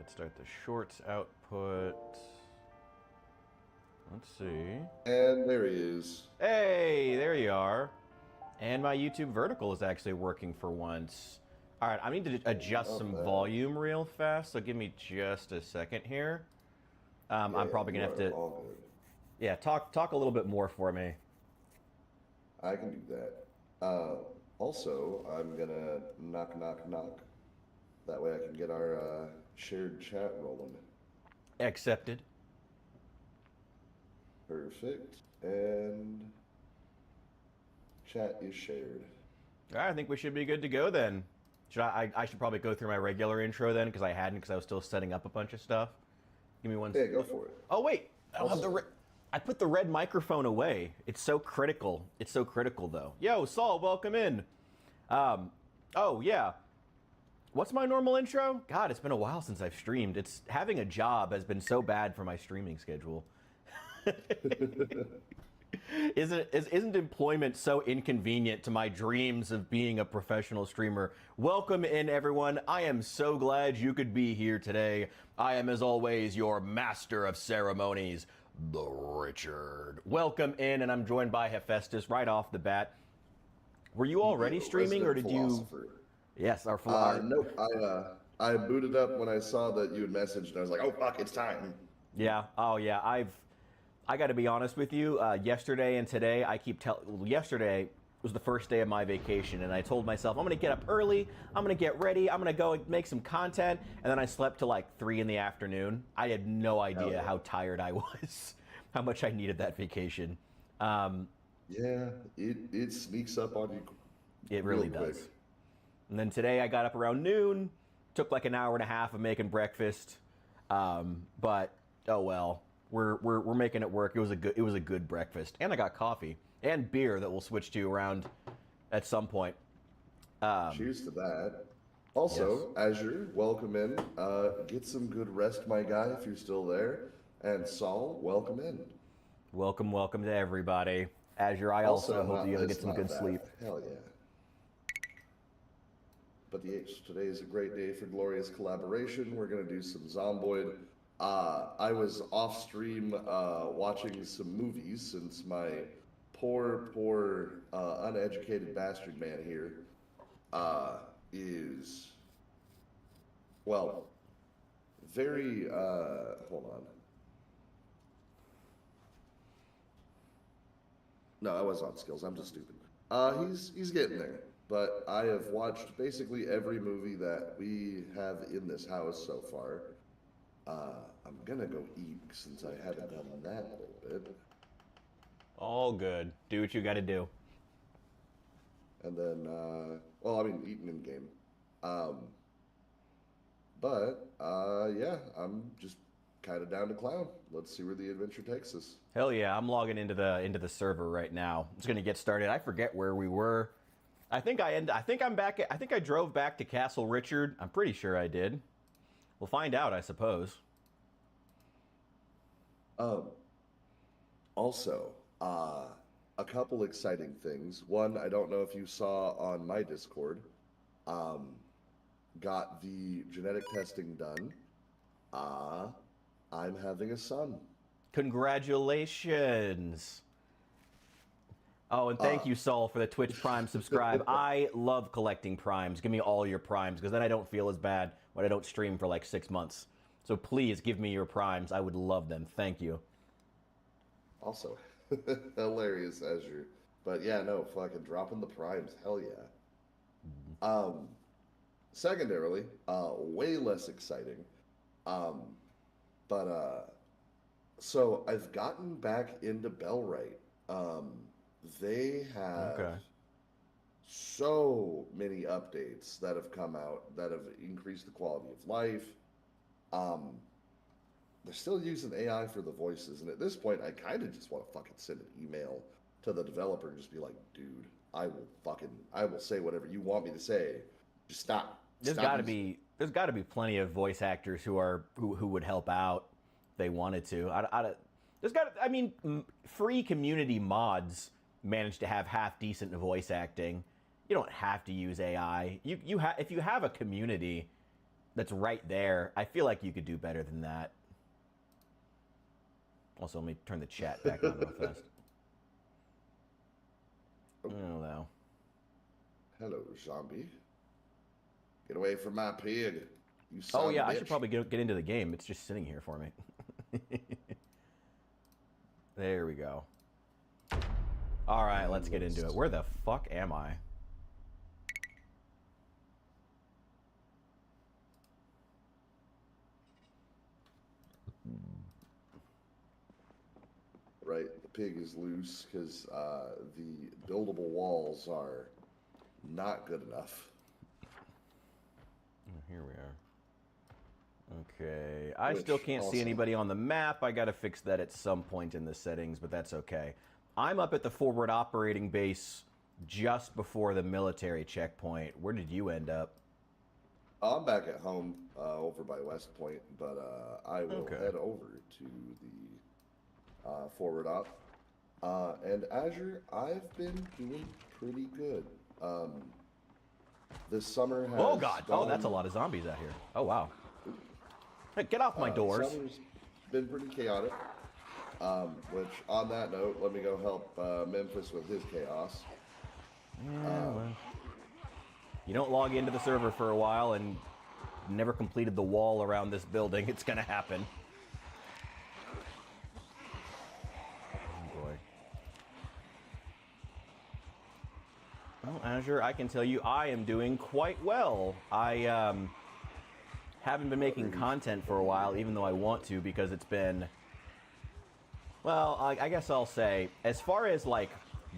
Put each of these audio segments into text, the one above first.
Let's start the shorts output. Let's see. And there he is. Hey, there you are. And my YouTube vertical is actually working for once. All right, I need to adjust some volume real fast, so give me just a second here. I'm probably gonna have to. All good. Yeah, talk a little bit more for me. I can do that. Also, I'm gonna knock, knock, knock. That way I can get our shared chat rolling. Accepted. Perfect. And chat is shared. All right, I think we should be good to go then. Should I should probably go through my regular intro then, because I hadn't, because I was still setting up a bunch of stuff. Give me one. Yeah, go for it. Oh wait, I put the red microphone away. It's so critical. It's so critical though. Yo, Saul, welcome in. Oh yeah. What's my normal intro? God, it's been a while since I've streamed. It's having a job has been so bad for my streaming schedule. Isn't employment so inconvenient to my dreams of being a professional streamer? Welcome in, everyone. I am so glad you could be here today. I am, as always, your master of ceremonies, the Richard. Welcome in, and I'm joined by Hephaestus right off the bat. Were you already streaming, or did you? Yes, our philosopher. Nope. I booted up when I saw that you had messaged, and I was like, oh fuck, it's time. Yeah. Oh yeah. I got to be honest with you. Yesterday and today, yesterday was the first day of my vacation, and I told myself I'm gonna get up early. I'm gonna get ready. I'm gonna go make some content, and then I slept till like 3 in the afternoon. I had no idea how tired I was, how much I needed that vacation. Yeah, it sneaks up on you. It really does. And then today I got up around noon, took like an hour and a half of making breakfast, but oh well, we're making it work. It was a good breakfast, and I got coffee and beer that we'll switch to around at some point. Cheers to that. Also, yes. Azure, welcome in. Get some good rest, my guy, if you're still there. And Saul, welcome in. Welcome to everybody. Azure, I also hope you're gonna get some good sleep. Hell yeah. But today is a great day for glorious collaboration. We're going to do some Zomboid. I was off stream watching some movies since my poor uneducated bastard man here is, well, very, hold on. No, I was on skills. I'm just stupid. He's getting there. But I have watched basically every movie that we have in this house so far. I'm gonna go eat since I haven't done that a little bit. All good. Do what you gotta do. And then, well, I mean, eating in game. Yeah, I'm just kind of down to clown. Let's see where the adventure takes us. Hell yeah, I'm logging into the server right now. It's gonna get started. I forget where we were. I think I'm back. I think I drove back to Castle Richard. I'm pretty sure I did. We'll find out, I suppose. Also, a couple exciting things. One, I don't know if you saw on my Discord, got the genetic testing done. I'm having a son. Congratulations. Oh, and thank you, Saul, for the Twitch Prime subscribe. I love collecting primes. Give me all your primes, because then I don't feel as bad when I don't stream for like 6 months. So please give me your primes. I would love them. Thank you. Also, hilarious, Azure. But yeah, no, fucking dropping the primes. Hell yeah. Secondarily, way less exciting. So I've gotten back into Bellwright. They have so many updates that have come out that have increased the quality of life. They're still using AI for the voices, and at this point, I kind of just want to fucking send an email to the developer and just be like, dude, I will say whatever you want me to say. Just stop. There's got to be plenty of voice actors who would help out if they wanted to. I mean, free community mods manage to have half decent voice acting. You don't have to use AI. If you have a community, that's right there. I feel like you could do better than that. Also, let me turn the chat back on real fast. Oh, no. Hello, zombie. Get away from my pig. You son Oh, yeah, of a I should bitch. probably get into the game. It's just sitting here for me. There we go. All right, let's get into it. Where the fuck am I? Right, the pig is loose because the buildable walls are not good enough. Here we are. Okay, I Which still can't see also- anybody on the map. I gotta fix that at some point in the settings, but that's okay. I'm up at the forward operating base just before the military checkpoint. Where did you end up? I'm back at home over by West Point, but I will Okay. head over to the forward op. And Azure, I've been doing pretty good. This summer has. Oh god! Oh, that's a gone- lot of zombies out here. Oh wow! Hey, get off my doors! Summer's been pretty chaotic. Which, on that note, let me go help Memphis with his chaos. Yeah, well, you don't log into the server for a while and never completed the wall around this building, it's gonna happen. Oh boy. Well, Azure, I can tell you I am doing quite well. I haven't been making content for a while, even though I want to, because it's been, well, I guess I'll say, as far as like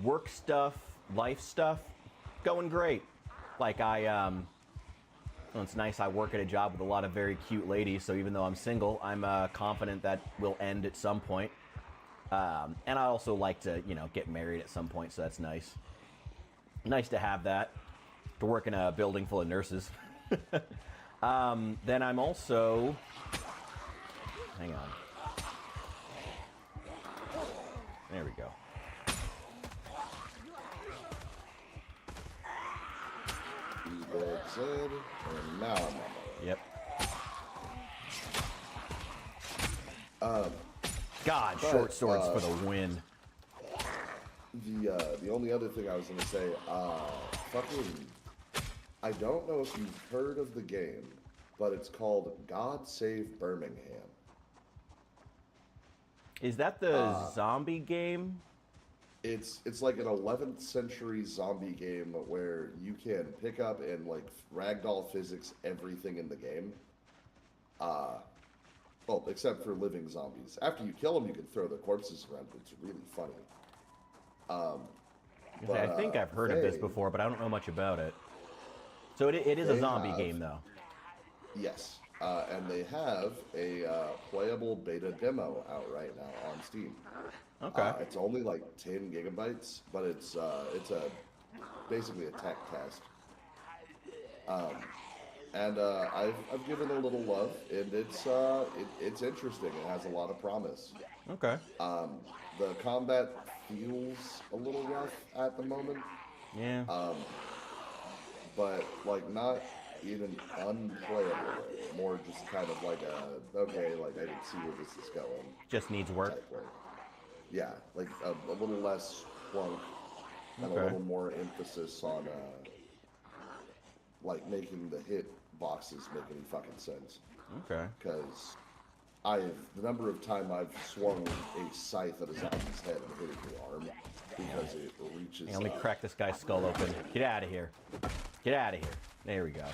work stuff, life stuff, going great. Like well, it's nice I work at a job with a lot of very cute ladies, so even though I'm single, I'm confident that will end at some point. And I also like to, you know, get married at some point, so that's nice. Nice to have that, to work in a building full of nurses. Then I'm also, hang on. There we go. He's dead, said, and now I'm on my way. Yep. Um, God, But, short swords for the win. The only other thing I was gonna say, fucking, I don't know if you've heard of the game, but it's called God Save Birmingham. Is that the zombie game? It's like an 11th century zombie game where you can pick up and like ragdoll physics everything in the game. Well, except for living zombies. After you kill them, you can throw their corpses around. It's really funny. I think I've heard of this they- before, but I don't know much about it. So it is a They zombie have- game, though. Yes, and they have a playable beta demo out right now on Steam. Okay. It's only like 10 gigabytes, but it's basically a tech test. And I've given it a little love, and it's interesting. It has a lot of promise. Okay. The combat feels a little rough at the moment, Yeah. but like not even unplayable. More just kind of like okay, like I can see where this is going. Just needs work. Type way. Yeah, like a little less plunk and Okay. a little more emphasis on like making the hit boxes make any fucking sense. Okay. Because the number of time I've swung a scythe at a zombie's head and hit it in the arm because it reaches. Hey, let me crack this guy's skull open. Get out of here. Get out of here. There we go.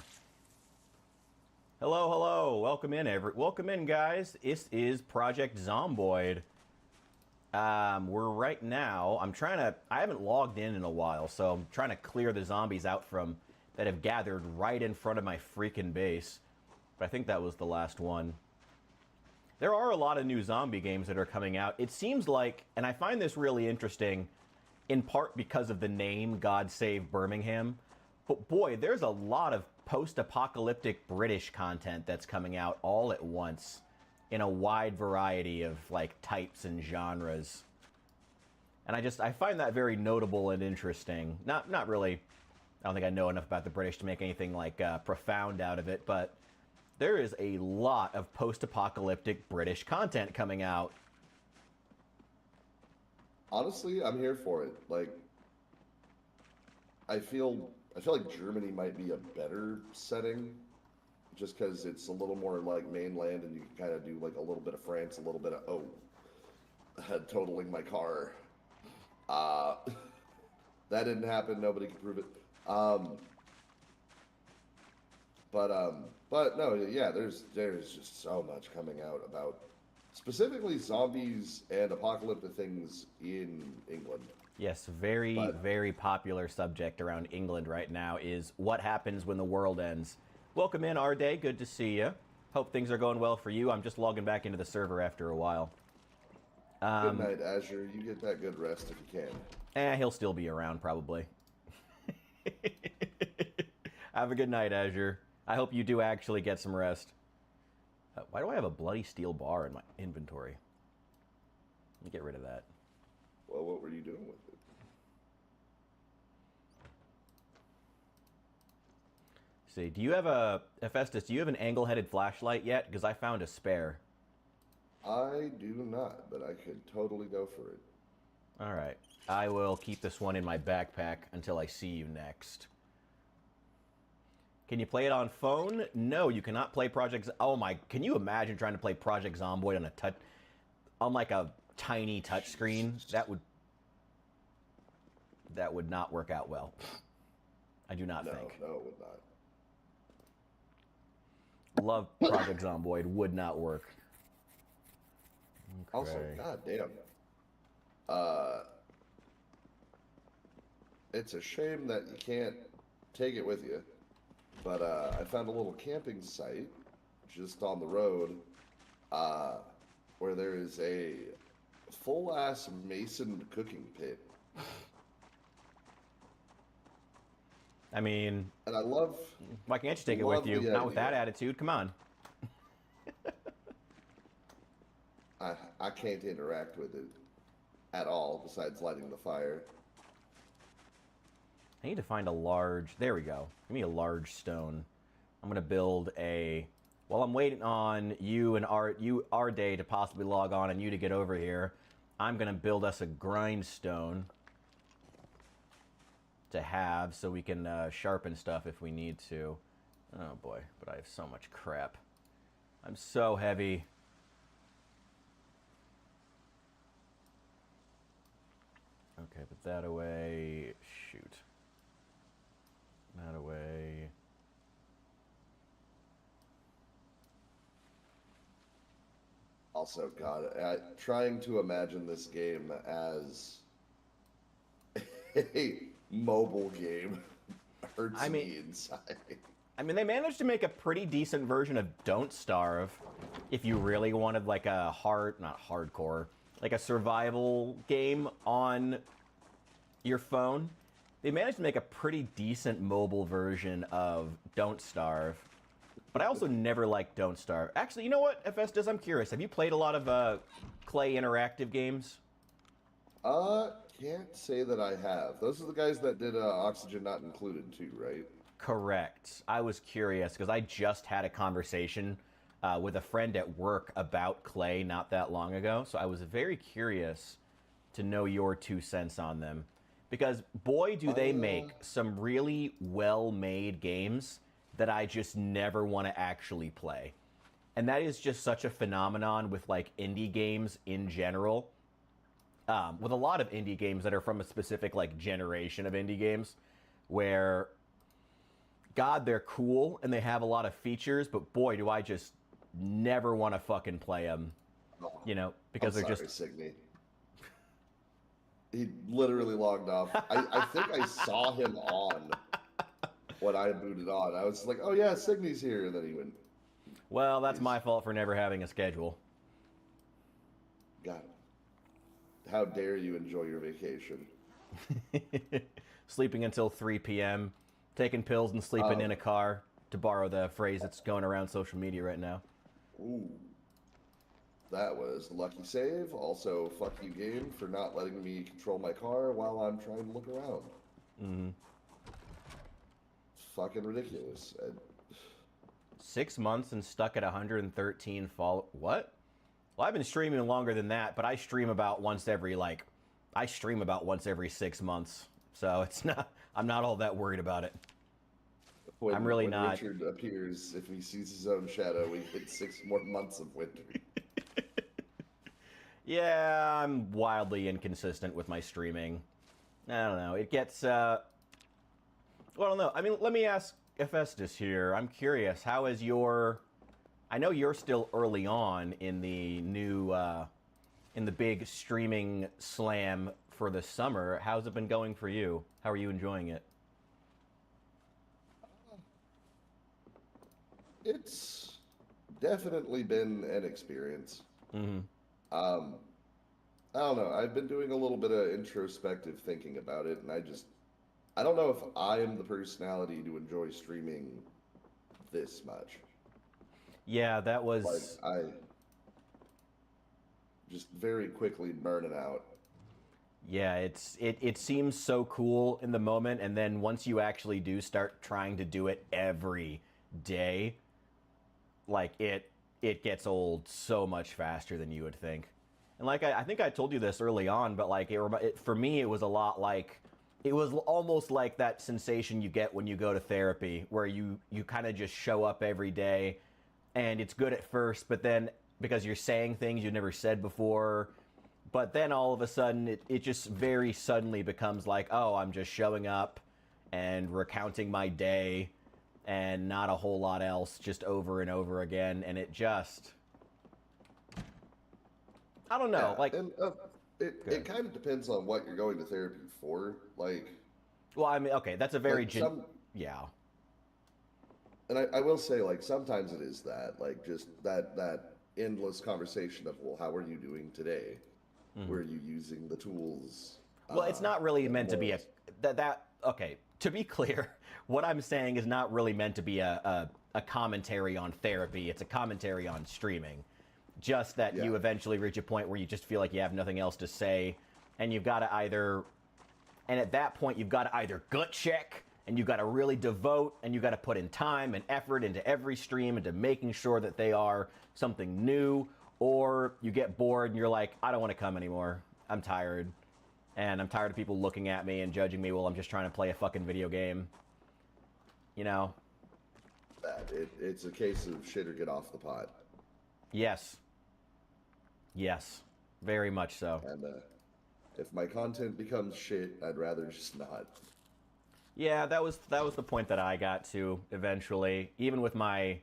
Hello, hello. Welcome in, guys. This is Project Zomboid. We're right now. I haven't logged in a while, so I'm trying to clear the zombies out that have gathered right in front of my freaking base. But I think that was the last one. There are a lot of new zombie games that are coming out. It seems like, and I find this really interesting, in part because of the name God Save Birmingham. But boy, there's a lot of post-apocalyptic British content that's coming out all at once in a wide variety of like types and genres. And I find that very notable and interesting. Not really, I don't think I know enough about the British to make anything like profound out of it, but There is a lot of post-apocalyptic British content coming out. Honestly, I'm here for it. Like, I feel like Germany might be a better setting, just because it's a little more like mainland, and you can kind of do like a little bit of France, a little bit of totaling my car. Uh, that didn't happen. Nobody can prove it. But no, yeah, there's just so much coming out about specifically zombies and apocalyptic things in England. Yes, very popular subject around England right now is what happens when the world ends. Welcome in, our day. Good to see you. Hope things are going well for you. I'm just logging back into the server after a while. Good night, Azure. You get that good rest if you can. He'll still be around probably. Have a good night, Azure. I hope you do actually get some rest. Why do I have a bloody steel bar in my inventory? Let me get rid of that. Well, what were you doing with it? See, do you have a Hephaestus? Do you have an angle-headed flashlight yet? Because I found a spare. I do not, but I could totally go for it. All right, I will keep this one in my backpack until I see you next. Can you play it on phone? No, you cannot play Project. Oh my! Can you imagine trying to play Project Zomboid on like a tiny touchscreen? That would not work out well. I do not think. No, it would not. Love Project Zomboid, would not work. Okay. Also, goddamn. It's a shame that you can't take it with you. But I found a little camping site just on the road where there is a full-ass mason cooking pit. I mean, and I love. Why can't you take it with you? Not with that attitude. Come on. I can't interact with it at all besides lighting the fire. I need to find a large. There we go. Give me a large stone. I'm gonna build a. While I'm waiting on you and our day to possibly log on and you to get over here, I'm gonna build us a grindstone to have so we can sharpen stuff if we need to. Oh boy, but I have so much crap. I'm so heavy. Okay, put that away. Shoot. That away. Also, God, trying to imagine this game as a mobile game hurts me inside. I mean, they managed to make a pretty decent version of Don't Starve if you really wanted like a not hardcore, like a survival game on your phone. They managed to make a pretty decent mobile version of Don't Starve. But I also never liked Don't Starve. Actually, you know what, Hephaestus, I'm curious. Have you played a lot of Clay interactive games? Can't say that I have. Those are the guys that did Oxygen Not Included too, right? Correct. I was curious because I just had a conversation with a friend at work about Clay not that long ago. So I was very curious to know your 2 cents on them. Because boy, do they make some really well-made games that I just never want to actually play. And that is just such a phenomenon with like indie games in general. With a lot of indie games that are from a specific like generation of indie games where, God, they're cool and they have a lot of features, but boy, do I just never want to fucking play them. You know, because they're just... Signe. He literally logged off. I think I saw him on when I booted on. I was like, oh yeah, Signy's here. And then he went. Well, that's my fault for never having a schedule. God. How dare you enjoy your vacation? Sleeping until 3 p.m., taking pills and sleeping in a car, to borrow the phrase that's going around social media right now. Ooh. That was a lucky save. Also, fuck you, game, for not letting me control my car while I'm trying to look around. Mm-hmm. Fucking ridiculous. 6 months and stuck at 113 follow. What? Well, I've been streaming longer than that, but I stream about once every I stream about once every 6 months. So it's not. I'm not all that worried about it. I'm really when not. Richard appears, if he sees his own shadow, we get 6 more months of winter. Yeah, I'm wildly inconsistent with my streaming. I don't know. It gets. Well, I don't know. I mean, let me ask Hephaestus here. I'm curious. How is your? I know you're still early on in the new, in the big streaming slam for the summer. How's it been going for you? How are you enjoying it? It's definitely been an experience. Mm-hmm. Um, I don't know. I've been doing a little bit of introspective thinking about it, and I don't know if I am the personality to enjoy streaming this much. Yeah, that Like, was. I just very quickly burn it out. Yeah, it seems so cool in the moment, and then once you actually do start trying to do it every day, like it gets old so much faster than you would think. And like I think I told you this early on, but like for me it was a lot like it was almost like that sensation you get when you go to therapy, where you kind of just show up every day, and it's good at first, but then because you're saying things you've never said before, but then all of a sudden it just very suddenly becomes like, oh, I'm just showing up and recounting my day and not a whole lot else, just over and over again, and it just, I don't know, Yeah, like, and it good. kind of depends on what you're going to therapy for. Well, I mean, okay, that's a very Like some, yeah. and I will say, like, sometimes it is that, like, just that endless conversation of, well, how are you doing today? Mhm. Were you using the tools? Well, it's not really And meant to be a more, that okay. To be clear, what I'm saying is not really meant to be a commentary on therapy. It's a commentary on streaming. Just that yeah, you eventually reach a point where you just feel like you have nothing else to say, and you've got to either, and at that point you've got to either gut check, and you've got to really devote, and you've got to put in time and effort into every stream into making sure that they are something new, or you get bored and you're like, I don't want to come anymore. I'm tired. And I'm tired of people looking at me and judging me while I'm just trying to play a fucking video game. You know? it's a case of shit or get off the pot. Yes. Yes. Very much so. And if my content becomes shit, I'd rather just not. Yeah, that was the point that I got to eventually. Even with my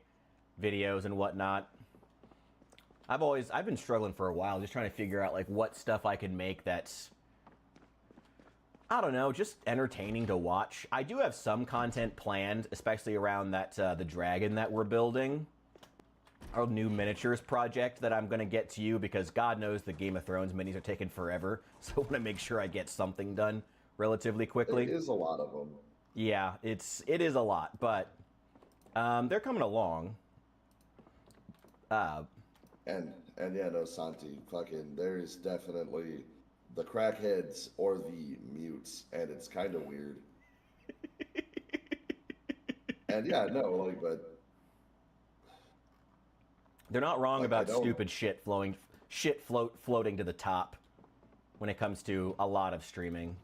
videos and whatnot. I've been struggling for a while, just trying to figure out like what stuff I can make that's, I don't know, just entertaining to watch. I do have some content planned, especially around that the dragon that we're building, our new miniatures project that I'm going to get to you, because God knows the Game of Thrones minis are taking forever, so I want to make sure I get something done relatively There quickly. is a lot of them. Yeah, it is a lot, but they're coming along. Uh, And yeah, no, Santi, fucking, there's definitely the crackheads or the mutes, and it's kind of weird. And yeah, no, like, but they're not wrong like, I about don't. stupid floating to the top when it comes to a lot of streaming.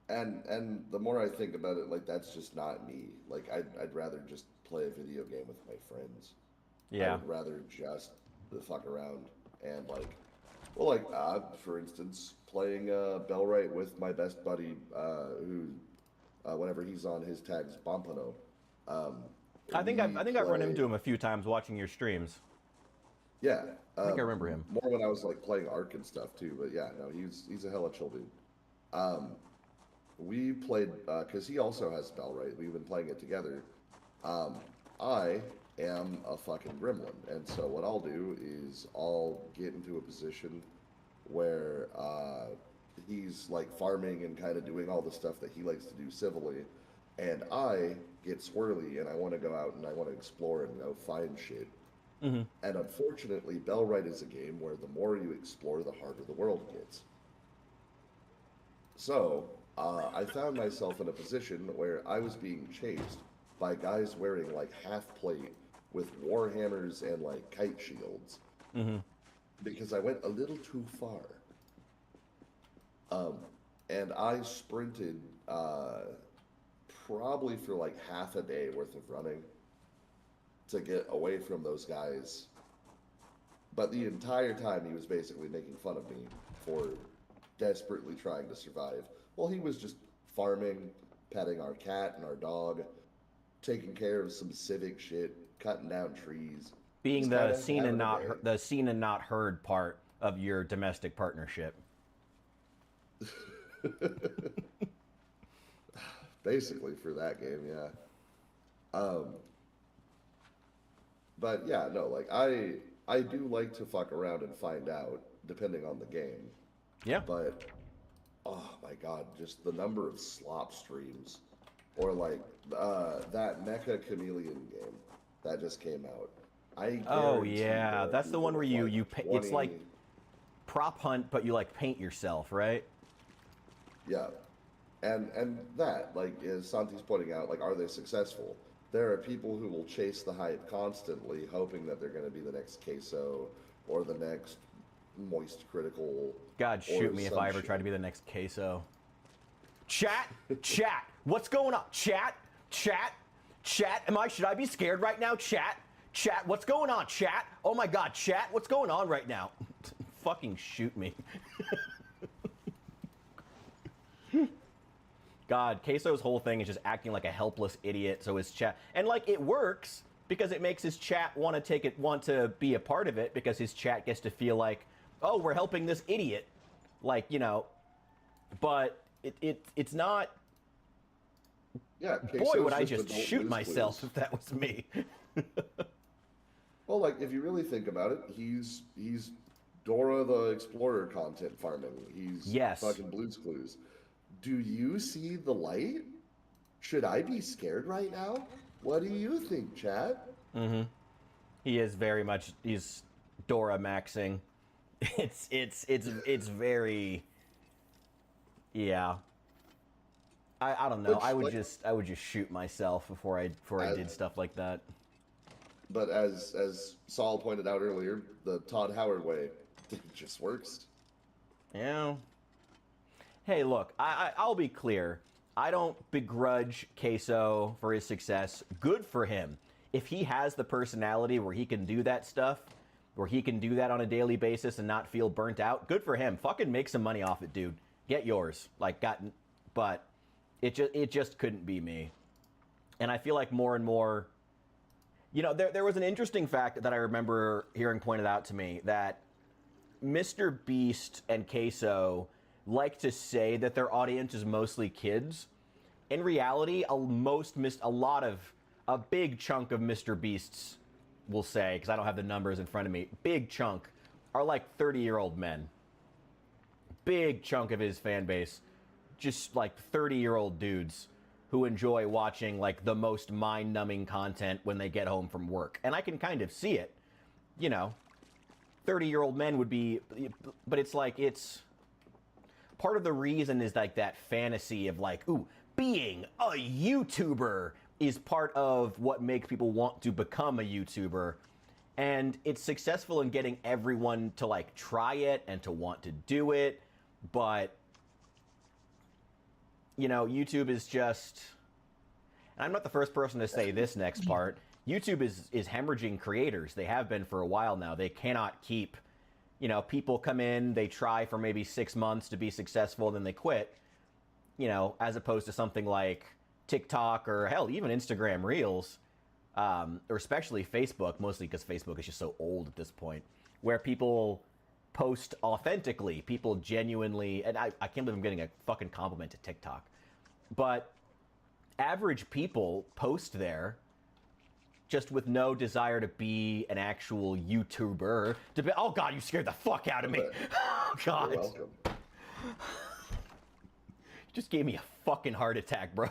And the more I think about it, like, that's just not me. Like, I'd rather just play a video game with my friends. I Yeah. would rather just fuck around and like, well, like for instance, playing Bellwright with my best buddy, who whenever he's on his tags Bompano, um, I we think I've run play. into him a few times watching your streams. Yeah, I think I remember him. more when I was like playing Ark and stuff too. But yeah, no, he's a hella chill dude. Um, we played because he also has Bellwright. We've been playing it together. Um, I am a fucking gremlin, and so what I'll do is I'll get into a position where he's like farming and kind of doing all the stuff that he likes to do civilly, and I get swirly and I want to go out and I want to explore and go find shit. Hmm. And unfortunately, Bellwright is a game where the more you explore, the harder the world gets. So I found myself in a position where I was being chased by guys wearing like half plate with war hammers and like kite shields. Because I went a little too far. And I sprinted probably for like half a day worth of running to get away from those guys. But the entire time he was basically making fun of me for desperately trying to survive. Well, he was just farming, petting our cat and our dog, taking care of some civic shit, cutting down trees. Being Just the kinda seen and having a not day. the seen and not heard part of your domestic partnership. Basically for that game, yeah. But yeah, no, like I do like to fuck around and find out depending on the game. Yeah. But oh my god, just the number of slop streams, or like that Mecha Chameleon game that just came out. I Oh guarantee yeah, there are that's the people one where with, you like, it's 20. like prop hunt, but you like paint yourself, right? Yeah, and that, like, as Santi's pointing out, like, are they successful? There are people who will chase the hype constantly, hoping that they're going to be the next Queso or the next Moist Critical. God, shoot or me if some I ever shit. try to be the next Queso. Chat, chat, what's going on? Chat, chat, chat. Should I be scared right now? Chat, chat, what's going on? Chat. Oh my God, chat, what's going on right now? Fucking shoot me. God, Queso's whole thing is just acting like a helpless idiot. So his chat, and like it works because it makes his chat want to be a part of it, because his chat gets to feel like, oh, we're helping this idiot, like, you know. But it's not. Yeah, Boy, Queso's would I just adult shoot Blue's myself Clues. if that was me. Well, like, if you really think about it, he's Dora the Explorer content farming. He's Yes. fucking Blue's Clues. Do you see the light? Should I be scared right now? What do you think, chat? He is very much. He's Dora maxing. It's very. Yeah. I don't know. Which, I would like, just shoot myself before I did stuff like that. But as Saul pointed out earlier, the Todd Howard way, it just works. Yeah. Hey, look, I'll be clear. I don't begrudge Queso for his success. Good for him. If he has the personality where he can do that stuff, where he can do that on a daily basis and not feel burnt out, good for him. Fucking make some money off it, dude. Get yours. But it just couldn't be me. And I feel like more and more, you know, there was an interesting fact that I remember hearing pointed out to me, that Mr. Beast and Queso like to say that their audience is mostly kids. In reality, a big chunk of Mr. Beast's, will say, because I don't have the numbers in front of me, big chunk are like 30-year-old men. Big chunk of his fan base, just like 30-year-old dudes who enjoy watching like the most mind-numbing content when they get home from work. And I can kind of see it, you know. 30-year-old men would be, but it's like, it's part of the reason is like that fantasy of like, ooh, being a YouTuber is part of what makes people want to become a YouTuber. And it's successful in getting everyone to like try it and to want to do it. But, you know, YouTube is just, and I'm not the first person to say this next part, YouTube is hemorrhaging creators. They have been for a while now. They cannot keep, you know, people come in, they try for maybe 6 months to be successful, and then they quit, you know, as opposed to something like TikTok or hell, even Instagram Reels, or especially Facebook, mostly because Facebook is just so old at this point, where people post authentically, people genuinely, and I can't believe I'm getting a fucking compliment to TikTok, but average people post there just with no desire to be an actual YouTuber. Oh God, you scared the fuck out of me. Oh God. You're welcome. You just gave me a fucking heart attack, bro.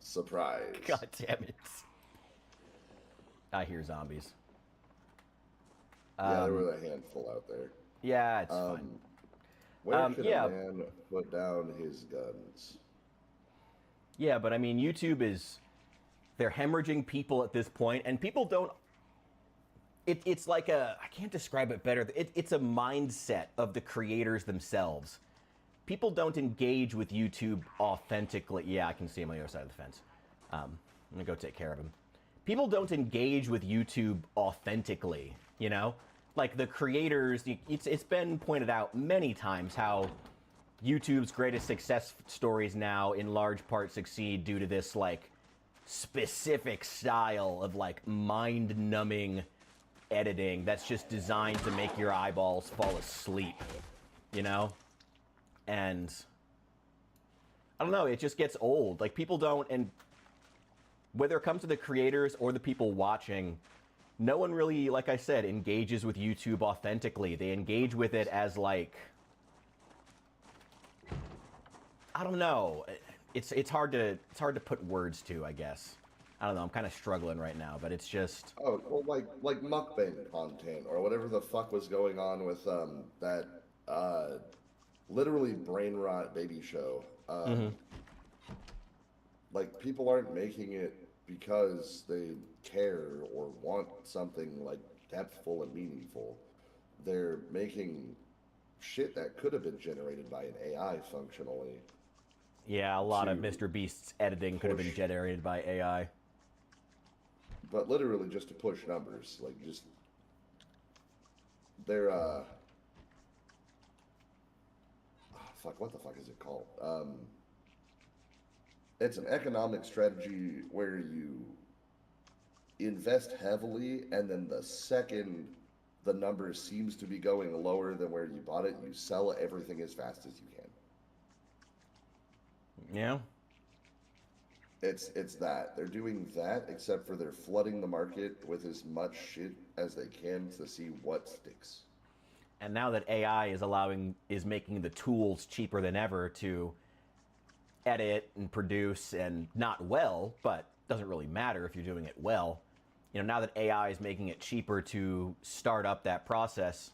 Surprise. God damn it. I hear zombies. Yeah, there were a handful out there. Yeah, it's fine. Where can yeah. a man put down his guns? Yeah, but I mean, YouTube is They're hemorrhaging people at this point, and people don't. It's like I can't describe it better. It's a mindset of the creators themselves. People don't engage with YouTube authentically. Yeah, I can see him on the other side of the fence. I'm gonna go take care of him. People don't engage with YouTube authentically, you know? Like the creators, it's been pointed out many times how YouTube's greatest success stories now in large part succeed due to this like specific style of like mind-numbing editing that's just designed to make your eyeballs fall asleep, you know? And I don't know, it just gets old. Like people don't, and whether it comes to the creators or the people watching, no one really, like I said, engages with YouTube authentically. They engage with it as like, I don't know. It's hard to put words to, I guess. I don't know. I'm kind of struggling right now, but it's just. Oh, well, like mukbang content or whatever the fuck was going on with that literally brain rot baby show. Like people aren't making it because they care or want something like depthful and meaningful. They're making shit that could have been generated by an AI functionally. Yeah, a lot of Mr. Beast's editing could have been generated by AI. But literally just to push numbers, like just they're fuck, what the fuck is it called? It's an economic strategy where you invest heavily, and then the second the number seems to be going lower than where you bought it, you sell everything as fast as you can. Yeah. It's that. They're doing that, except for they're flooding the market with as much shit as they can to see what sticks. And now that AI is making the tools cheaper than ever to edit and produce, and not well, but doesn't really matter if you're doing it well. You know, now that AI is making it cheaper to start up that process,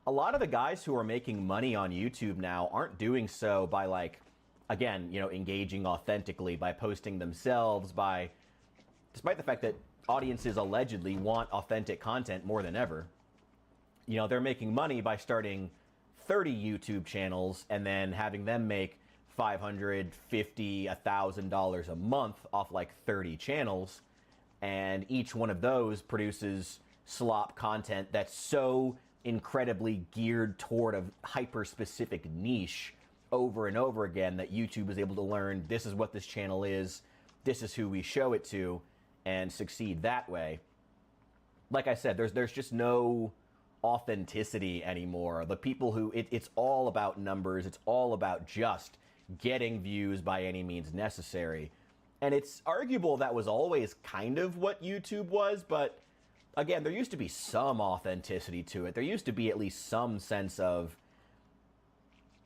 a lot of the guys who are making money on YouTube now aren't doing so by like, again, you know, engaging authentically, by posting themselves, by, despite the fact that audiences allegedly want authentic content more than ever, you know, they're making money by starting 30 YouTube channels and then having them make $550, $1,000 a month off like 30 channels. And each one of those produces slop content that's so incredibly geared toward a hyper-specific niche over and over again that YouTube is able to learn this is what this channel is, this is who we show it to, and succeed that way. Like I said, there's just no authenticity anymore. The people who, it's all about numbers, it's all about just getting views by any means necessary. And it's arguable that was always kind of what YouTube was, but again, there used to be some authenticity to it. There used to be at least some sense of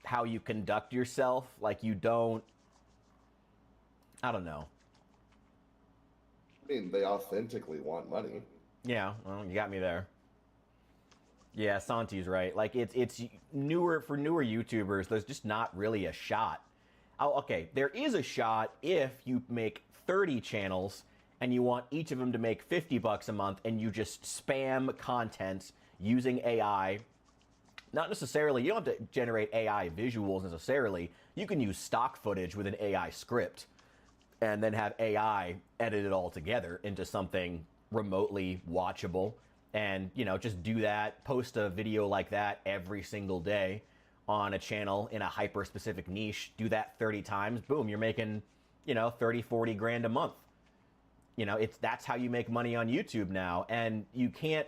how you conduct yourself. Like you don't, I don't know. I mean, they authentically want money. Yeah, well, you got me there. Yeah, Santi's right. Like it's newer, for newer YouTubers, there's just not really a shot. Oh, okay, there is a shot if you make 30 channels and you want each of them to make $50 a month and you just spam content using AI. Not necessarily, you don't have to generate AI visuals necessarily. You can use stock footage with an AI script and then have AI edit it all together into something remotely watchable. And, you know, just do that, post a video like that every single day on a channel in a hyper-specific niche, do that 30 times, boom, you're making, you know, 30, 40 grand a month. You know, that's how you make money on YouTube now. And you can't,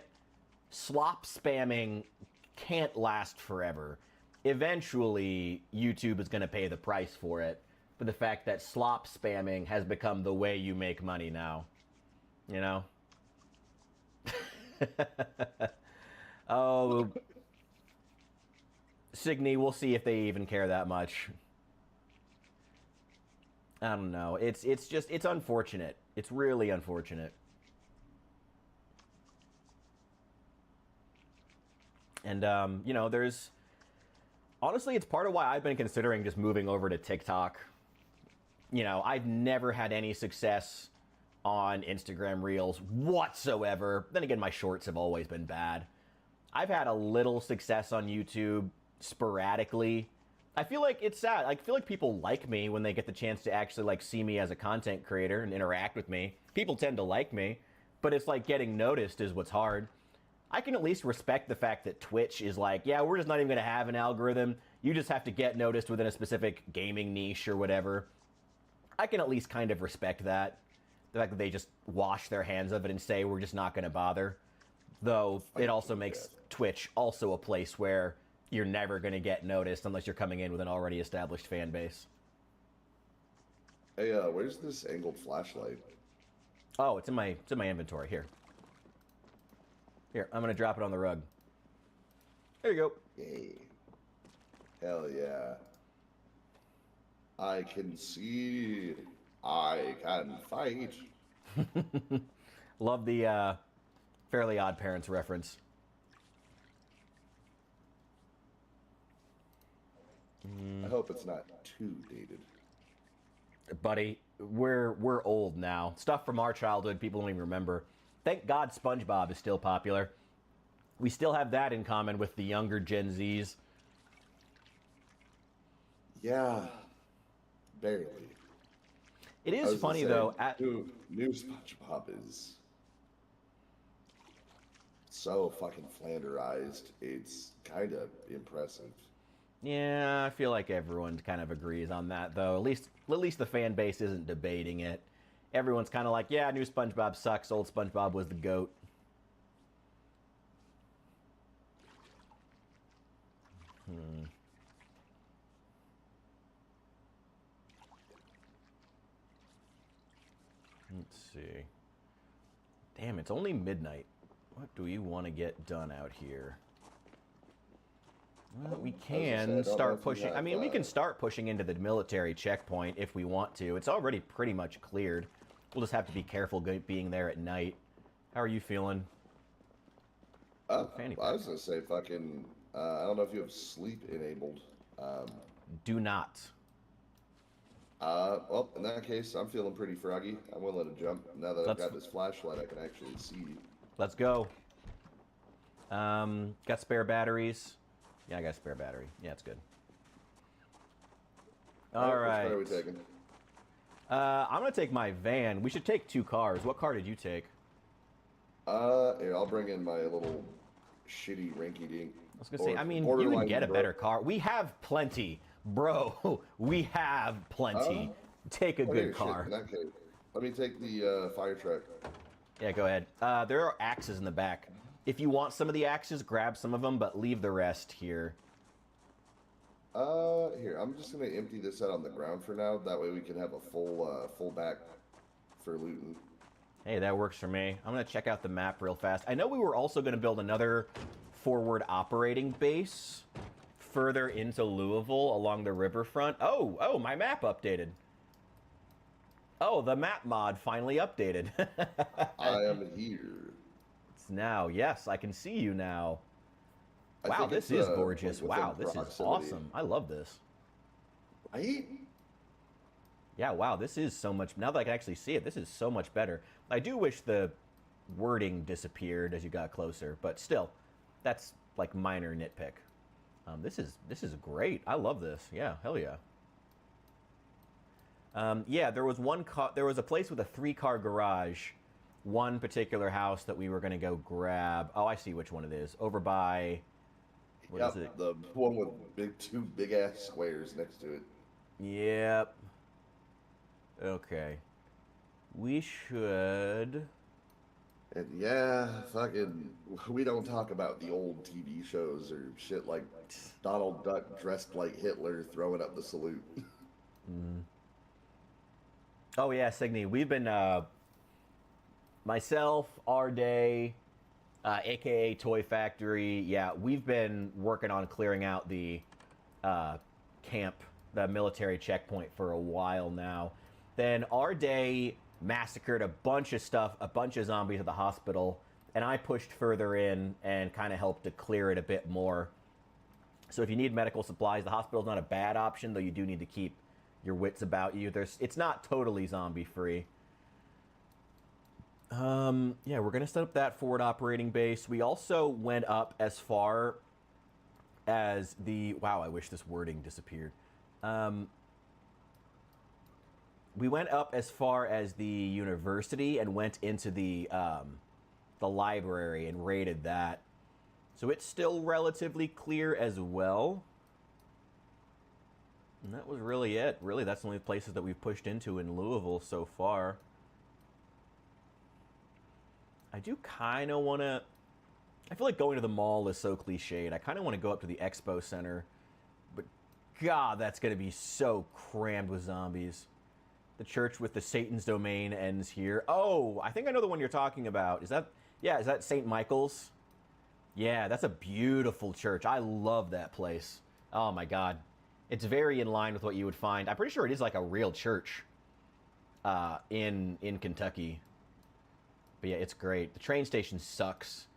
slop spamming can't last forever. Eventually, YouTube is going to pay the price for it, for the fact that slop spamming has become the way you make money now. You know? Oh, Signy, we'll see if they even care that much. I don't know. It's just, it's unfortunate. It's really unfortunate. And, you know, there's, honestly, it's part of why I've been considering just moving over to TikTok. You know, I've never had any success on Instagram Reels whatsoever. Then again, my shorts have always been bad. I've had a little success on YouTube sporadically. I feel like it's sad. I feel like people like me when they get the chance to actually like see me as a content creator and interact with me. People tend to like me, but it's like getting noticed is what's hard. I can at least respect the fact that Twitch is like, yeah, we're just not even going to have an algorithm. You just have to get noticed within a specific gaming niche or whatever. I can at least kind of respect that. The fact that they just wash their hands of it and say, we're just not going to bother. Though it also makes Twitch also a place where you're never going to get noticed unless you're coming in with an already established fan base. Hey, where's this angled flashlight? Oh, it's in my inventory. Here, I'm going to drop it on the rug. There you go. Yay. Hell yeah. I can see. I can fight. Love the Fairly Odd Parents reference. I hope it's not too dated. Buddy, we're old now. Stuff from our childhood people don't even remember. Thank God SpongeBob is still popular. We still have that in common with the younger Gen Zs. Yeah, barely. It is funny though. New SpongeBob is so fucking flanderized. It's kind of impressive. Yeah, I feel like everyone kind of agrees on that though. At least the fan base isn't debating it. Everyone's kind of like, yeah, new SpongeBob sucks. Old SpongeBob was the GOAT. Let's see. Damn, it's only midnight. What do you want to get done out here? Well, we can start pushing. I mean, we can start pushing into the military checkpoint if we want to. It's already pretty much cleared. We'll just have to be careful being there at night. How are you feeling? I was gonna say fucking. I don't know if you have sleep enabled. Do not. Well, in that case, I'm feeling pretty froggy. I'm willing to jump. Now that I've got this flashlight, I can actually see. Let's go. Got spare batteries. Yeah, I got a spare battery. Yeah, it's good. All right. Which car are we taking? I'm gonna take my van. We should take 2 cars. What car did you take? Here, I'll bring in my little shitty rinky-dink. I was gonna say, I mean, you can get a better car. We have plenty, bro. We have plenty. Take a good car. In that case, let me take the fire truck. Yeah, go ahead. There are axes in the back. If you want some of the axes, grab some of them, but leave the rest here. Here, I'm just gonna empty this out on the ground for now. That way we can have a full back for looting. Hey, that works for me. I'm gonna check out the map real fast. I know we were also gonna build another forward operating base further into Louisville along the riverfront. Oh, my map updated. Oh, the map mod finally updated. I am here. It's now, yes, I can see you now. Wow, this is gorgeous. Wow, this is awesome. I love this. Right? Yeah, wow, this is so much, now that I can actually see it, this is so much better. I do wish the wording disappeared as you got closer, but still, that's like minor nitpick. This is great. I love this. Yeah, hell yeah. Yeah, there was a place with a 3-car garage, one particular house that we were gonna go grab. Oh, I see which one it is. Over by, what is it? The one with two big ass squares next to it. Yep. Okay. We should. And yeah, fucking, we don't talk about the old TV shows or shit like Donald Duck dressed like Hitler throwing up the salute. Oh yeah, Signy, we've been, myself, our day, aka Toy Factory, yeah, we've been working on clearing out the camp, the military checkpoint for a while now. Then our day massacred a bunch of stuff, a bunch of zombies at the hospital, and I pushed further in and kind of helped to clear it a bit more. So if you need medical supplies, the hospital's not a bad option, though you do need to keep your wits about you. It's not totally zombie free. Yeah, we're gonna set up that forward operating base. We also went up as far as the wow. I wish this wording disappeared. Um, we went up as far as the university and went into the library and raided that. So it's still relatively clear as well. And that was really it. Really, that's the only places that we've pushed into in Louisville so far. I do kind of want to... I feel like going to the mall is so cliched. I kind of want to go up to the expo center. But God, that's going to be so crammed with zombies. The church with the Satan's domain ends here. Oh, I think I know the one you're talking about. Is that... Yeah, is that St. Michael's? Yeah, that's a beautiful church. I love that place. Oh my God. It's very in line with what you would find. I'm pretty sure it is like a real church in Kentucky. But yeah, it's great. The train station sucks.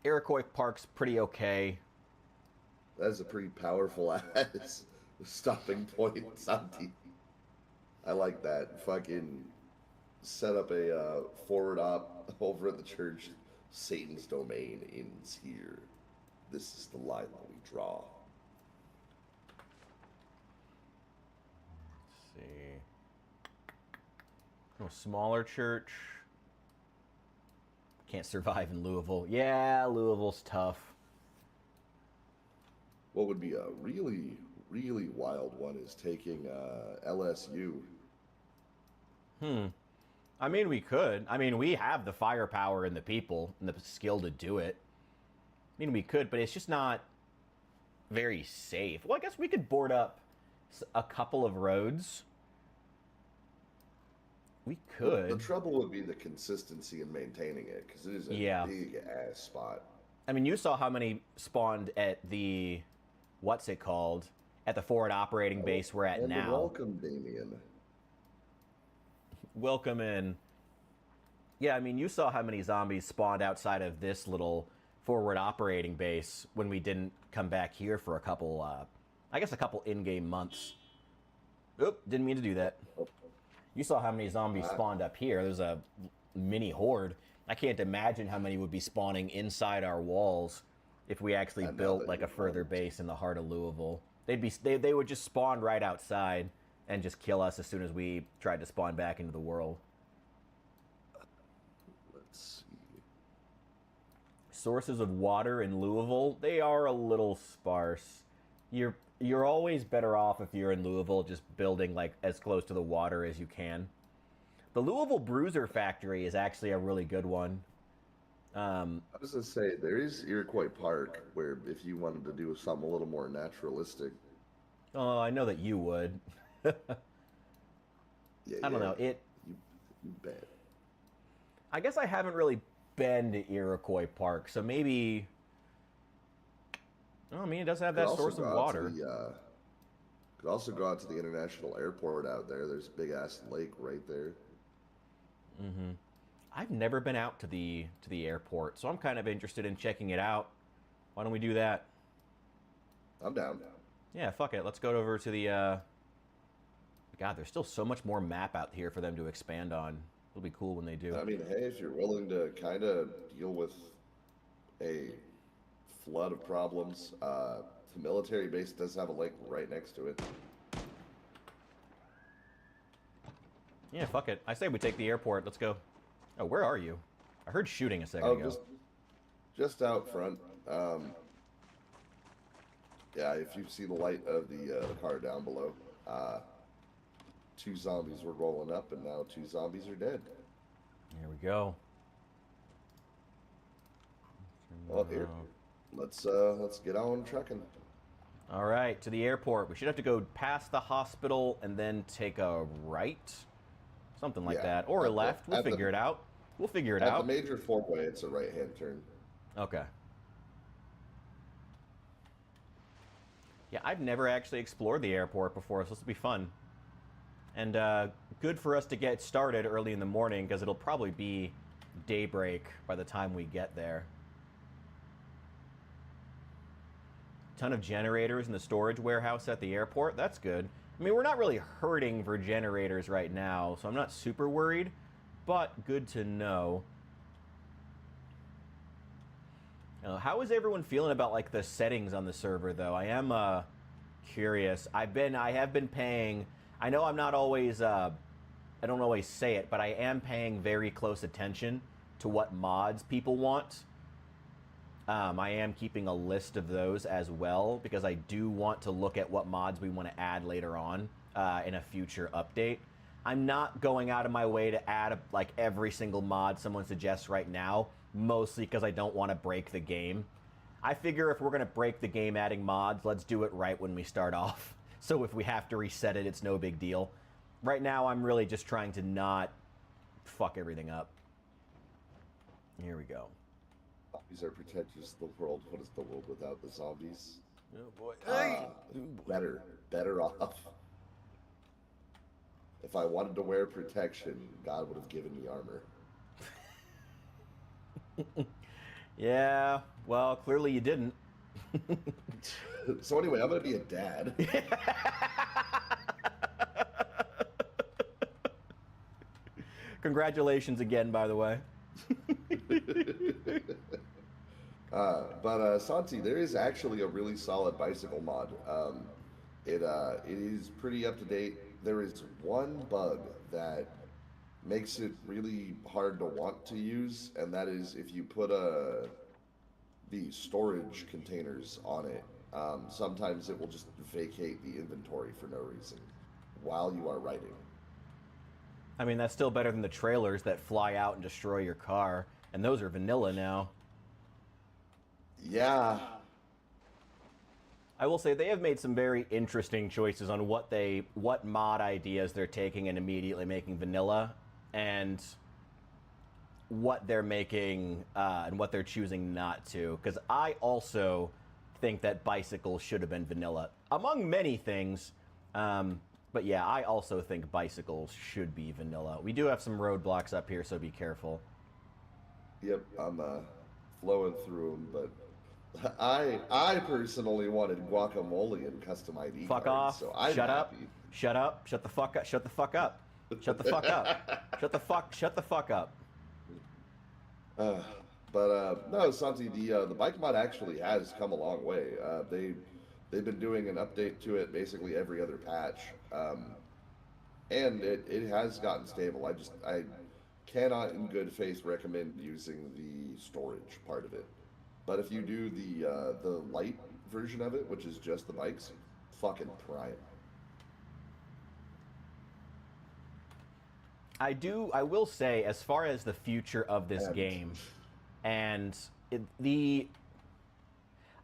Iroquois Park's pretty okay. That's a pretty powerful ass stopping point, Santi. I like that. Fucking set up a forward op over at the church. Satan's domain ends here. This is the line that we draw. Let's see. Oh, smaller church. Can't survive in Louisville. Yeah, Louisville's tough. What would be a really, really wild one is taking LSU. I mean, we could. I mean, we have the firepower and the people and the skill to do it. I mean, we could, but it's just not very safe. Well, I guess we could board up a couple of roads. We could. The trouble would be the consistency in maintaining it, because it is a big ass spot. I mean, you saw how many spawned at the, what's it called? At the forward operating base we're at now. Welcome, Damien. Welcome in. Yeah, I mean, you saw how many zombies spawned outside of this little forward operating base when we didn't come back here for a couple, I guess a couple in-game months. Oop, didn't mean to do that. You saw how many zombies spawned up here. There's a mini horde. I can't imagine how many would be spawning inside our walls if we actually built like a further base in the heart of Louisville. They would just spawn right outside and just kill us as soon as we tried to spawn back into the world. Let's see. Sources of water in Louisville, they are a little sparse. You're always better off if you're in Louisville just building like as close to the water as you can. The Louisville Bruiser Factory is actually a really good one. I was gonna say there is Iroquois Park where if you wanted to do something a little more naturalistic. Oh, I know that you would. I don't know. You bet. I guess I haven't really been to Iroquois Park, so maybe. Oh, I mean, it does have that source of water. Could also go out to the international airport out there. There's a big ass lake right there. Mm-hmm. I've never been out to the airport, so I'm kind of interested in checking it out. Why don't we do that? I'm down. Yeah, fuck it. Let's go over to the. God, there's still so much more map out here for them to expand on. It'll be cool when they do. I mean, hey, if you're willing to kind of deal with a flood of problems, the military base does have a lake right next to it. Yeah, fuck it. I say we take the airport. Let's go. Oh, where are you? I heard shooting a second ago. Just out front. Yeah, if you see the light of the car down below, 2 zombies were rolling up, and now 2 zombies are dead. Here we go. Well, here, let's get on trucking. All right, to the airport. We should have to go past the hospital and then take a right, something like that, or a left. We'll figure it out. We'll figure it out. At the major four-way, it's a right-hand turn. Okay. Yeah, I've never actually explored the airport before, so this will be fun. And good for us to get started early in the morning, because it'll probably be daybreak by the time we get there. Ton of generators in the storage warehouse at the airport. That's good. I mean, we're not really hurting for generators right now, so I'm not super worried. but good to know. How is everyone feeling about like the settings on the server though? I am curious. I have been paying. I know I'm not always. I don't always say it, but I am paying very close attention to what mods people want. I am keeping a list of those as well because I do want to look at what mods we want to add later on in a future update. I'm not going out of my way to add like every single mod someone suggests right now, mostly because I don't want to break the game. I figure if we're going to break the game adding mods, let's do it right when we start off. So if we have to reset it, it's no big deal. Right now, I'm really just trying to not fuck everything up. Here we go. Zombies are protectors of the world. What is the world without the zombies? Oh boy. Better off. If I wanted to wear protection, God would have given me armor. Yeah, well, clearly you didn't. So anyway, I'm going to be a dad. Congratulations again, by the way. But Santi, there is actually a really solid bicycle mod. It is pretty up to date. There is one bug that makes it really hard to want to use, and that is if you put the storage containers on it. Sometimes it will just vacate the inventory for no reason while you are riding. I mean, that's still better than the trailers that fly out and destroy your car, and those are vanilla now. Yeah. I will say they have made some very interesting choices on what mod ideas they're taking and immediately making vanilla, and what they're making and what they're choosing not to. Because I also think that bicycles should have been vanilla, among many things. But yeah, I also think bicycles should be vanilla. We do have some roadblocks up here, so be careful. Yep, I'm flowing through them, but I personally wanted guacamole and custom ID Fuck cards, off. so I'm Shut happy. up. Shut up. Shut the fuck up. Shut the fuck up. Shut the fuck up. Shut the fuck up. No, Santi, the bike mod actually has come a long way. They've been doing an update to it basically every other patch, and it has gotten stable. I cannot in good faith recommend using the storage part of it. But if you do the light version of it, which is just the bikes, fucking prime. I will say, as far as the future of this game, and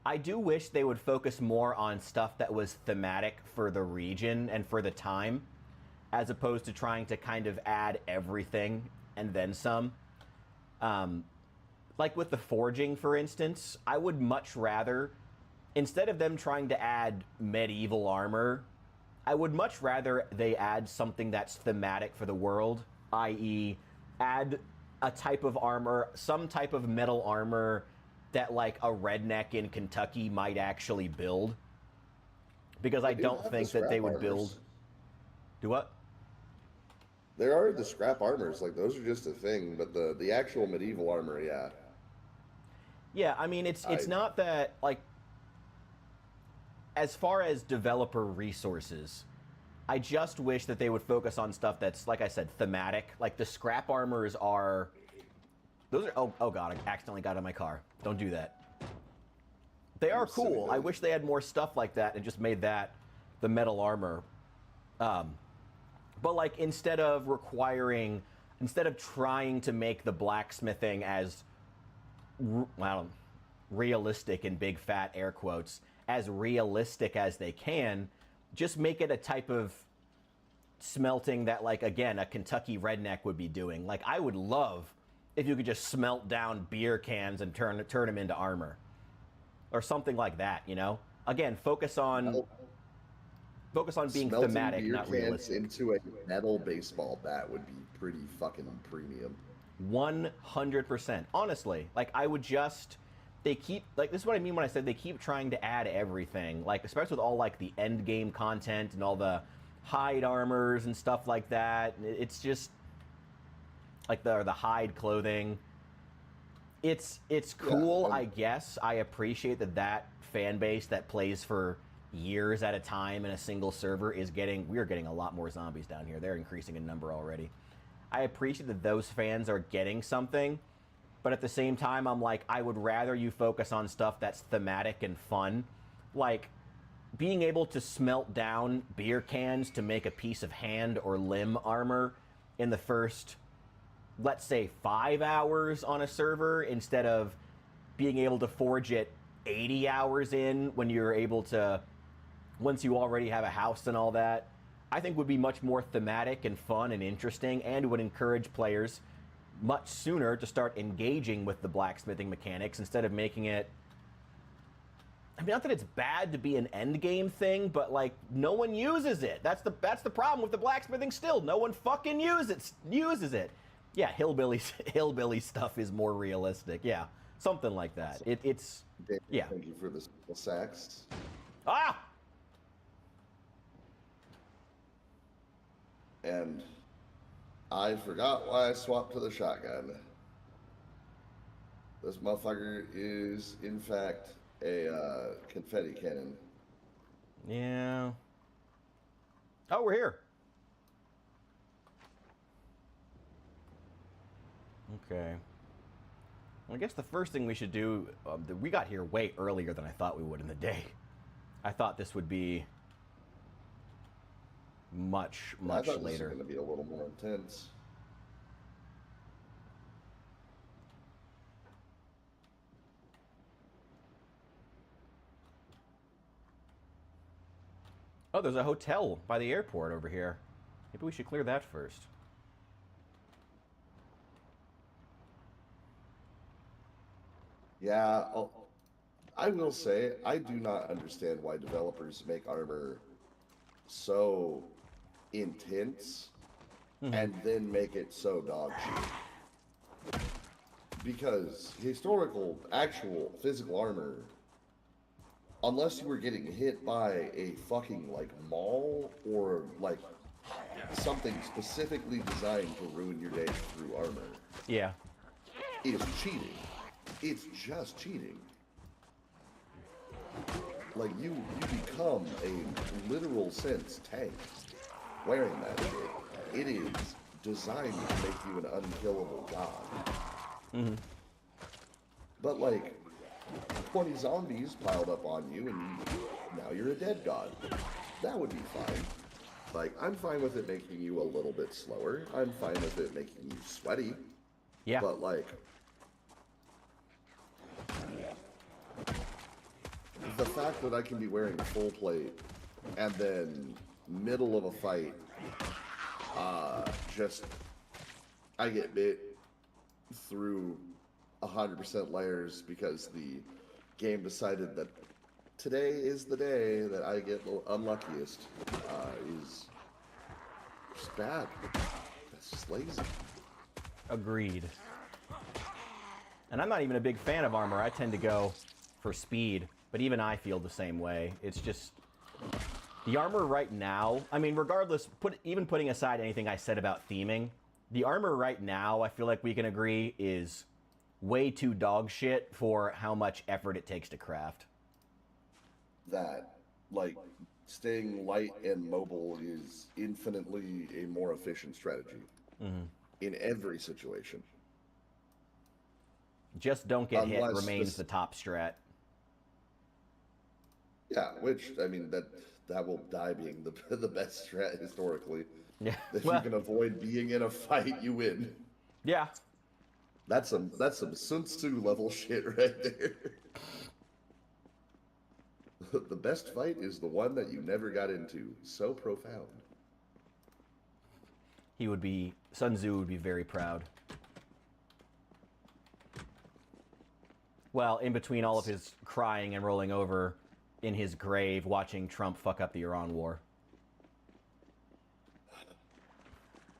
I do wish they would focus more on stuff that was thematic for the region and for the time, as opposed to trying to kind of add everything and then some. Like with the forging, for instance, I would much rather, instead of them trying to add medieval armor, I would much rather they add something that's thematic for the world, i.e. add a type of armor, some type of metal armor that like a redneck in Kentucky might actually build. Because I don't think that they would build... Do what? There are the scrap armors, like those are just a thing, but the actual medieval armor, yeah. Yeah, I mean, it's not that, like, as far as developer resources, I just wish that they would focus on stuff that's, like I said, thematic. Like, the scrap armors are... Those are... Oh God, I accidentally got in my car. Don't do that. They are cool. I wish they had more stuff like that and just made that the metal armor. But, like, instead of trying to make the blacksmithing as... well, realistic in big fat air quotes, as realistic as they can, just make it a type of smelting that, like, again, a Kentucky redneck would be doing. Like, I would love if you could just smelt down beer cans and turn them into armor. Or something like that, you know? Again, focus on being thematic, not realistic. Into a metal baseball bat would be pretty fucking premium. 100%. Honestly, like, I would just... They keep... Like, this is what I mean when I said they keep trying to add everything. Like, especially with all, like, the end game content and all the hide armors and stuff like that. It's just... like the hide clothing. It's cool, Yeah, I guess. I appreciate that fan base that plays for years at a time in a single server we're getting a lot more zombies down here. They're increasing in number already. I appreciate that those fans are getting something, but at the same time, I'm like, I would rather you focus on stuff that's thematic and fun. Like, being able to smelt down beer cans to make a piece of hand or limb armor in the first, let's say, 5 hours on a server, instead of being able to forge it 80 hours in when you're able to, once you already have a house and all that, I think would be much more thematic and fun and interesting, and would encourage players much sooner to start engaging with the blacksmithing mechanics instead of making it, I mean, not that it's bad to be an end game thing, but like, no one uses it. That's the problem with the blacksmithing still. No one fucking uses it. Yeah, hillbilly stuff is more realistic. Yeah, something like that. It's Dave, yeah. Thank you for the sacks. Ah! And I forgot why I swapped to the shotgun. This motherfucker is, in fact, a confetti cannon. Yeah. Oh, we're here. Okay. Well, I guess the first thing we should do, we got here way earlier than I thought we would in the day. I thought this would be much I thought later. this was going to be a little more intense. Oh, there's a hotel by the airport over here. Maybe we should clear that first. Yeah, I will say, I do not understand why developers make armor so intense and then make it so dog shit. Because historical, actual, physical armor, unless you were getting hit by a fucking, like, maul or, like, something specifically designed to ruin your day through armor, Yeah. is cheating. It's just cheating. Like, you become a literal sense tank wearing that shit. It is designed to make you an unkillable god. Mm-hmm. But, like, 20 zombies piled up on you and now you're a dead god. That would be fine. Like, I'm fine with it making you a little bit slower. I'm fine with it making you sweaty. Yeah. But, like, the fact that I can be wearing full plate and then middle of a fight, I get bit through 100% layers because the game decided that today is the day that I get unluckiest, is just bad. That's just lazy. Agreed. And I'm not even a big fan of armor. I tend to go for speed, but even I feel the same way. It's just the armor right now. I mean, regardless, even putting aside anything I said about theming, the armor right now, I feel like we can agree, is way too dog shit for how much effort it takes to craft. That, like, staying light and mobile is infinitely a more efficient strategy in every situation. Just don't get hit Unless remains the top strat. Yeah, which, I mean, that will die being the best strat historically. Yeah. If Well, you can avoid being in a fight, you win. yeah. That's some Sun Tzu level shit right there. The best fight is the one that you never got into. So profound. Sun Tzu would be very proud. Well, in between all of his crying and rolling over in his grave, watching Trump fuck up the Iran war.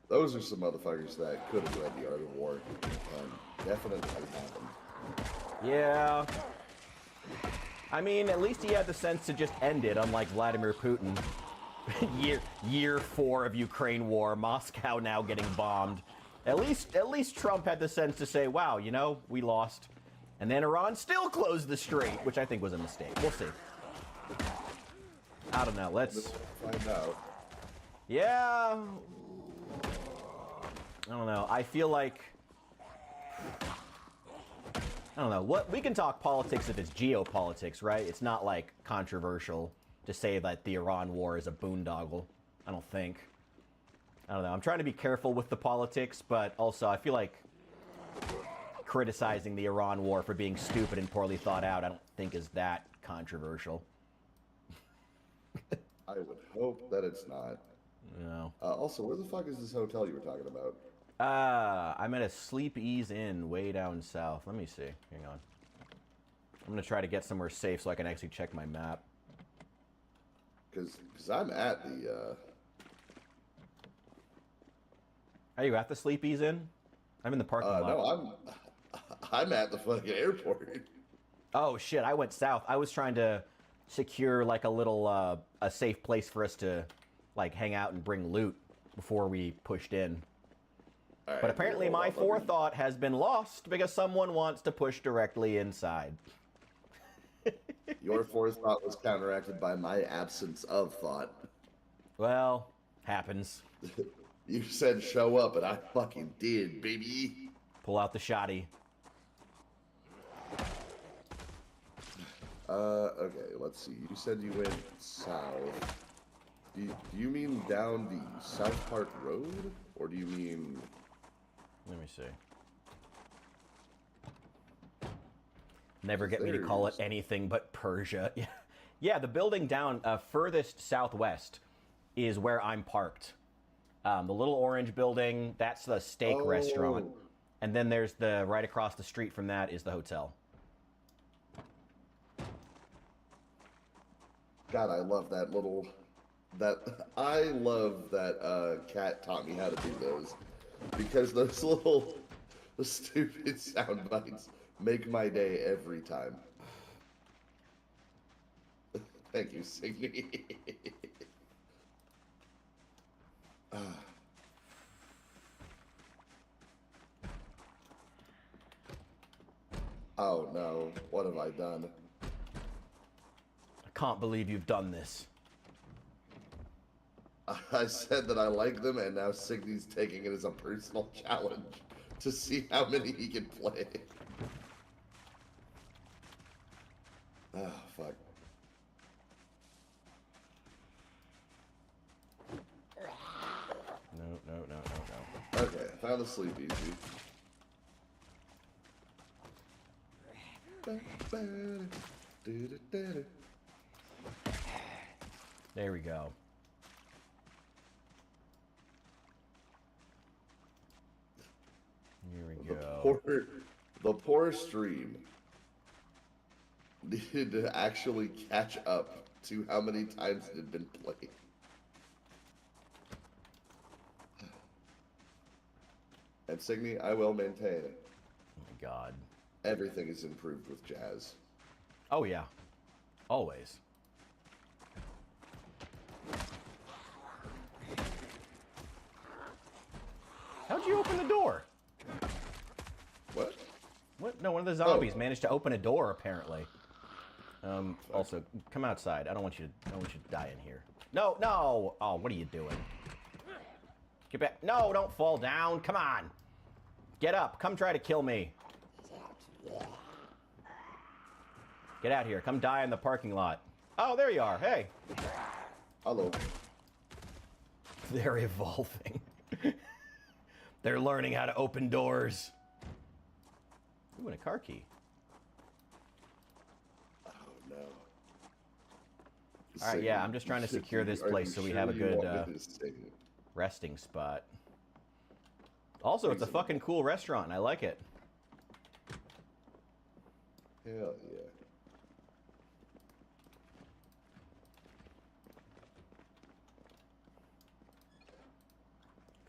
Those are some motherfuckers that could have led the art of war, and definitely happened. Yeah. I mean, at least he had the sense to just end it, unlike Vladimir Putin. year 4 of Ukraine war, Moscow now getting bombed. At least Trump had the sense to say, wow, you know, we lost. And then Iran still closed the strait, which I think was a mistake. We'll see. I don't know. Let's find out. Yeah. I don't know. I feel like I don't know. What we can talk politics if it's geopolitics, right? It's not like controversial to say that the Iran war is a boondoggle. I don't think. I don't know. I'm trying to be careful with the politics, but also I feel like criticizing the Iran war for being stupid and poorly thought out, I don't think is that controversial. I would hope that it's not. No. Also, where the fuck is this hotel you were talking about? I'm at a Sleep Ease Inn way down south. Let me see. Hang on. I'm gonna try to get somewhere safe so I can actually check my map. Because I'm at the. Are you at the Sleep Ease Inn? I'm in the parking lot. No, I'm at the fucking airport. Oh shit! I went south. I was trying to secure like a little a safe place for us to like hang out and bring loot before we pushed in. Right, but apparently my forethought has been lost because someone wants to push directly inside. Your forethought was counteracted by my absence of thought. Well, happens. You said show up, and I fucking did, baby. Pull out the shotty. Okay, let's see. You said you went south. Do you mean down the South Park Road? Or do you mean... Let me see. Never get me to call it anything but Persia. Yeah, the building down furthest southwest is where I'm parked. The little orange building, that's the steak restaurant. And then there's the, right across the street from that is the hotel. God, I love that little... I love that Cat taught me how to do those. Because those little stupid sound bites make my day every time. Thank you, Signy. Oh no, what have I done? I can't believe you've done this. I said that I like them, and now Signy's taking it as a personal challenge to see how many he can play. Oh, fuck. No. Okay, found the sleep easy. There we go. Here we go. The poor stream needed to actually catch up to how many times it had been played. And Signy, I will maintain it. Oh my god. Everything is improved with jazz. Oh yeah. Always. How'd you open the door? What? What? No, one of the zombies managed to open a door apparently. Also, come outside. I don't want you to die in here. No. Oh, what are you doing? Get back. No, don't fall down. Come on. Get up. Come try to kill me. Get out here. Come die in the parking lot. Oh, there you are. Hey. Hello. They're evolving. They're learning how to open doors. Ooh, and a car key. Oh, no. All right, yeah, I'm just trying to secure this place so we have a good resting spot. Also, it's a fucking cool restaurant, and I like it. Hell yeah.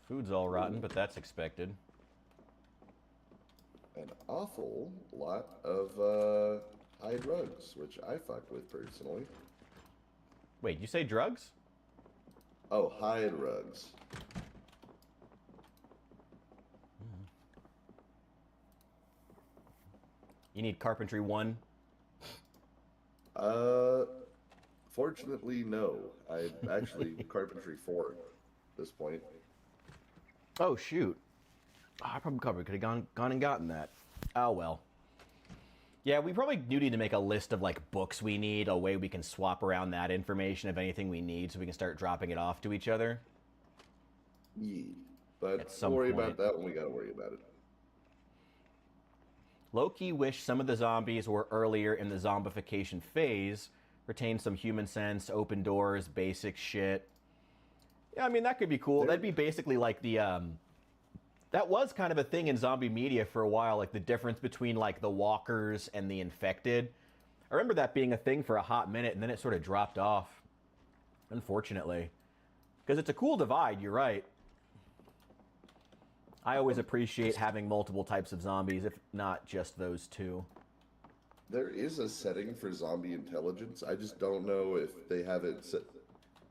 Food's all rotten, but that's expected. An awful lot of high drugs, which I fuck with personally. Wait, you say drugs? Oh, high drugs. You need carpentry 1? Fortunately, no. I actually carpentry 4 at this point. Oh, shoot. Oh, I probably could have gone and gotten that. Oh, well. Yeah, we probably do need to make a list of, like, books we need, a way we can swap around that information of anything we need so we can start dropping it off to each other. Yeah. But At some don't worry point. about that when we gotta worry about it. Low-key wish some of the zombies were earlier in the zombification phase, retain some human sense, open doors, basic shit. Yeah, I mean, that could be cool. That'd be basically like the, that was kind of a thing in zombie media for a while, like the difference between, like, the walkers and the infected. I remember that being a thing for a hot minute, and then it sort of dropped off, unfortunately. Because it's a cool divide, you're right. I always appreciate having multiple types of zombies, if not just those two. There is a setting for zombie intelligence. I just don't know if they have it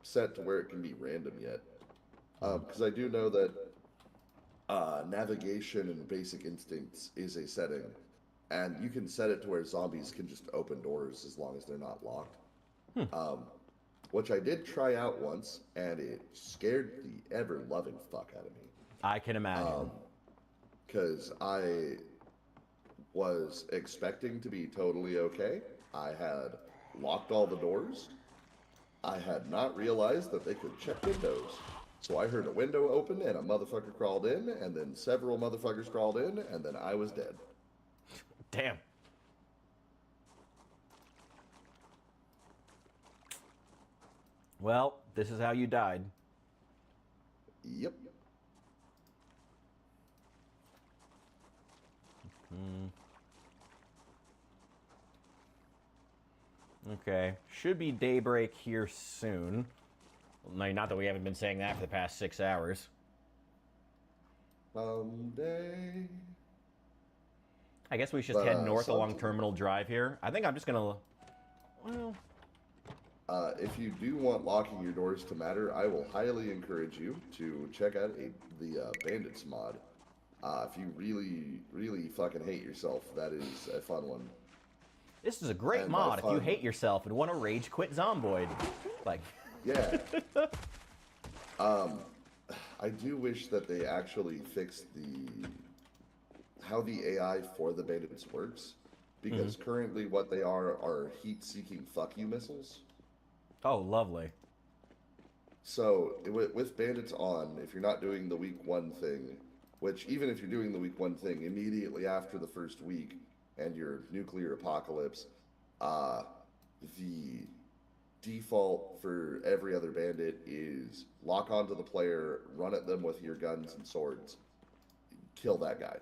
set to where it can be random yet. Because I do know that navigation and basic instincts is a setting, and you can set it to where zombies can just open doors as long as they're not locked. Which I did try out once, and it scared the ever-loving fuck out of me. I can imagine. Because I was expecting to be totally okay. I had locked all the doors. I had not realized that they could check windows. So I heard a window open and a motherfucker crawled in, and then several motherfuckers crawled in, and then I was dead. Damn. Well, this is how you died. Yep. Okay. Should be daybreak here soon. Well, not that we haven't been saying that for the past 6 hours. Someday. I guess we should just head north along Terminal Drive here. I think I'm just gonna... Well... If you do want locking your doors to matter, I will highly encourage you to check out the Bandits mod. If you really, really fucking hate yourself, that is a fun one. This is a great mod if you hate yourself and want to rage quit Zomboid. Like... Yeah. I do wish that they actually fixed how the AI for the Bandits works, because currently what they are heat-seeking fuck you missiles. Oh, lovely. So, with Bandits on, if you're not doing the week 1 thing, which even if you're doing the week 1 thing, immediately after the first week and your nuclear apocalypse, the default for every other bandit is lock onto the player, run at them with your guns and swords, kill that guy.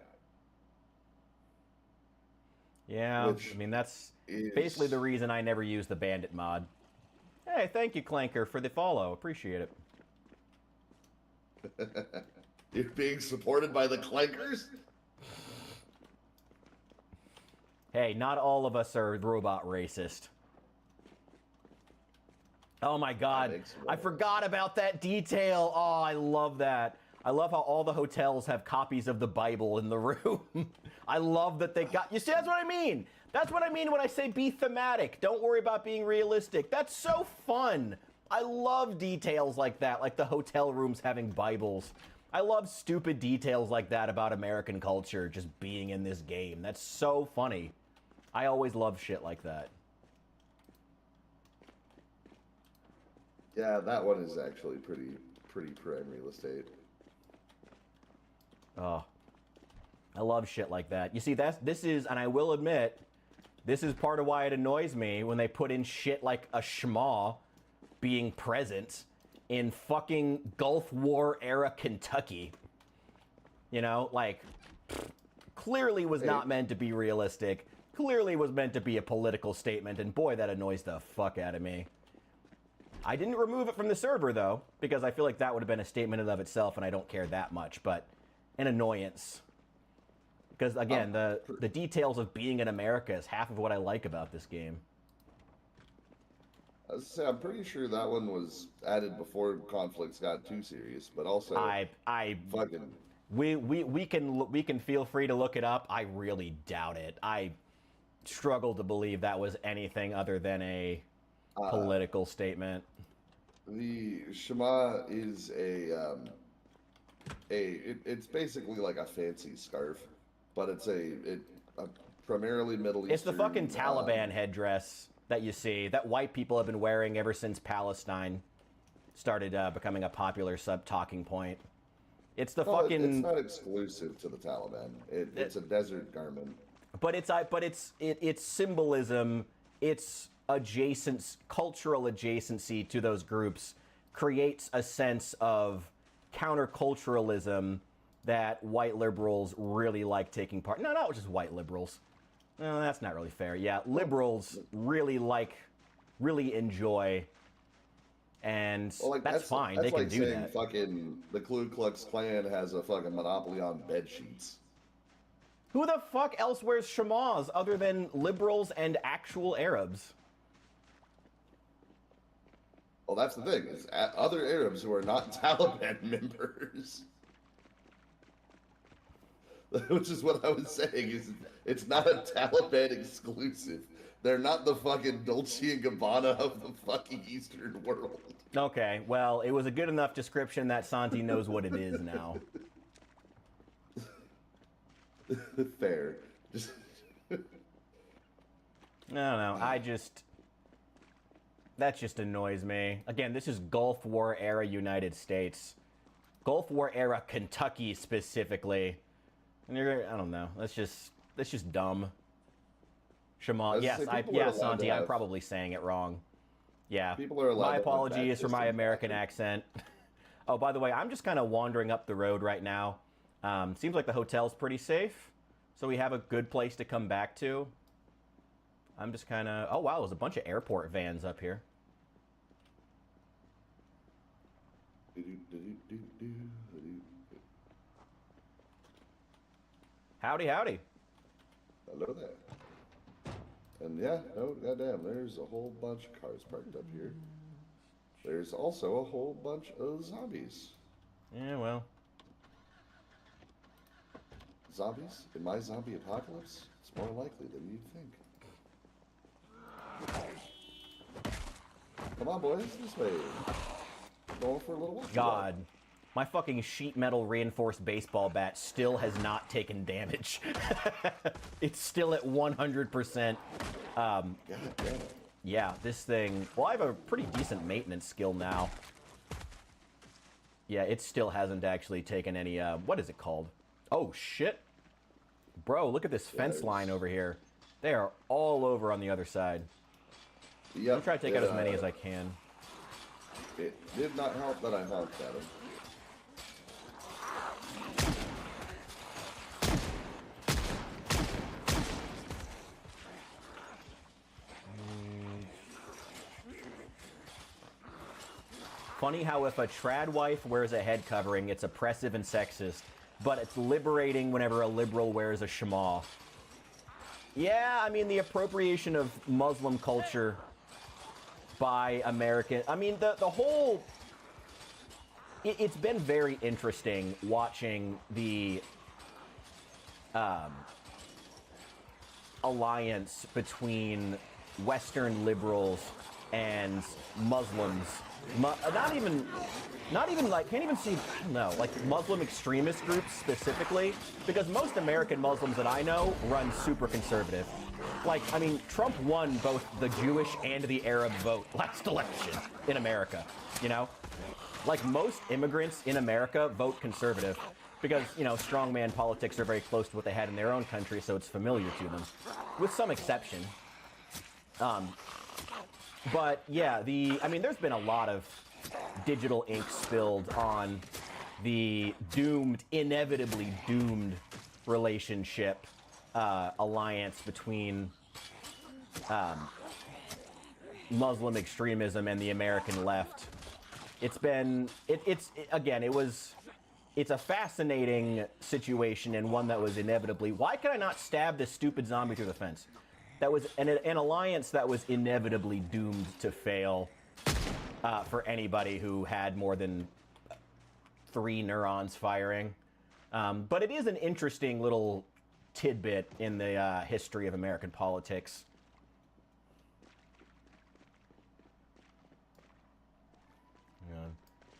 Yeah, I mean, that's basically the reason I never use the Bandit mod. Hey, thank you, Clanker, for the follow. Appreciate it. You're being supported by the Clankers? Hey, not all of us are robot racist. Oh my god, I forgot about that detail. Oh, I love that. I love how all the hotels have copies of the Bible in the room. I love that they got... You see, that's what I mean. That's what I mean when I say be thematic. Don't worry about being realistic. That's so fun. I love details like that, like the hotel rooms having Bibles. I love stupid details like that about American culture just being in this game. That's so funny. I always love shit like that. Yeah, that one is actually pretty prime real estate. Oh, I love shit like that. You see, this is, and I will admit, this is part of why it annoys me when they put in shit like a schmaw being present in fucking Gulf War era Kentucky. You know, like, clearly was not meant to be realistic. Clearly was meant to be a political statement, and boy, that annoys the fuck out of me. I didn't remove it from the server, though, because I feel like that would have been a statement in and of itself, and I don't care that much, but an annoyance. Because, again, the details of being in America is half of what I like about this game. I was gonna say, I'm pretty sure that one was added before conflicts got too serious, but also fucking... We can feel free to look it up. I really doubt it. struggle to believe that was anything other than a Uh, political statement. the Shema is it's basically like a fancy scarf, but it's a primarily Middle Eastern. It's the fucking Taliban headdress that you see that white people have been wearing ever since Palestine started becoming a popular sub-talking point. It's the fucking. It's not exclusive to the Taliban. It's a desert garment. But it's symbolism. Its cultural adjacency to those groups creates a sense of counterculturalism that white liberals really like taking part. No, not just white liberals. No, that's not really fair. Yeah, liberals really enjoy, and that's fine. That's they can like do saying that. fucking the Ku Klux Klan has a fucking monopoly on bed sheets. Who the fuck else wears shamas other than liberals and actual Arabs? Well, that's the thing. Is other Arabs who are not Taliban members. Which is what I was saying. Is it's not a Taliban exclusive. They're not the fucking Dolce and Gabbana of the fucking Eastern world. Okay, well, it was a good enough description that Santi knows what it is now. Fair. Just I don't know. That just annoys me. Again, this is Gulf War era United States. Gulf War era Kentucky specifically. And I don't know. That's just dumb. Shema. Yes, Santi, I'm probably saying it wrong. Yeah. People are allowed my to have apologies for my baptism. American accent. Oh, by the way, I'm just kind of wandering up the road right now. Seems like the hotel's pretty safe, so we have a good place to come back to. I'm just kind of... Oh, wow, there's a bunch of airport vans up here. Howdy, howdy. Hello there. And yeah, no, goddamn, there's a whole bunch of cars parked up here. There's also a whole bunch of zombies. Yeah, well... Zombies? In my zombie apocalypse? It's more likely than you'd think. Come on, boys, this way. Going for a little walk. God. My fucking sheet metal reinforced baseball bat still has not taken damage. It's still at 100%. God damn it. Yeah, this thing... Well, I have a pretty decent maintenance skill now. Yeah, it still hasn't actually taken any... what is it called? Oh, shit. Bro, look at this fence line over here. They are all over on the other side. Yep, I'll try to take out as many as I can. It did not help that I honked at him. Funny how if a trad wife wears a head covering, it's oppressive and sexist, but it's liberating whenever a liberal wears a shamal. Yeah, I mean, the appropriation of Muslim culture by American... I mean, the whole... It's been very interesting watching the alliance between Western liberals and Muslims. Not even like, can't even see, no, like Muslim extremist groups specifically, because most American Muslims that I know run super conservative. Like, I mean, Trump won both the Jewish and the Arab vote last election in America, you know? Like, most immigrants in America vote conservative because, you know, strongman politics are very close to what they had in their own country, so it's familiar to them, with some exception. But yeah, I mean, there's been a lot of digital ink spilled on the inevitably doomed relationship, alliance between Muslim extremism and the American left. It's a fascinating situation and one that was inevitably, why could I not stab this stupid zombie through the fence? That was an alliance that was inevitably doomed to fail for anybody who had more than 3 neurons firing. But it is an interesting little tidbit in the history of American politics.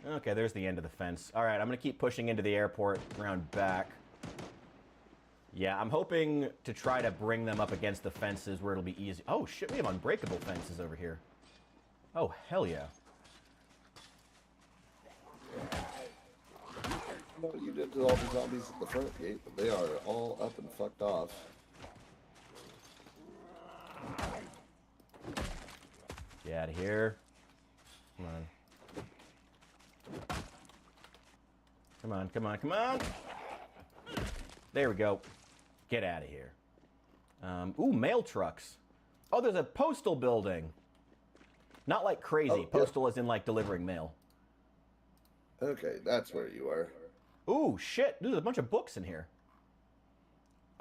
Okay, there's the end of the fence. All right, I'm going to keep pushing into the airport around back. Yeah, I'm hoping to try to bring them up against the fences where it'll be easy. Oh, shit, we have unbreakable fences over here. Oh, hell yeah. What you did to all the zombies at the front gate, but they are all up and fucked off. Get out of here. Come on. Come on, come on, come on! There we go. Get out of here. Ooh, mail trucks. Oh, there's a postal building. Not like crazy. Oh, postal as in like delivering mail. Okay, that's where you are. Ooh, shit. There's a bunch of books in here.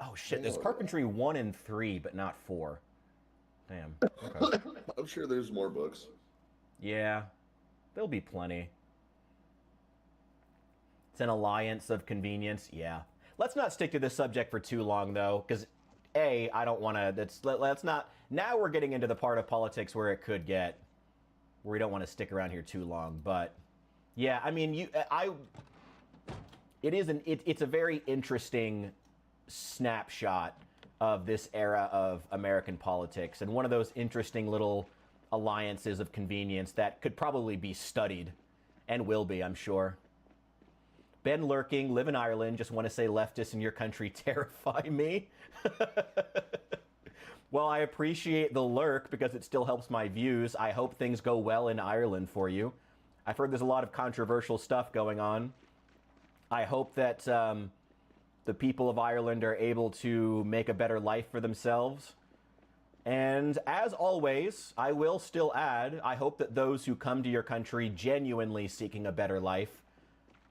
Oh, shit. There's carpentry 1 and 3, but not 4. Damn. Okay. I'm sure there's more books. Yeah. There'll be plenty. It's an alliance of convenience. Yeah. Let's not stick to this subject for too long, though, because, A, I don't want to... Let's not... Now we're getting into the part of politics where it could get... Where we don't want to stick around here too long, but... Yeah, I mean, it's a very interesting snapshot of this era of American politics, and one of those interesting little alliances of convenience that could probably be studied, and will be, I'm sure. Ben Lurking, live in Ireland, just want to say leftists in your country terrify me. Well, I appreciate the lurk because it still helps my views. I hope things go well in Ireland for you. I've heard there's a lot of controversial stuff going on. I hope that the people of Ireland are able to make a better life for themselves. And as always, I will still add, I hope that those who come to your country genuinely seeking a better life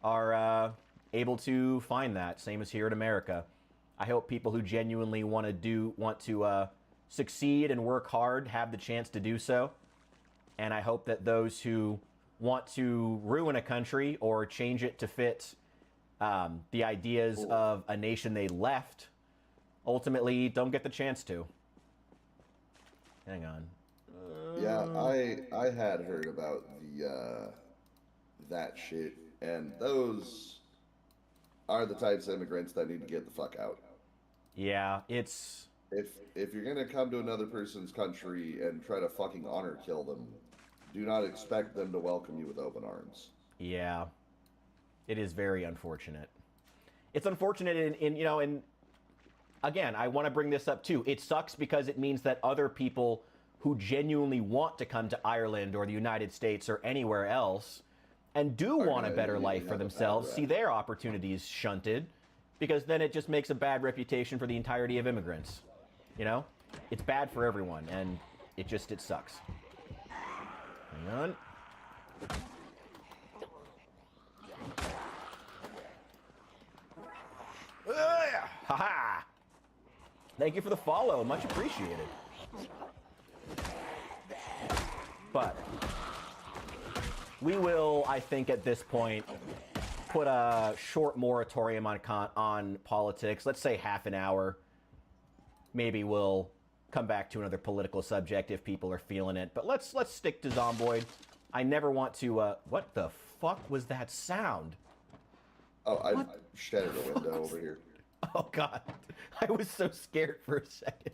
are able to find that, same as here in America. I hope people who genuinely want to succeed and work hard have the chance to do so. And I hope that those who want to ruin a country or change it to fit the ideas of a nation they left, ultimately don't get the chance to. Hang on. Yeah, I had heard about the that shit, and those are the types of immigrants that need to get the fuck out. Yeah, it's... If you're gonna come to another person's country and try to fucking honor kill them, do not expect them to welcome you with open arms. Yeah. It is very unfortunate. It's unfortunate in again, I want to bring this up too. It sucks because it means that other people who genuinely want to come to Ireland or the United States or anywhere else and do want a better life for themselves see their opportunities shunted, because then it just makes a bad reputation for the entirety of immigrants. You know? It's bad for everyone, and it sucks. Hang on. Ha-ha! Thank you for the follow. Much appreciated. But we will, I think, at this point, put a short moratorium on politics. Let's say half an hour. Maybe we'll come back to another political subject if people are feeling it. But let's stick to Zomboid. I never want to... what the fuck was that sound? Oh, I shattered a window over here. Oh, God. I was so scared for a second.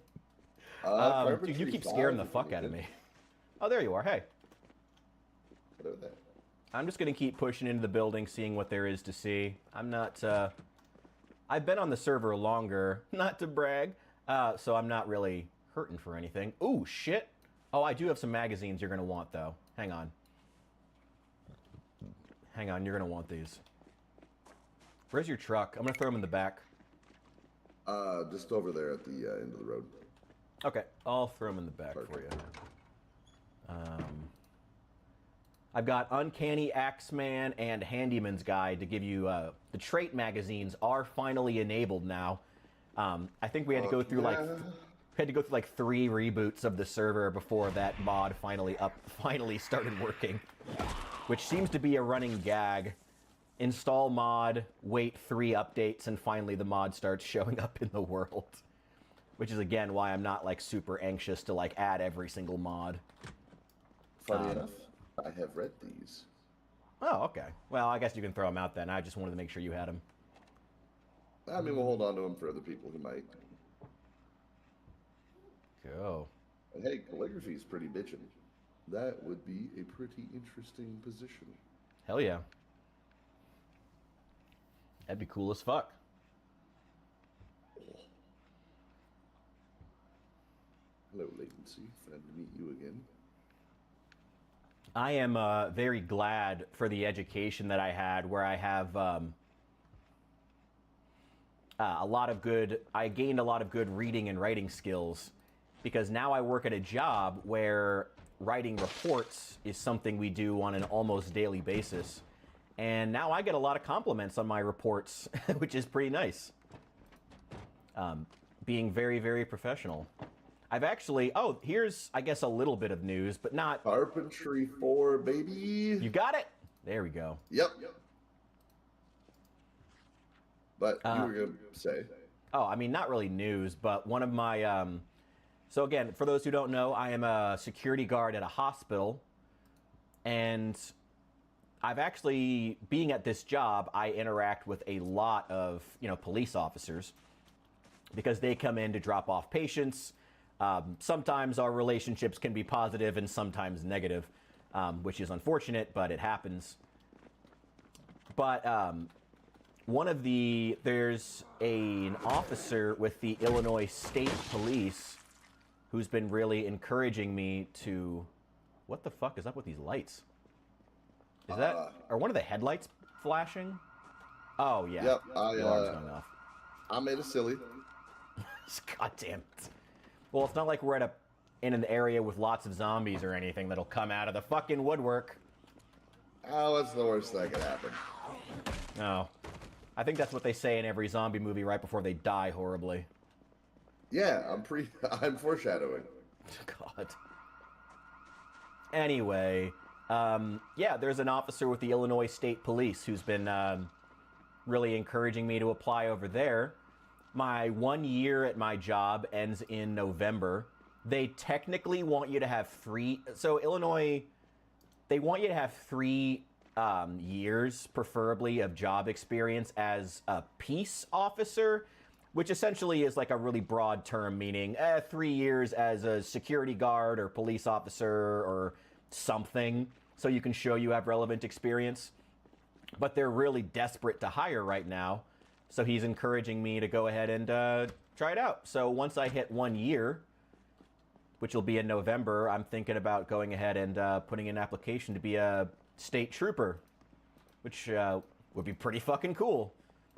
Dude, you keep scaring the fuck out of me. Oh, there you are. Hey. Hello there. I'm just going to keep pushing into the building, seeing what there is to see. I'm not... I've been on the server longer, not to brag, so I'm not really hurting for anything. Ooh, shit. Oh, I do have some magazines you're going to want, though. Hang on. Hang on, you're going to want these. Where's your truck? I'm going to throw them in the back. Just over there at the end of the road. Okay, I'll throw them in the back for you. I've got Uncanny Axeman and Handyman's Guide to give you... the trait magazines are finally enabled now. I think we had to go through like 3 reboots of the server before that mod finally started working, which seems to be a running gag. install mod, wait 3 updates, and finally the mod starts showing up in the world. Which is, again, why I'm not, like, super anxious to, like, add every single mod. Funny enough, I have read these. Oh, okay. Well, I guess you can throw them out then. I just wanted to make sure you had them. I mean, we'll hold on to them for other people who might. Go. And hey, calligraphy is pretty bitchin'. That would be a pretty interesting position. Hell yeah. That'd be cool as fuck. Hello, Latency. Glad to meet you again. I am very glad for the education that I had, where I have I gained a lot of good reading and writing skills, because now I work at a job where writing reports is something we do on an almost daily basis. And now I get a lot of compliments on my reports, which is pretty nice. Being very, very professional. I've actually, here's, I guess, a little bit of news, but not... Carpentry 4, baby! You got it? There we go. Yep. But you were going to say... Oh, I mean, not really news, but one of my... So again, for those who don't know, I am a security guard at a hospital, and I've actually, being at this job, I interact with a lot of, police officers, because they come in to drop off patients. Sometimes our relationships can be positive and sometimes negative, which is unfortunate, but it happens. But there's an officer with the Illinois State Police who's been really encouraging me to... What the fuck is up with these lights? Is that... Are one of the headlights flashing? Oh, yeah. Yep, the alarm's going off. I made a silly. God damn it. Well, it's not like we're in an area with lots of zombies or anything that'll come out of the fucking woodwork. Oh, what's the worst that could happen? No. I think that's what they say in every zombie movie right before they die horribly. Yeah, I'm foreshadowing. God. Anyway, there's an officer with the Illinois State Police who's been really encouraging me to apply over there. My 1 year at my job ends in November. They technically want you to have 3... So Illinois, they want you to have 3 years, preferably, of job experience as a peace officer, which essentially is like a really broad term, meaning 3 years as a security guard or police officer or something, so you can show you have relevant experience. But they're really desperate to hire right now. So he's encouraging me to go ahead and try it out. So once I hit 1 year, which will be in November, I'm thinking about going ahead and putting in an application to be a state trooper, which would be pretty fucking cool.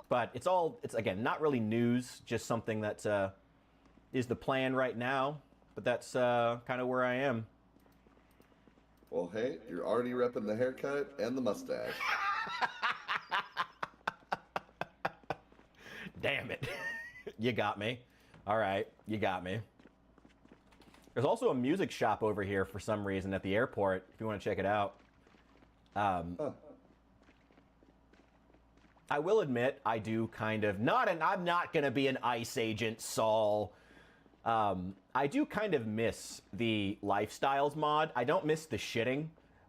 But it's again, not really news, just something that is the plan right now. But that's kind of where I am. Well, hey, you're already repping the haircut and the mustache. Damn it. You got me. All right, you got me. There's also a music shop over here for some reason at the airport, if you want to check it out. I will admit, I do kind of... I'm not going to be an ICE agent, Saul. I do kind of miss the lifestyles mod. I don't miss the shitting,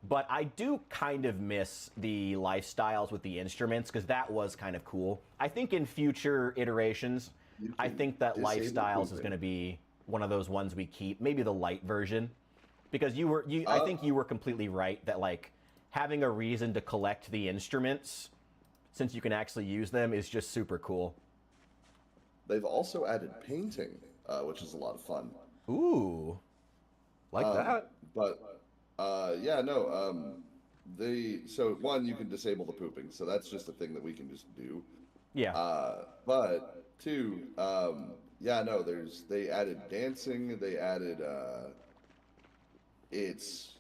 but I do kind of miss the lifestyles with the instruments, because that was kind of cool. I think in future iterations, I think that lifestyles is going to be one of those ones we keep, maybe the light version, because I think you were completely right that, like, having a reason to collect the instruments, since you can actually use them, is just super cool. They've also added painting, which is a lot of fun. Ooh, like that. But so one, you can disable the pooping, so that's just a thing that we can just do. Yeah. But two, they added dancing. They added it's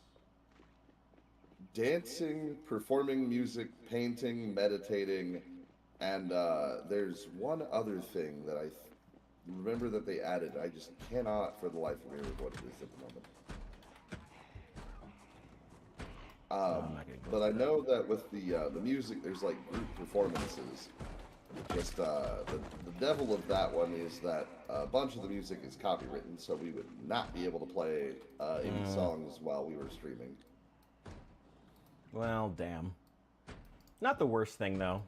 dancing, performing music, painting, meditating, and there's one other thing that I remember that they added. I just cannot for the life of me remember what it is at the I'm not gonna go But I through know that with the music, there's like group performances. Just the devil of that one is that a bunch of the music is copywritten, so we would not be able to play any songs while we were streaming. Well, damn. Not the worst thing, though.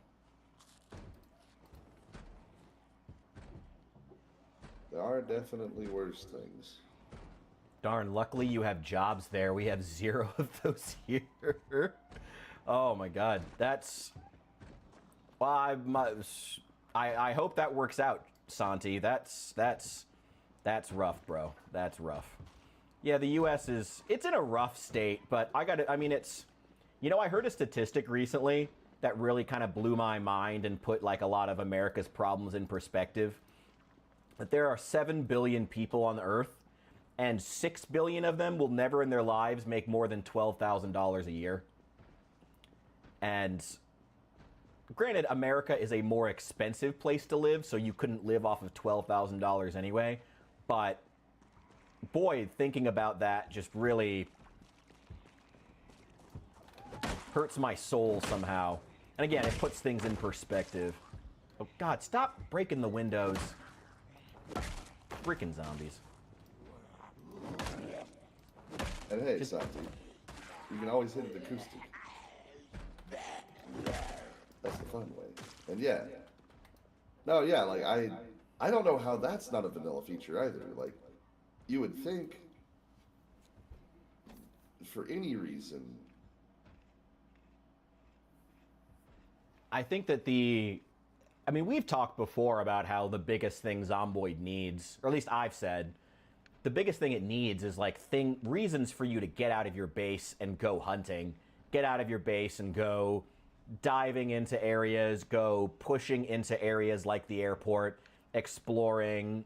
There are definitely worse things. Darn, luckily you have jobs there. We have 0 of those here. Oh my god, that's... Well, I hope that works out, Santi. That's rough, bro. That's rough. Yeah, the U.S. it's in a rough state, but I mean, it's... You know, I heard a statistic recently that really kind of blew my mind and put, like, a lot of America's problems in perspective. That there are 7 billion people on the Earth, and 6 billion of them will never in their lives make more than $12,000 a year. And granted, America is a more expensive place to live, so you couldn't live off of $12,000 anyway. But boy, thinking about that just really hurts my soul somehow. And again, it puts things in perspective. Oh god, stop breaking the windows. Freaking zombies. And hey, Santi, you can always hit it acoustic. That's the fun way. And yeah. No, yeah, like, I don't know how that's not a vanilla feature either. Like, you would think, for any reason... I think that I mean, we've talked before about how the biggest thing Zomboid needs, or at least I've said, the biggest thing it needs is like reasons for you to get out of your base and go hunting. Get out of your base and go diving into areas, go pushing into areas like the airport, exploring.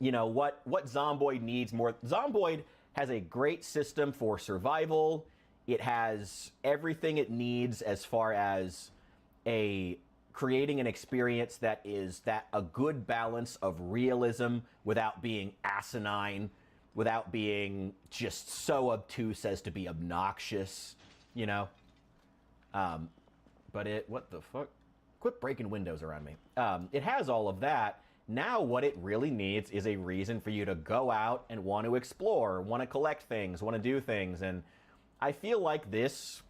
You know, what Zomboid needs more. Zomboid has a great system for survival. It has everything it needs as far as creating an experience that is a good balance of realism without being asinine, without being just so obtuse as to be obnoxious, you know? But what the fuck? Quit breaking windows around me. It has all of that. Now what it really needs is a reason for you to go out and want to explore, want to collect things, want to do things. And I feel like this,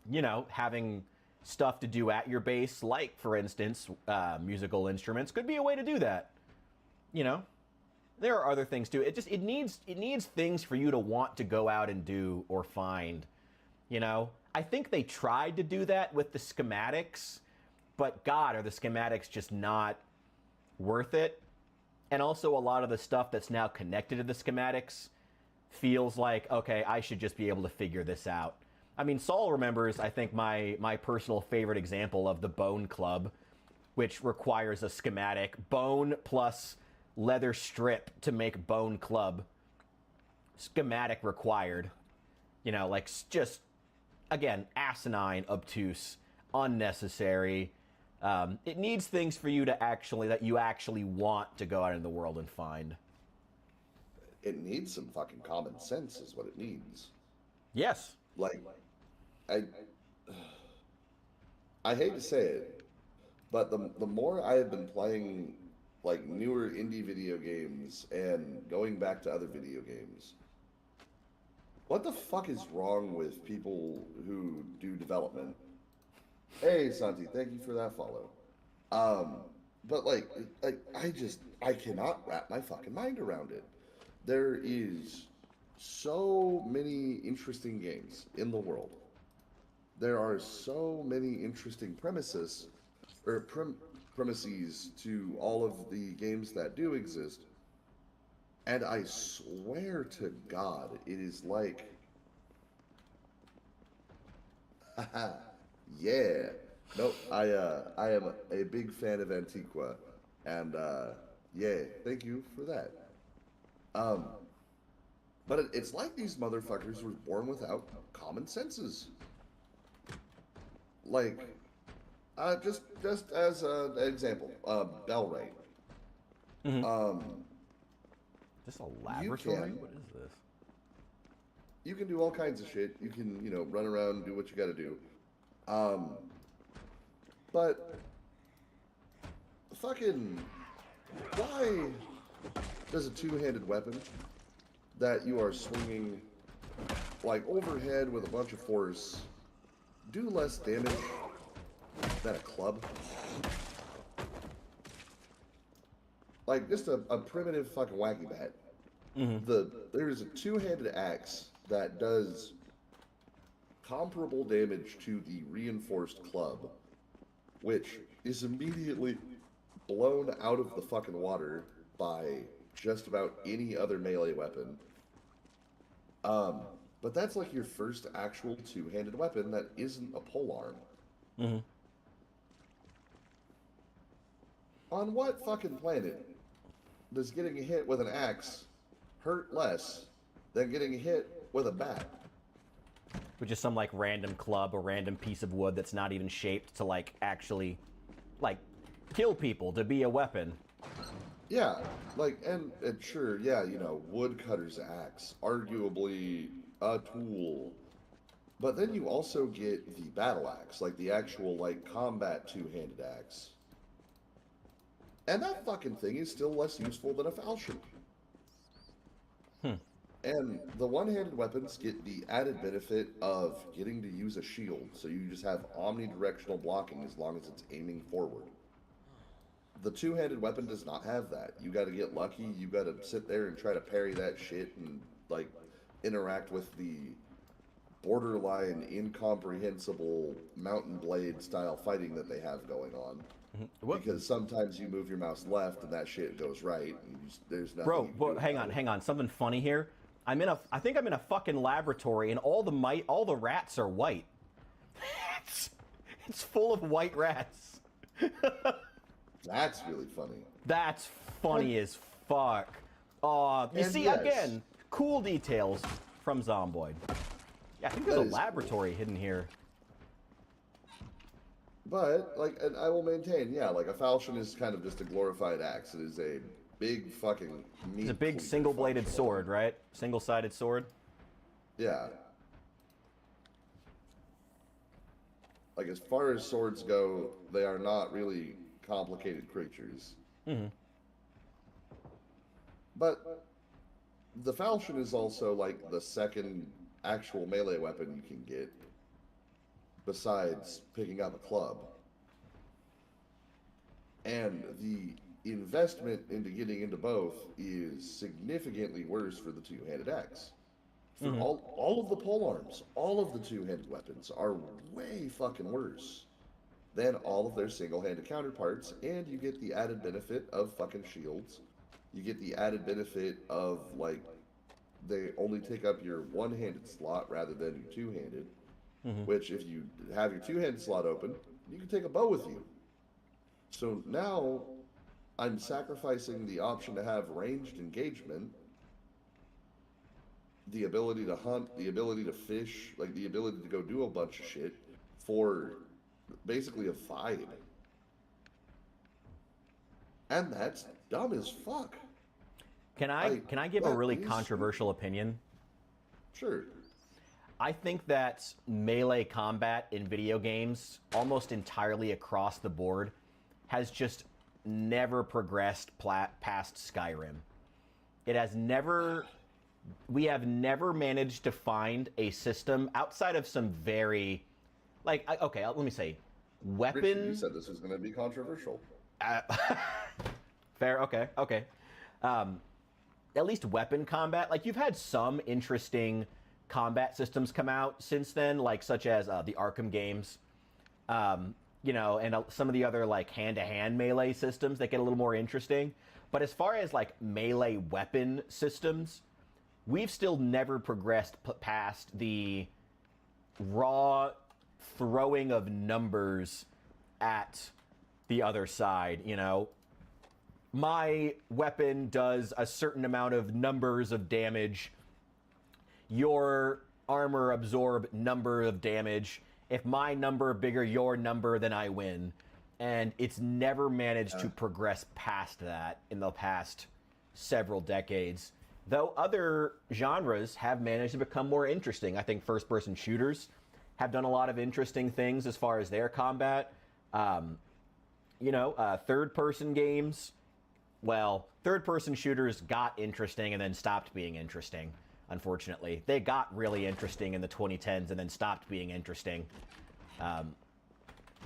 you know, having stuff to do at your base, like, for instance, musical instruments, could be a way to do that. You know? There are other things too. It needs things for you to want to go out and do or find. You know? I think they tried to do that with the schematics, but God, are the schematics just not worth it? And also a lot of the stuff that's now connected to the schematics feels like, okay, I should just be able to figure this out. I mean, Saul remembers, I think, my personal favorite example of the Bone Club, which requires a schematic. Bone plus leather strip to make Bone Club. Schematic required. You know, like, just, again, asinine, obtuse, unnecessary. It needs things for you that you actually want to go out in the world and find. It needs some fucking common sense is what it needs. Yes. Like, I hate to say it, but the more I have been playing like newer indie video games and going back to other video games, what the fuck is wrong with people who do development? Hey, Santi, thank you for that follow. But like I cannot wrap my fucking mind around it. There is so many interesting games in the world. There are so many interesting premises to all of the games that do exist. And I swear to God, it is like, yeah. Nope, I am a big fan of Antiqua, and yeah, thank you for that. But it's like these motherfuckers were born without common senses. Like, just as an example, Bellray. Mm-hmm. This a laboratory? What is this? you can do all kinds of shit. You can, you know, run around and do what you got to do. But fucking, why does a two-handed weapon that you are swinging like overhead with a bunch of force do less damage than a club? Like just a primitive fucking wacky bat. There's a two-handed axe that does comparable damage to the reinforced club, which is immediately blown out of the fucking water by just about any other melee weapon. But that's like your first actual two-handed weapon that isn't a polearm. On what fucking planet does getting hit with an axe hurt less than getting hit with a bat? Which is some like random club or random piece of wood that's not even shaped to like actually like kill people, to be a weapon. Yeah, like, and sure, yeah, you know, woodcutter's axe, arguably a tool. But then you also get the battle axe, like the actual, like, combat two-handed axe. And that fucking thing is still less useful than a falchion. And the one-handed weapons get the added benefit of getting to use a shield, so you just have omnidirectional blocking as long as it's aiming forward. The two-handed weapon does not have that. You got to get lucky. You got to sit there and try to parry that shit and like interact with the borderline incomprehensible mountain blade style fighting that they have going on. Because sometimes you move your mouse left and that shit goes right. And there's nothing. Bro, hang on. Something funny here. I think I'm in a fucking laboratory, and all the rats are white. It's full of white rats. That's really funny. That's funny as fuck. You see, yes, again, cool details from Zomboid. Yeah, I think there's a laboratory cool hidden here. But, like, and I will maintain, yeah, like, a falchion is kind of just a glorified axe. It is a big fucking meat. It's a big single-bladed sword, right? Single-sided sword? Yeah. Like, as far as swords go, they are not really complicated creatures. But the falchion is also, like, the second actual melee weapon you can get, besides picking up a club. And the investment into getting into both is significantly worse for the two-handed axe. For all of the polearms, all of the two-handed weapons are way fucking worse than all of their single-handed counterparts, and you get the added benefit of fucking shields. You get the added benefit of, like, they only take up your one-handed slot rather than your two-handed, which if you have your two-handed slot open, you can take a bow with you. So now I'm sacrificing the option to have ranged engagement, the ability to hunt, the ability to fish, like the ability to go do a bunch of shit for basically a vibe. And that's dumb as fuck. Can I give a really controversial opinion? Sure. I think that melee combat in video games, almost entirely across the board, has just never progressed past Skyrim. It has never... We have never managed to find a system outside of some very... Like, okay, let me say, weapon... Richard, you said this was going to be controversial. Fair, okay. At least weapon combat. Like, you've had some interesting combat systems come out since then, like such as the Arkham games, you know, and some of the other like hand-to-hand melee systems that get a little more interesting. But as far as like melee weapon systems, we've still never progressed past the raw throwing of numbers at the other side, you know. My weapon does a certain amount of numbers of damage. Your armor absorb number of damage. If my number bigger your number, then I win. And it's never managed to progress past that in the past several decades. Though other genres have managed to become more interesting. I think first-person shooters have done a lot of interesting things as far as their combat. Um, third-person games. Well, third-person shooters got interesting and then stopped being interesting. Unfortunately, they got really interesting in the 2010s and then stopped being interesting.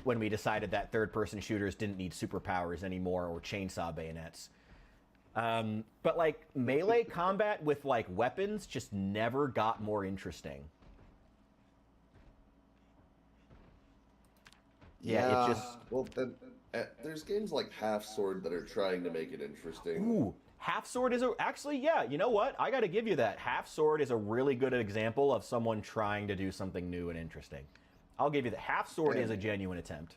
When we decided that third-person shooters didn't need superpowers anymore or chainsaw bayonets. But like melee combat with like weapons just never got more interesting. Yeah, it just. Well, then, there's games like Half Sword that are trying to make it interesting. Ooh, Half Sword is actually, yeah, you know what? I got to give you that. Half Sword is a really good example of someone trying to do something new and interesting. I'll give you that. Half Sword is a genuine attempt.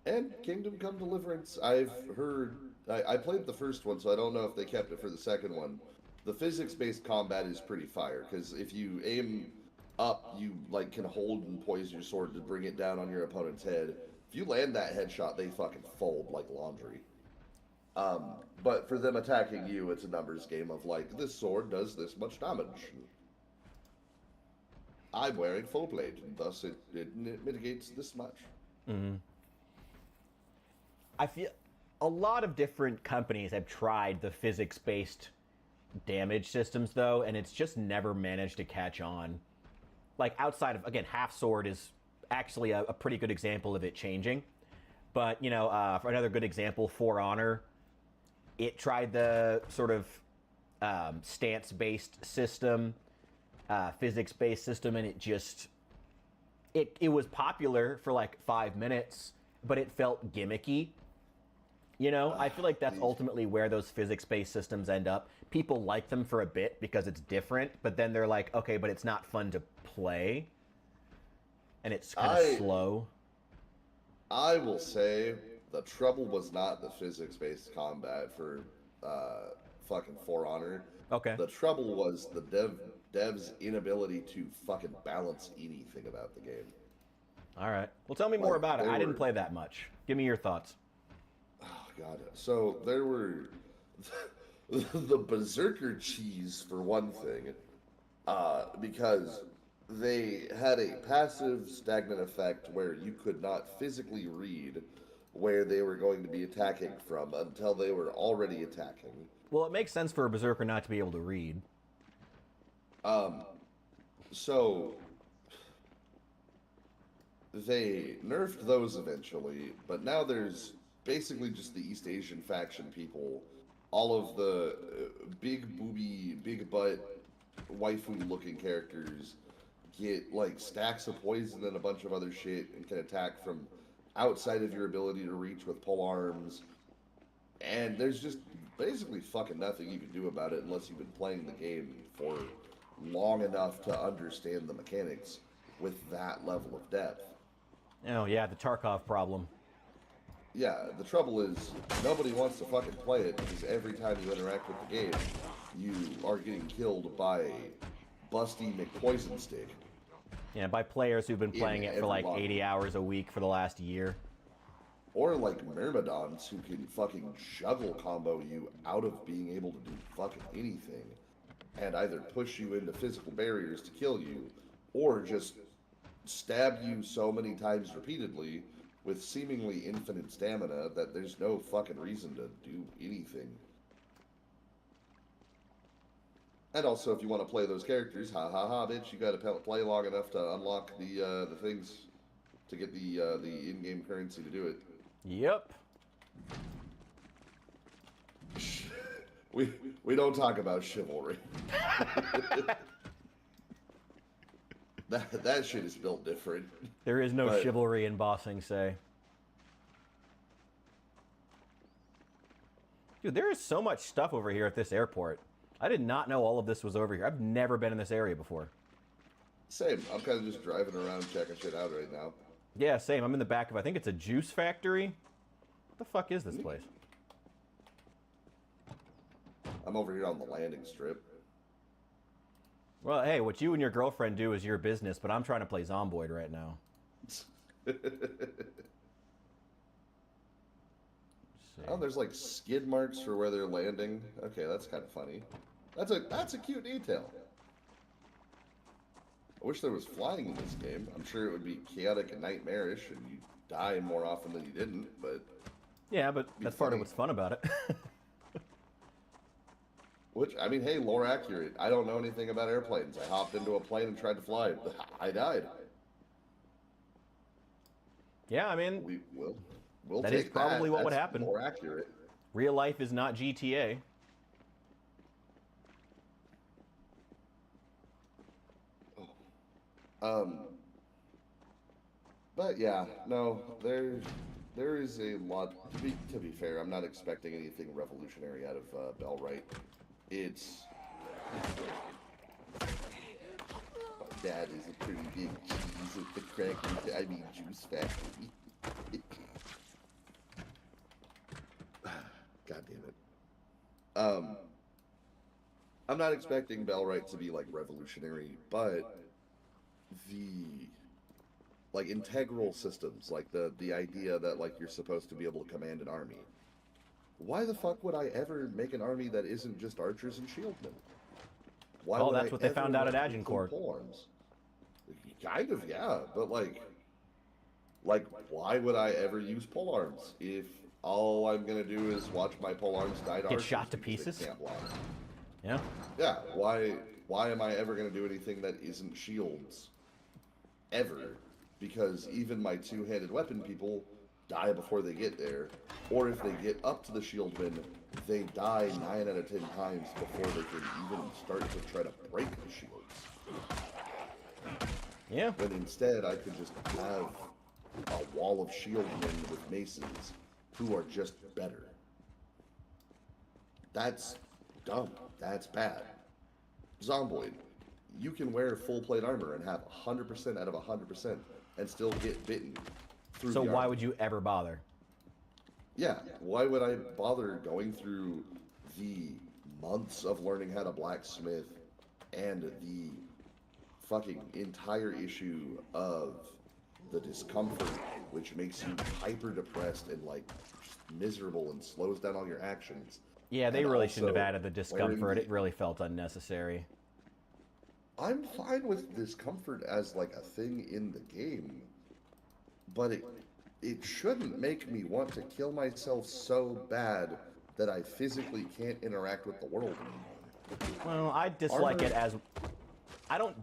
And Kingdom Come Deliverance, I've heard. I played the first one, so I don't know if they kept it for the second one. The physics-based combat is pretty fire, because if you aim up, you like can hold and poise your sword to bring it down on your opponent's head. If you land that headshot, they fucking fold like laundry. But for them attacking you, it's a numbers game of like, this sword does this much damage. I'm wearing full plate, and thus it mitigates this much. Mm-hmm. I feel a lot of different companies have tried the physics-based damage systems, though, and it's just never managed to catch on. Like, outside of, again, Half Sword is actually a pretty good example of it changing. But, for another good example, For Honor, it tried the sort of stance-based system, physics-based system, and it just... It was popular for, like, 5 minutes, but it felt gimmicky. I feel like that's ultimately where those physics-based systems end up. People like them for a bit because it's different, but then they're like, okay, but it's not fun to play. And it's kind of slow. I will say the trouble was not the physics-based combat for fucking For Honor. Okay. The trouble was the devs' inability to fucking balance anything about the game. All right. Well, tell me more about it. I didn't play that much. Give me your thoughts. Oh, God. So there were the Berserker cheese, for one thing, because they had a passive stagnant effect where you could not physically read where they were going to be attacking from until they were already attacking. Well, it makes sense for a Berserker not to be able to read. So they nerfed those eventually, but now there's basically just the East Asian faction people, all of the big booby, big butt, waifu-looking characters get like stacks of poison and a bunch of other shit and can attack from outside of your ability to reach with pole arms. And there's just basically fucking nothing you can do about it unless you've been playing the game for long enough to understand the mechanics with that level of depth. Oh, yeah, the Tarkov problem. Yeah, the trouble is nobody wants to fucking play it because every time you interact with the game, you are getting killed by Busty McPoison Stick. Yeah, by players who've been playing it for like 80 hours a week for the last year. Or like Myrmidons who can fucking juggle combo you out of being able to do fucking anything and either push you into physical barriers to kill you or just stab you so many times repeatedly with seemingly infinite stamina that there's no fucking reason to do anything. And also, if you want to play those characters, ha ha ha, bitch, you got to play long enough to unlock the things to get the in-game currency to do it. Yep. We don't talk about chivalry. That shit is built different. There is no chivalry in bossing, say. Dude, there is so much stuff over here at this airport. I did not know all of this was over here. I've never been in this area before. Same. I'm kind of just driving around checking shit out right now. Yeah, same. I'm in the back of, I think it's a juice factory. What the fuck is this place? I'm over here on the landing strip. Well, hey, what you and your girlfriend do is your business, but I'm trying to play Zomboid right now. Oh, there's like skid marks for where they're landing. Okay, that's kind of funny. That's a cute detail. I wish there was flying in this game. I'm sure it would be chaotic and nightmarish, and you'd die more often than you didn't, but... Yeah, but that's part of what's fun about it. Which, I mean, hey, lore accurate. I don't know anything about airplanes. I hopped into a plane and tried to fly. I died. Yeah, I mean... We'll that take is probably what would That's happen. more accurate. Real life is not GTA. But yeah, no, there is a lot. To be fair, I'm not expecting anything revolutionary out of Bellwright. It's my dad is a pretty big cheese at the juice factory. God damn it. I'm not expecting Bellwright to be like revolutionary, but the like integral systems, like the idea that like you're supposed to be able to command an army. Why the fuck would I ever make an army that isn't just archers and shieldmen? Why would that's what they found out at Agincourt. Kind of, yeah, but like why would I ever use polearms if all I'm gonna do is watch my polearms die to Get archers shot to because they pieces? can't block? Yeah. Yeah, why am I ever gonna do anything that isn't shields? Ever. Because even my two-handed weapon people die before they get there. Or if they get up to the shieldman, they die 9 out of 10 times before they can even start to try to break the shields. Yeah. When instead I could just have a wall of shieldmen with maces who are just better. That's dumb. That's bad. Zomboid. You can wear full plate armor and have 100% out of 100% and still get bitten through So the why armor. would you ever bother? Yeah, why would I bother going through the months of learning how to blacksmith and the fucking entire issue of the discomfort, which makes you hyper depressed and like miserable and slows down all your actions. Yeah, they And really shouldn't have also added the discomfort. It really felt unnecessary. I'm fine with discomfort as like a thing in the game, but it shouldn't make me want to kill myself so bad that I physically can't interact with the world anymore. Well, I dislike it as... I don't...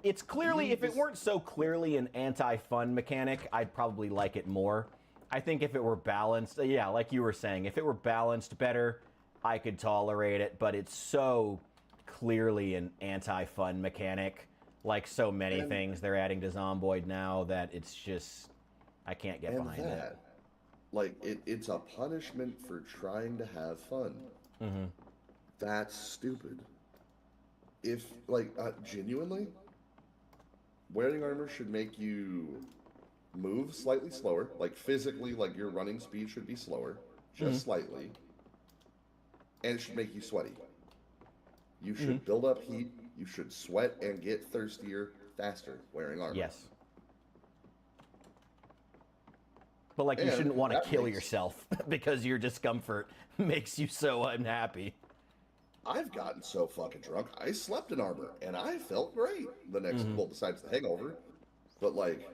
It's clearly... If it weren't so clearly an anti-fun mechanic, I'd probably like it more. I think if it were balanced... Yeah, like you were saying, if it were balanced better, I could tolerate it, but it's so clearly an anti-fun mechanic, like so many things they're adding to Zomboid now, that it's just... I can't get behind it. Like, it's a punishment for trying to have fun. Mm-hmm. That's stupid. If, like, genuinely, wearing armor should make you move slightly slower. Like, physically, like, your running speed should be slower. Just slightly. And it should make you sweaty. You should build up heat. You should sweat and get thirstier faster wearing armor. Yes. But, like, you shouldn't want to kill yourself because your discomfort makes you so unhappy. I've gotten so fucking drunk, I slept in armor, and I felt great the next, well, besides the hangover. But, like,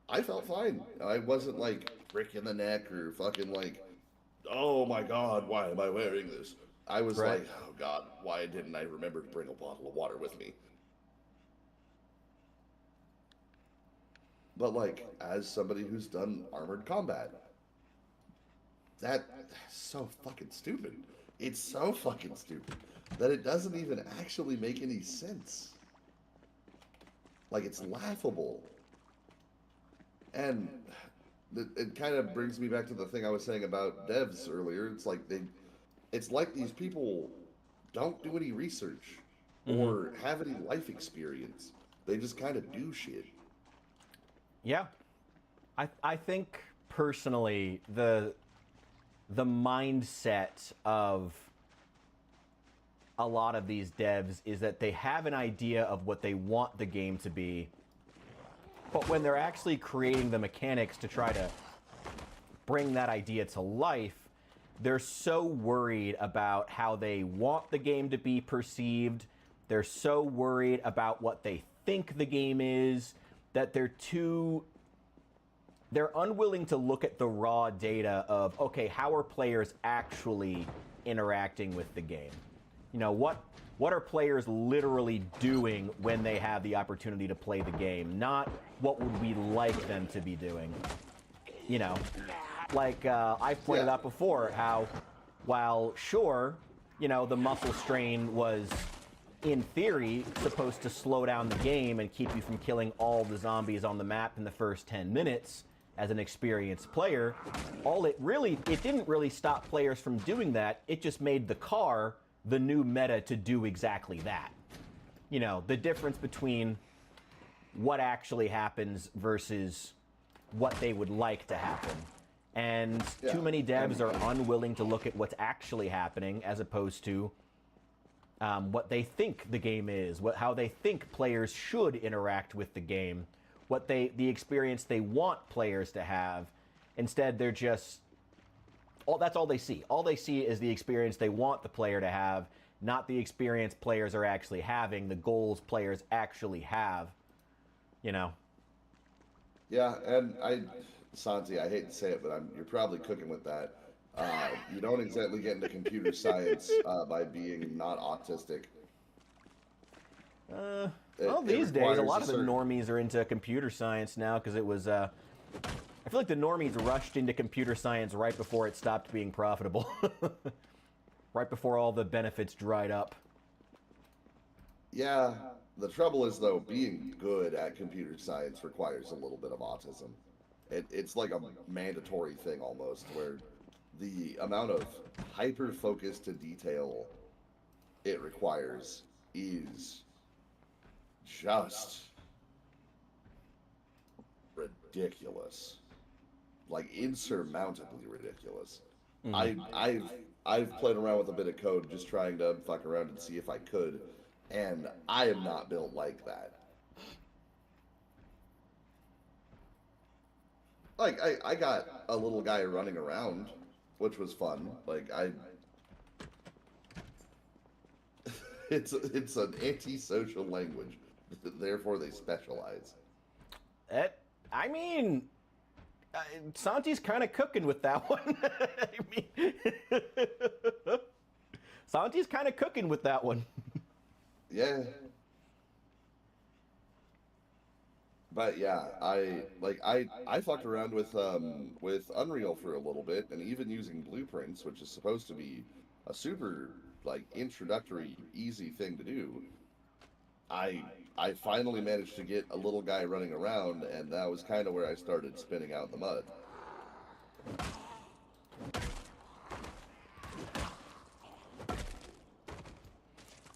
I felt fine. I wasn't, like, brick in the neck or fucking, like, oh my god, why am I wearing this? I was like, oh god, why didn't I remember to bring a bottle of water with me? But, like, as somebody who's done armored combat, that's so fucking stupid. It's so fucking stupid that it doesn't even actually make any sense. Like, it's laughable. And it kind of brings me back to the thing I was saying about devs earlier. It's like it's like these people don't do any research or have any life experience. They just kind of do shit. Yeah. I think, personally, the mindset of a lot of these devs is that they have an idea of what they want the game to be, but when they're actually creating the mechanics to try to bring that idea to life, they're so worried about how they want the game to be perceived. They're so worried about what they think the game is that they're unwilling to look at the raw data of, okay, how are players actually interacting with the game? You know, what are players literally doing when they have the opportunity to play the game? Not what would we like them to be doing. You know, like I've pointed out before, how while sure, you know, the muscle strain was in theory supposed to slow down the game and keep you from killing all the zombies on the map in the first 10 minutes as an experienced player, it didn't really stop players from doing that. It just made the car the new meta to do exactly that. You know, the difference between what actually happens versus what they would like to happen. And too many devs are unwilling to look at what's actually happening as opposed to what they think the game is, how they think players should interact with the game, the experience they want players to have. Instead, they're just, that's all they see. All they see is the experience they want the player to have, not the experience players are actually having, the goals players actually have, you know? Yeah, and Santi, I hate to say it, but you're probably cooking with that. You don't exactly get into computer science by being not autistic. Well, these days, a lot of the normies are into computer science now because it was, I feel like the normies rushed into computer science right before it stopped being profitable. Right before all the benefits dried up. Yeah, the trouble is, though, being good at computer science requires a little bit of autism. It's like a mandatory thing almost, where the amount of hyper-focus to detail it requires is just ridiculous, like insurmountably ridiculous. I've played around with a bit of code just trying to fuck around and see if I could, and I am not built like that. Like I got a little guy running around, which was fun. Like it's an antisocial language. Therefore, they specialize. I mean, Santi's kind of cooking with that one. Santi's kind of cooking with that one. Yeah. But yeah, I fucked around with Unreal for a little bit, and even using blueprints, which is supposed to be a super introductory, easy thing to do. I finally managed to get a little guy running around, and that was kind of where I started spinning out in the mud.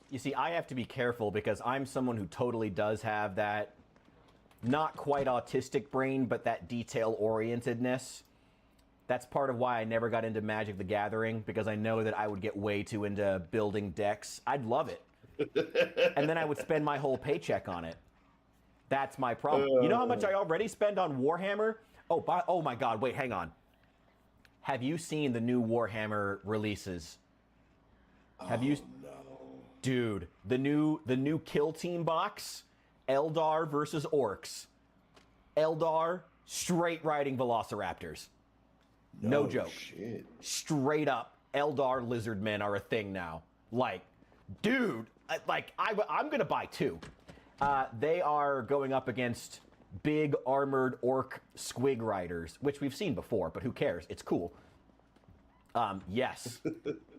You see, I have to be careful because I'm someone who totally does have that not quite autistic brain, but that detail-orientedness. That's part of why I never got into Magic the Gathering, because I know that I would get way too into building decks. I'd love it. And then I would spend my whole paycheck on it. That's my problem. You know how much I already spend on Warhammer? Oh my God, wait, hang on. Have you seen the new Warhammer releases? Have you? No. Dude, the new Kill Team box, Eldar versus Orcs. Eldar straight riding Velociraptors. No joke. Shit. Straight up, Eldar lizardmen are a thing now. Like, dude, I'm gonna buy two. They are going up against big armored orc squig riders, which we've seen before, but who cares? It's cool. Yes.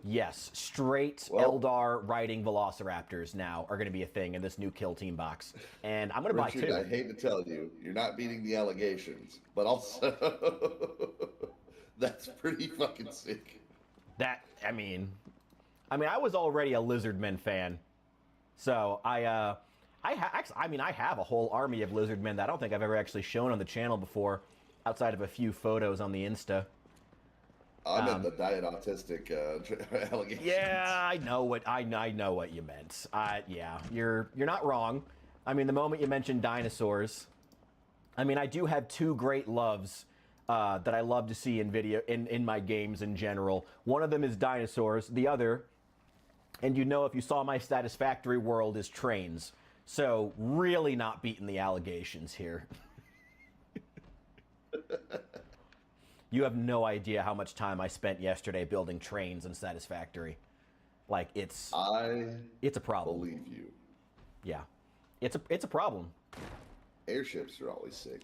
Yes, straight Eldar riding Velociraptors now are going to be a thing in this new Kill Team box. And I'm going to buy two. I hate to tell you, you're not beating the allegations, but also that's pretty fucking sick. I mean, I was already a Lizardmen fan. So I have a whole army of Lizardmen that I don't think I've ever actually shown on the channel before, outside of a few photos on the Insta. I meant the diet autistic allegations. Yeah, I know what you meant. Yeah, you're not wrong. I mean, the moment you mentioned dinosaurs, I mean, I do have two great loves that I love to see in my games in general. One of them is dinosaurs. The other, and you know if you saw my Satisfactory world, is trains. So really not beating the allegations here. You have no idea how much time I spent yesterday building trains in Satisfactory. Like it's a problem. Believe you. Yeah, it's a problem. Airships are always sick.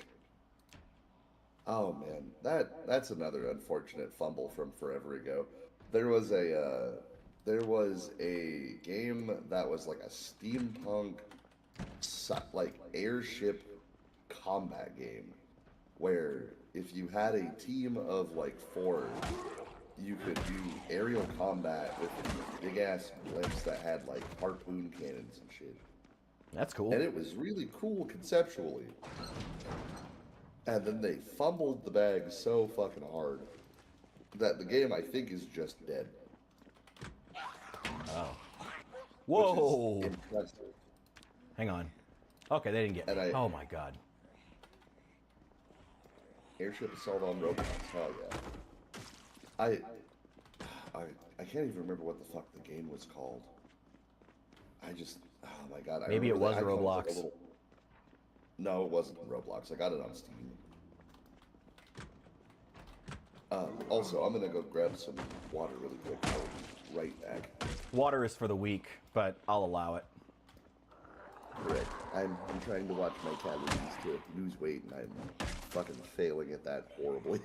Oh man, that's another unfortunate fumble from forever ago. There was a game that was like a steampunk like airship combat game where if you had a team of like 4, you could do aerial combat with big ass blimps that had like harpoon cannons and shit. That's cool. And it was really cool conceptually. And then they fumbled the bag so fucking hard that the game, I think, is just dead. Oh. Whoa! Which is impressive. Hang on. Okay, they didn't get me. Oh my god. Airship assault on Roblox. Hell yeah. I can't even remember what the fuck the game was called. Oh my god. Maybe it was Roblox. No, it wasn't Roblox. I got it on Steam. Also, I'm gonna go grab some water really quick. I'll be right back. Water is for the weak, but I'll allow it. Correct. I'm trying to watch my calories to lose weight, and I'm fucking failing at that horribly.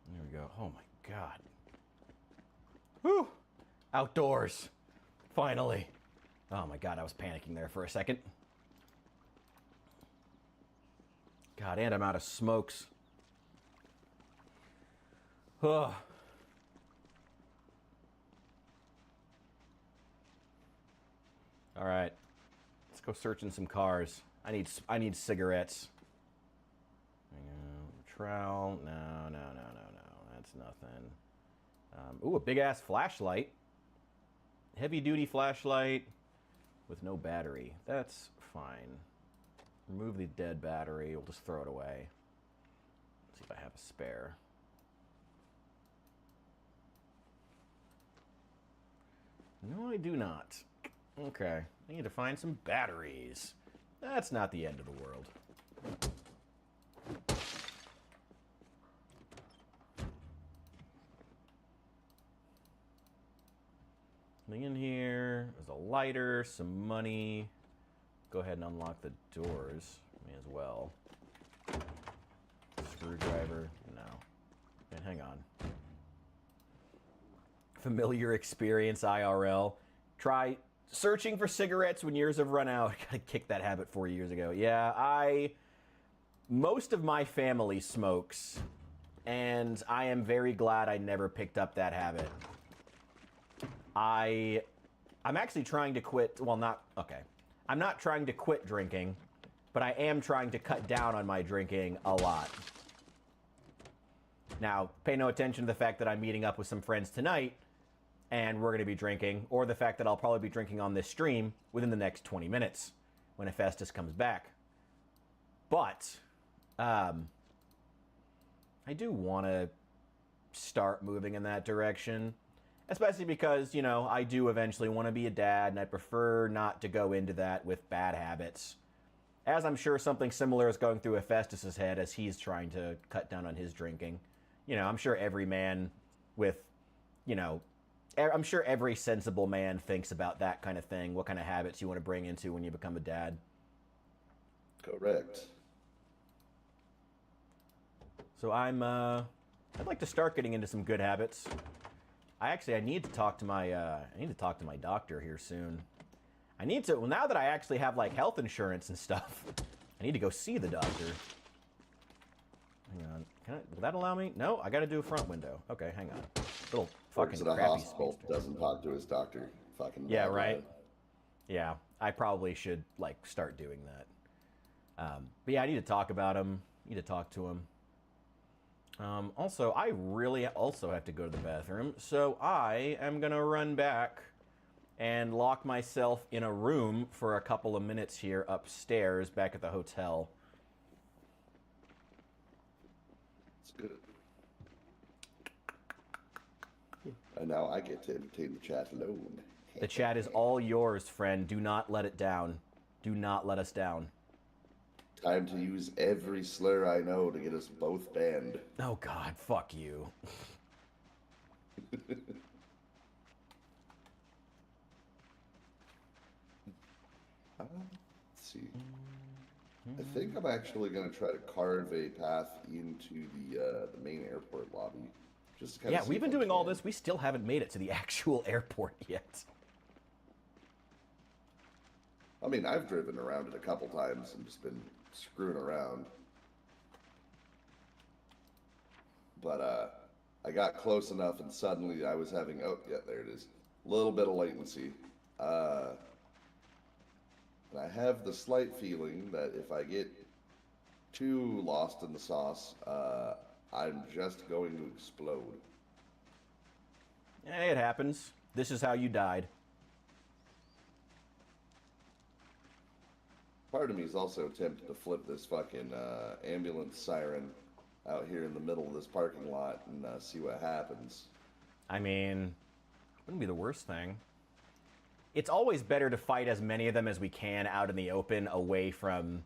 There we go. Oh my god. Whew! Outdoors. Finally. Oh my god, I was panicking there for a second. God, and I'm out of smokes. Ugh. All right, let's go search in some cars. I need cigarettes. Trowel? No. That's nothing. Ooh, a big ass flashlight. Heavy duty flashlight with no battery. That's fine. Remove the dead battery. We'll just throw it away. Let's see if I have a spare. No, I do not. Okay. I need to find some batteries. That's not the end of the world. Something in here. There's a lighter, some money. Go ahead and unlock the doors. May as well. Screwdriver. No. And hang on. Familiar experience IRL. Try searching for cigarettes when yours have run out. I kicked that habit 4 years ago. Yeah, most of my family smokes, and I am very glad I never picked up that habit. I'm actually trying to quit. Well, I'm not trying to quit drinking, but I am trying to cut down on my drinking a lot. Now, pay no attention to the fact that I'm meeting up with some friends tonight and we're going to be drinking, or the fact that I'll probably be drinking on this stream within the next 20 minutes when Hephaestus comes back. But I do want to start moving in that direction, especially because, you know, I do eventually want to be a dad, and I prefer not to go into that with bad habits. As I'm sure something similar is going through Hephaestus's head as he's trying to cut down on his drinking. You know, I'm sure every man with, you know, I'm sure every sensible man thinks about that kind of thing, what kind of habits you want to bring into when you become a dad. Correct. So I'd like to start getting into some good habits. I need to talk to my doctor here soon. Well, now that I actually have like health insurance and stuff, I need to go see the doctor. Hang on. Will that allow me? No, I gotta do a front window. Okay, hang on. Little fucking Works at a crappy hospital, speedster. doesn't talk to his doctor. Fucking Yeah, bad right. guy. Yeah, I probably should like start doing that. But yeah, I need to talk about him. Need to talk to him. Also, I really also have to go to the bathroom, so I am gonna run back and lock myself in a room for a couple of minutes here upstairs back at the hotel. It's good. And now I get to entertain the chat alone. The chat is all yours, friend. Do not let it down. Do not let us down. Time to use every slur I know to get us both banned. Oh God, fuck you. Let's see. I think I'm actually going to try to carve a path into the main airport lobby. Just to kind Yeah, of we've been doing all this. We still haven't made it to the actual airport yet. I mean, I've driven around it a couple times and just been screwing around. But I got close enough and suddenly I was having, oh, yeah, there it is. A little bit of latency. And I have the slight feeling that if I get too lost in the sauce, I'm just going to explode. It happens. This is how you died. Part of me is also tempted to flip this fucking ambulance siren out here in the middle of this parking lot and see what happens. I mean, wouldn't be the worst thing. It's always better to fight as many of them as we can out in the open, away from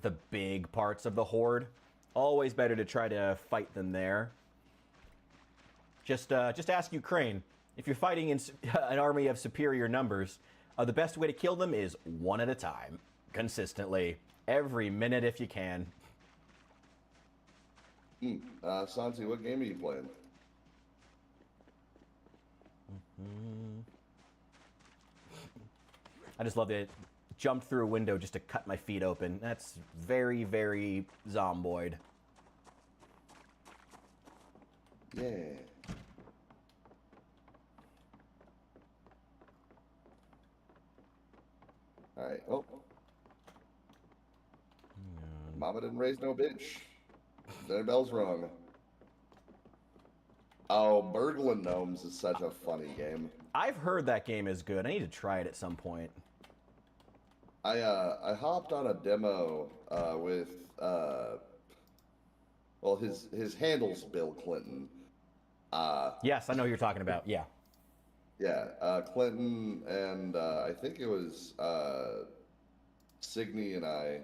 the big parts of the horde. Always better to try to fight them there. Just ask Ukraine. If you're fighting in an army of superior numbers, the best way to kill them is one at a time, consistently, every minute if you can. Santi, what game are you playing? I just love it. Jumped through a window just to cut my feet open. That's very, very Zomboid. Yeah. All right. Oh. Mama didn't raise no bitch. Their bell's rung. Oh, Burglin' Gnomes is such a funny game. I've heard that game is good. I need to try it at some point. I hopped on a demo with well, his handle's Bill Clinton. Yes, I know who you're talking about. Yeah. Yeah, Clinton and I think it was Signy and I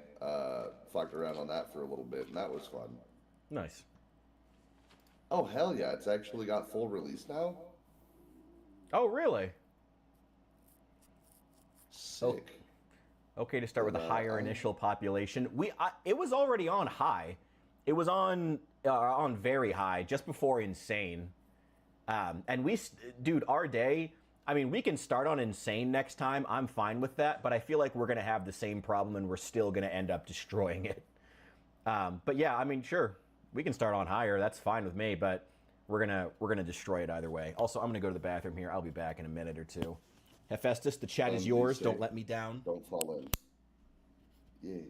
fucked around on that for a little bit, and that was fun. Nice. Oh, hell yeah, it's actually got full release now? Oh, really? Sick. Okay, to start with a higher initial population. It was already on high. It was on very high just before insane. And dude, our day, I mean, we can start on insane next time. I'm fine with that, but I feel like we're going to have the same problem and we're still going to end up destroying it. But yeah, I mean, sure, we can start on higher. That's fine with me, but we're going to destroy it either way. Also, I'm going to go to the bathroom here. I'll be back in a minute or two. Hephaestus, the chat is yours. Don't let me down. Don't fall in. Yeah.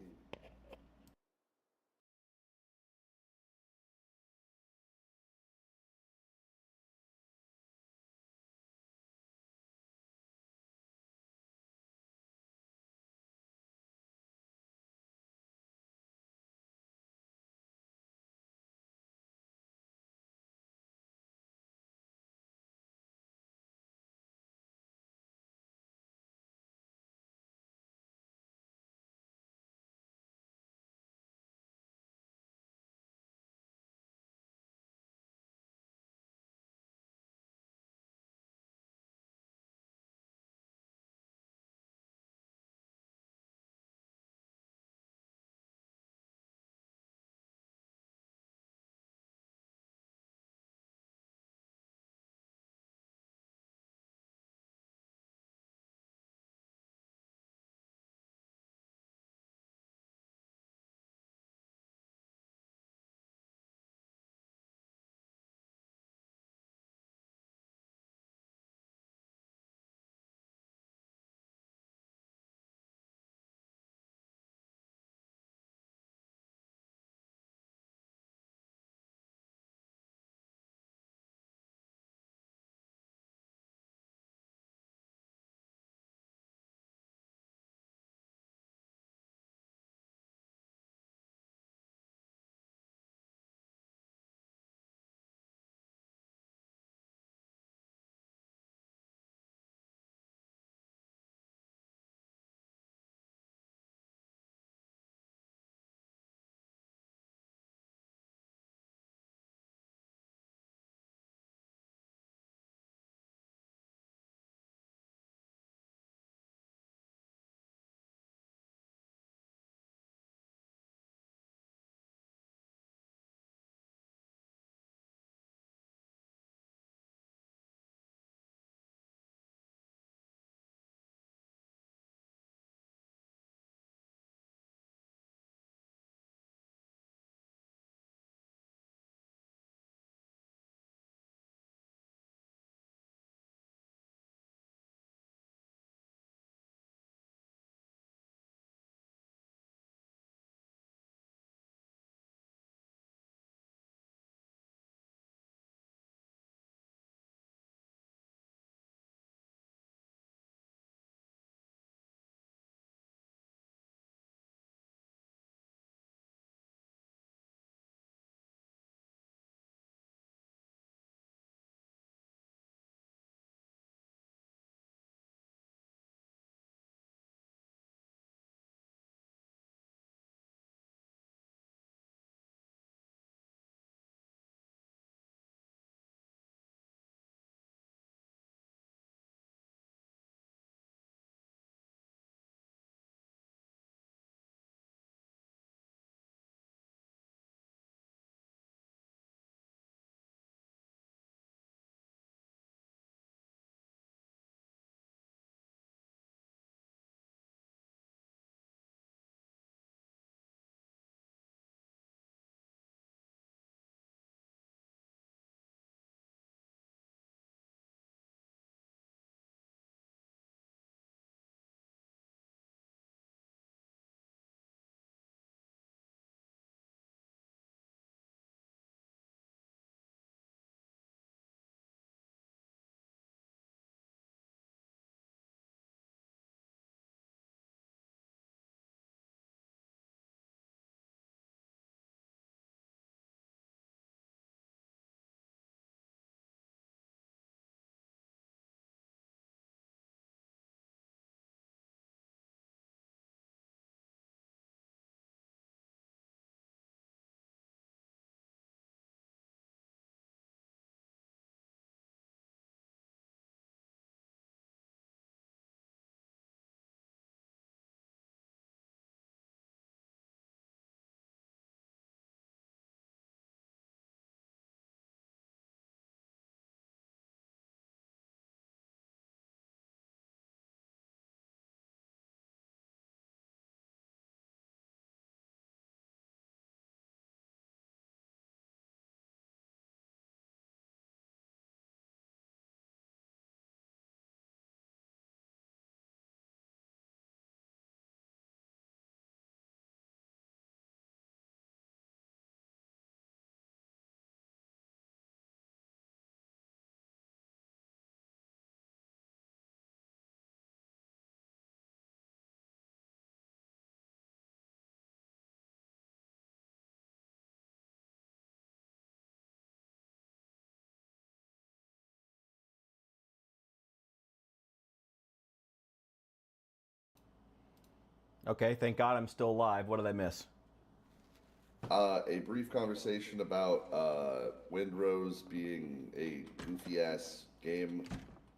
Okay, thank God I'm still alive. What did I miss? A brief conversation about Windrose being a goofy ass game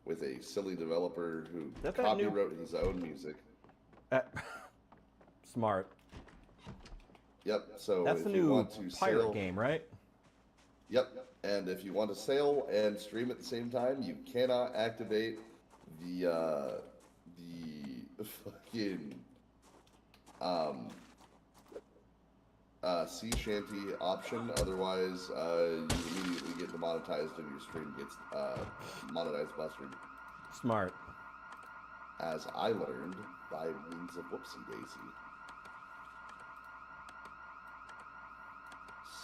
with a silly developer who That new... copywrote his own music. Smart. Yep. So That's if the you new want to pirate sail, game, right? yep. And if you want to sail and stream at the same time, you cannot activate the fucking sea shanty option. Otherwise, you immediately get demonetized if your stream gets monetized busted. Smart. As I learned by means of whoopsie daisy.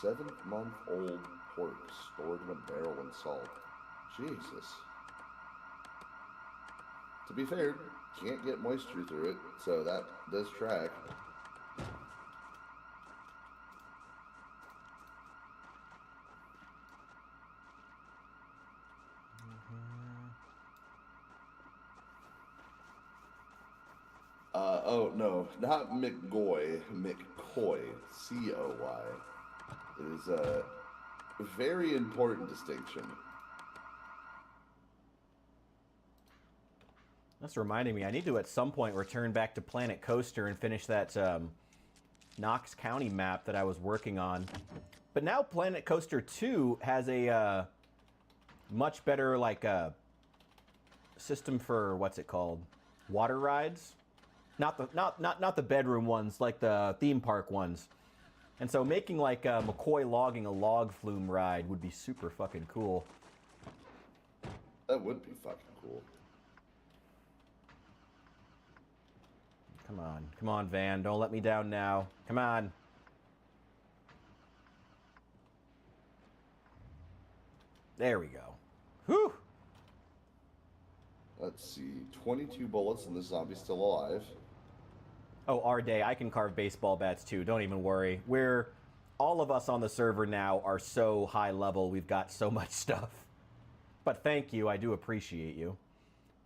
7-month-old pork stored in a barrel in salt. Jesus. To be fair, can't get moisture through it, so that does track. Oh no, not McGoy, McCoy, C-O-Y. It is a very important distinction. That's reminding me. I need to at some point return back to Planet Coaster and finish that Knox County map that I was working on. But now Planet Coaster 2 has a much better system for what's it called? Water rides. Not the bedroom ones, like the theme park ones. And so making like McCoy logging a log flume ride would be super fucking cool. That would be fucking cool. Come on, Van. Don't let me down now. Come on. There we go. Whew. Let's see, 22 bullets and the zombie's still alive. Oh, our day. I can carve baseball bats too. Don't even worry. All of us on the server now are so high level. We've got so much stuff. But thank you. I do appreciate you.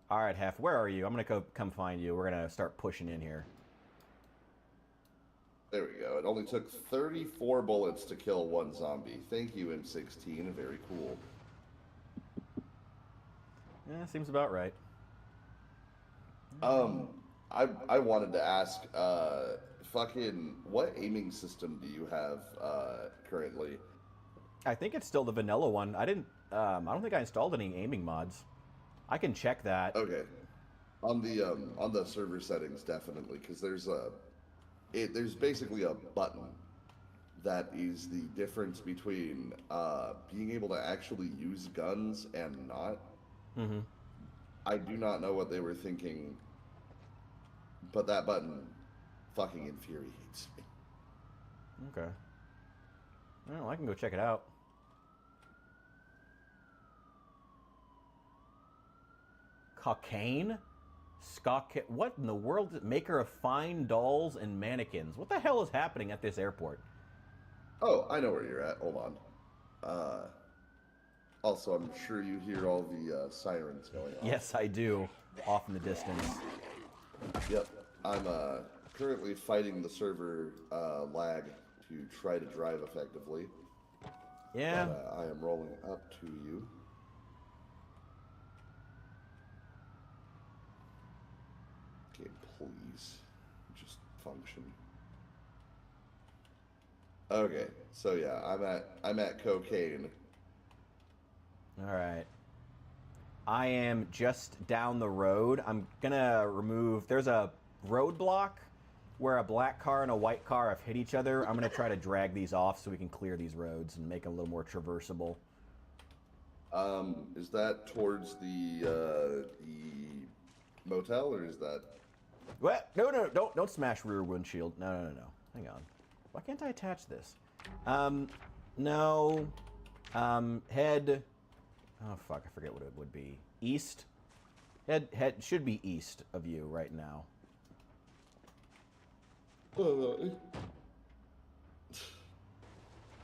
All right, Hef, where are you? I'm going to come find you. We're going to start pushing in here. There we go. It only took 34 bullets to kill one zombie. Thank you, M16. Very cool. Yeah, seems about right. I wanted to ask, fucking, what aiming system do you have currently? I think it's still the vanilla one. I don't think I installed any aiming mods. I can check that. Okay. On the server settings, definitely, because there's basically a button that is the difference between being able to actually use guns and not. Mm-hmm. I do not know what they were thinking, but that button fucking infuriates me. Okay. Well, I can go check it out. Cocaine? What in the world? Maker of fine dolls and mannequins. What the hell is happening at this airport? Oh, I know where you're at. Hold on. Also, I'm sure you hear all the sirens going on. Yes, I do. Off in the distance. Yep. I'm currently fighting the server lag to try to drive effectively. Yeah. But, I am rolling up to you. Okay, please. Just function. Okay, so yeah, I'm at cocaine. All right. I am just down the road. I'm gonna remove. There's a roadblock where a black car and a white car have hit each other. I'm gonna try to drag these off so we can clear these roads and make them a little more traversable. Is that towards the motel, or is that? What? No, don't smash rear windshield. No. Hang on. Why can't I attach this? No. Head. Oh fuck, I forget what it would be. East. Head should be east of you right now.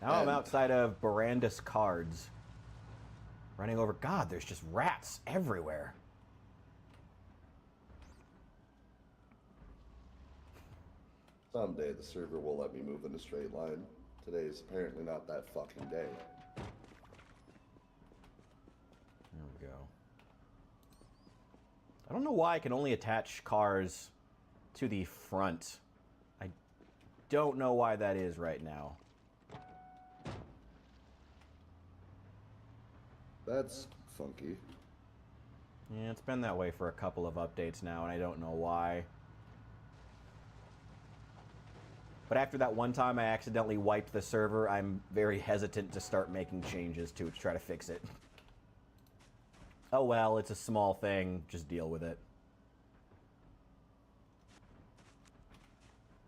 Now I'm outside of Barandus Cards. Running over. God, there's just rats everywhere. Someday the server will let me move in a straight line. Today is apparently not that fucking day. There we go. I don't know why I can only attach cars to the front. I don't know why that is right now. That's funky. Yeah, it's been that way for a couple of updates now, and I don't know why. But after that one time I accidentally wiped the server, I'm very hesitant to start making changes to it to try to fix it. Oh well, it's a small thing. Just deal with it.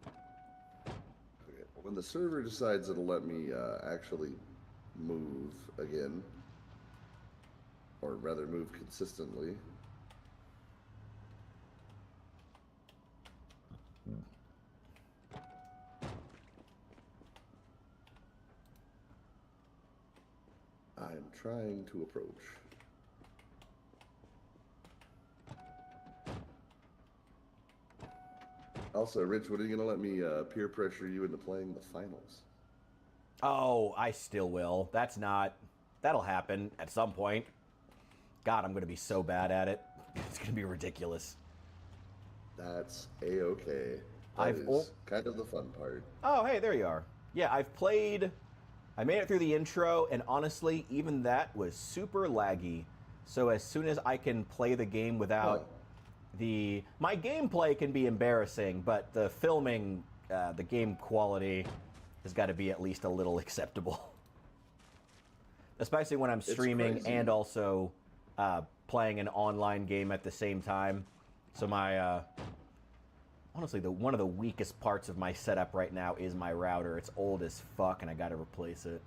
Okay. When the server decides it'll let me actually move again, or rather move consistently, I'm trying to approach. Also, Rich, when are you going to let me peer pressure you into playing the finals? Oh, I still will. That'll happen at some point. God, I'm going to be so bad at it. It's going to be ridiculous. That's A-okay. That is kind of the fun part. Oh, hey, there you are. Yeah, I made it through the intro, and honestly, even that was super laggy. So as soon as I can play the game without my gameplay can be embarrassing, but the filming, the game quality has got to be at least a little acceptable. Especially when I'm streaming and also playing an online game at the same time. So my, honestly, one of the weakest parts of my setup right now is my router. It's old as fuck, and I got to replace it.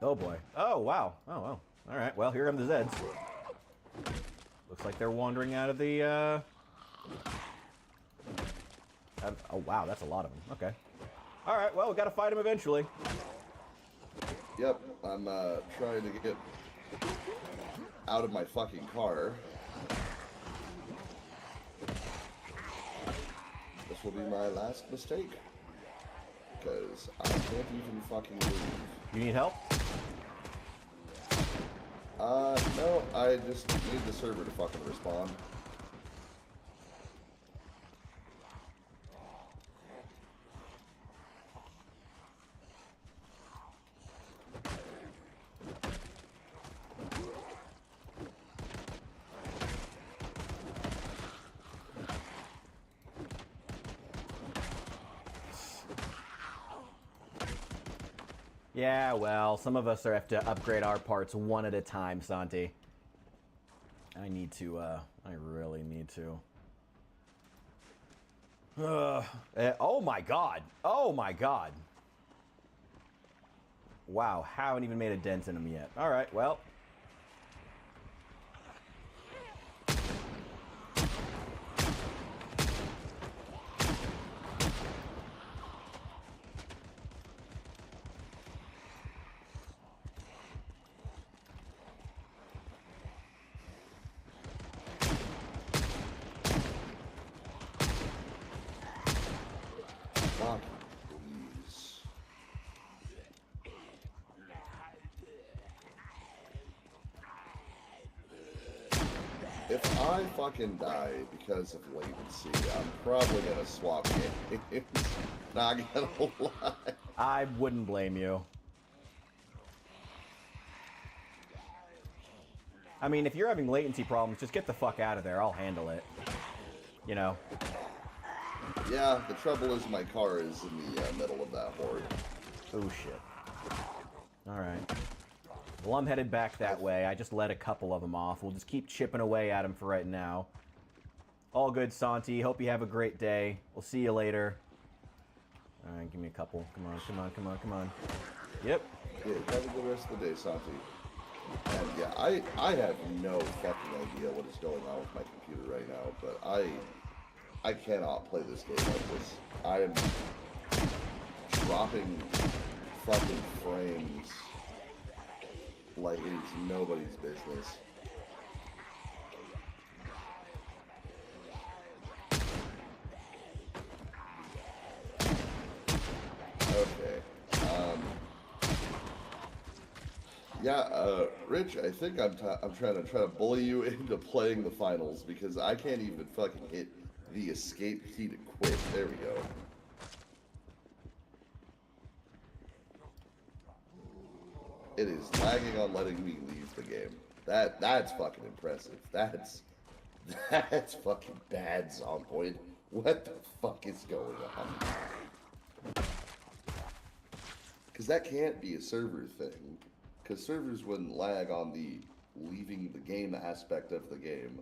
Oh boy. Oh wow. Oh well. All right. Well, here come the Zeds. Looks like they're wandering out of the. Oh wow, that's a lot of them. Okay. All right. Well, we got to fight them eventually. Yep. I'm trying to get out of my fucking car. This will be my last mistake. Because I can't even fucking move. You need help? No, I just need the server to fucking respond. Yeah, well, some of us have to upgrade our parts one at a time, Santi. I need to, I really need to. Oh my god! Oh my god! Wow, haven't even made a dent in them yet. Alright, well. If I fucking die because of latency, I'm probably gonna swap games. Not gonna lie. I wouldn't blame you. I mean, if you're having latency problems, just get the fuck out of there. I'll handle it. You know? Yeah, the trouble is my car is in the middle of that horde. Oh, shit. Alright. Well, I'm headed back that way. I just let a couple of them off. We'll just keep chipping away at them for right now. All good, Santi. Hope you have a great day. We'll see you later. Alright, give me a couple. Come on, come on, come on, come on. Yep. Yeah, have a good rest of the day, Santi. And yeah, I have no fucking idea what is going on with my computer right now, but I cannot play this game like this. I am dropping fucking frames like it's nobody's business. Yeah, Rich, I think I'm trying to bully you into playing the finals because I can't even fucking hit the escape key to quit. There we go. It is lagging on letting me leave the game. That's fucking impressive. That's fucking bad, Zomboid. What the fuck is going on? Because that can't be a server thing. Because servers wouldn't lag on the leaving the game aspect of the game.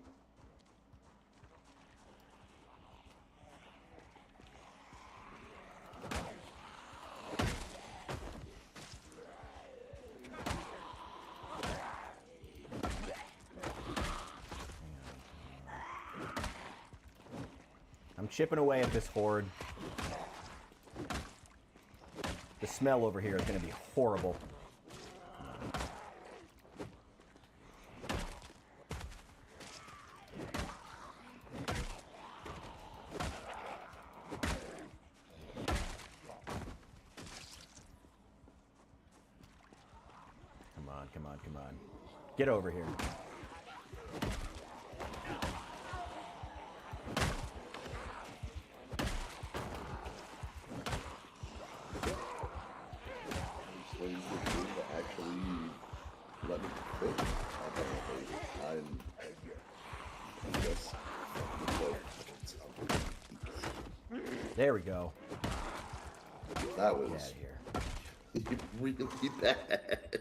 I'm chipping away at this horde. The smell over here is going to be horrible. Come on, come on, come on. Get over here. There we go. That was Get out of here. really bad.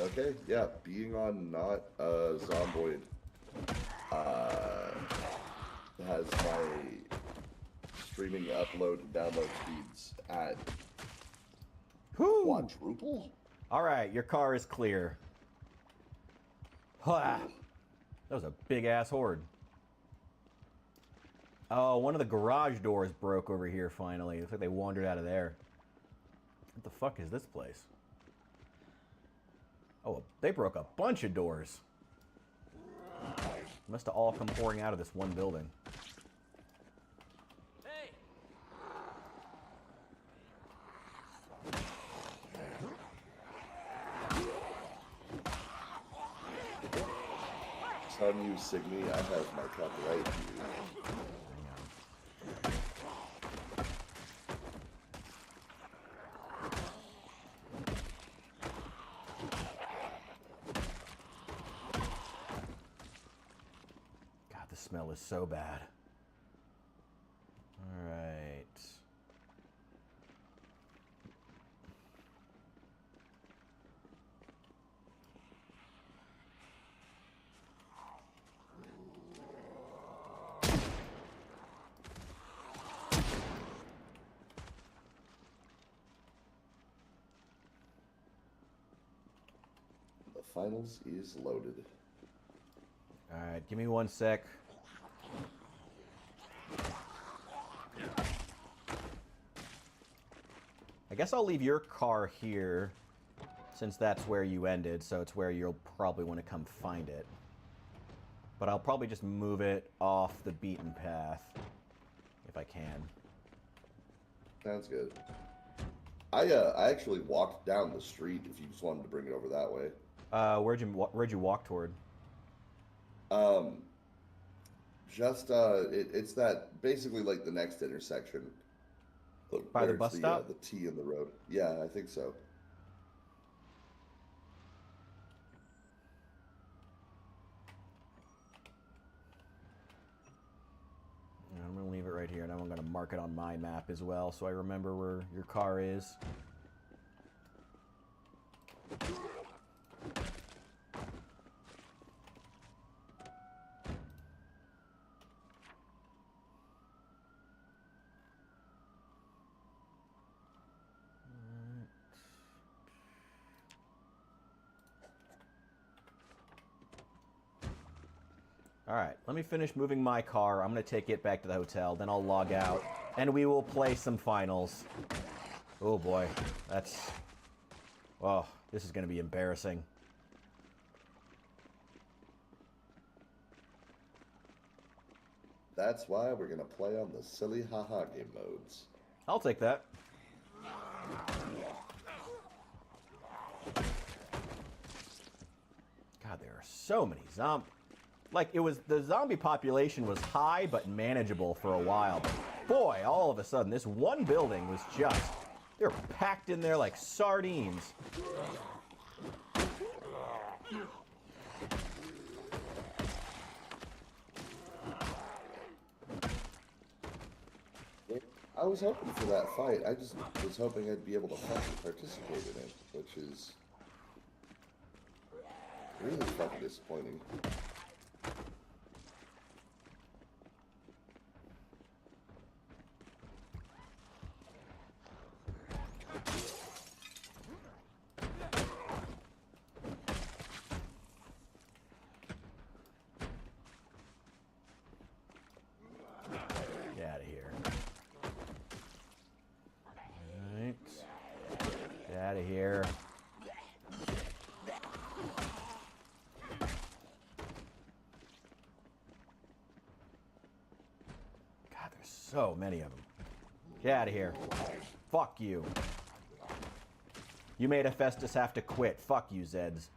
Okay, yeah, being on not Zomboid has my streaming upload and download speeds at quadruple. All right, your car is clear. That was a big ass horde. Oh, one of the garage doors broke over here finally. Looks like they wandered out of there. What the fuck is this place? Oh, they broke a bunch of doors. Must have all come pouring out of this one building. Hey! Son, you Signy, I have my copyright to you. The smell is so bad. All right. The finals is loaded. All right, give me 1 sec. I guess I'll leave your car here, since that's where you ended, so it's where you'll probably want to come find it. But I'll probably just move it off the beaten path, if I can. Sounds good. I actually walked down the street if you just wanted to bring it over that way. Where'd you walk toward? It's that basically like the next intersection. By the where bus it's stop? the T in the road. Yeah, I think so. I'm gonna leave it right here, and I'm gonna mark it on my map as well, so I remember where your car is. All right, let me finish moving my car. I'm going to take it back to the hotel, then I'll log out, and we will play some finals. Oh boy, that's... Oh, This is going to be embarrassing. That's why we're gonna play on the silly haha game modes. I'll take that. God, there are so many zombies. Like, the zombie population was high but manageable for a while. But boy, all of a sudden, this one building was just, they were packed in there like sardines. I was hoping for that fight. I just was hoping I'd be able to fucking participate in it, which is really fucking disappointing. Get out of here. Alright. Get out of here. God, there's so many of them. Get out of here. Fuck you. You made Hephaestus have to quit. Fuck you, Zeds.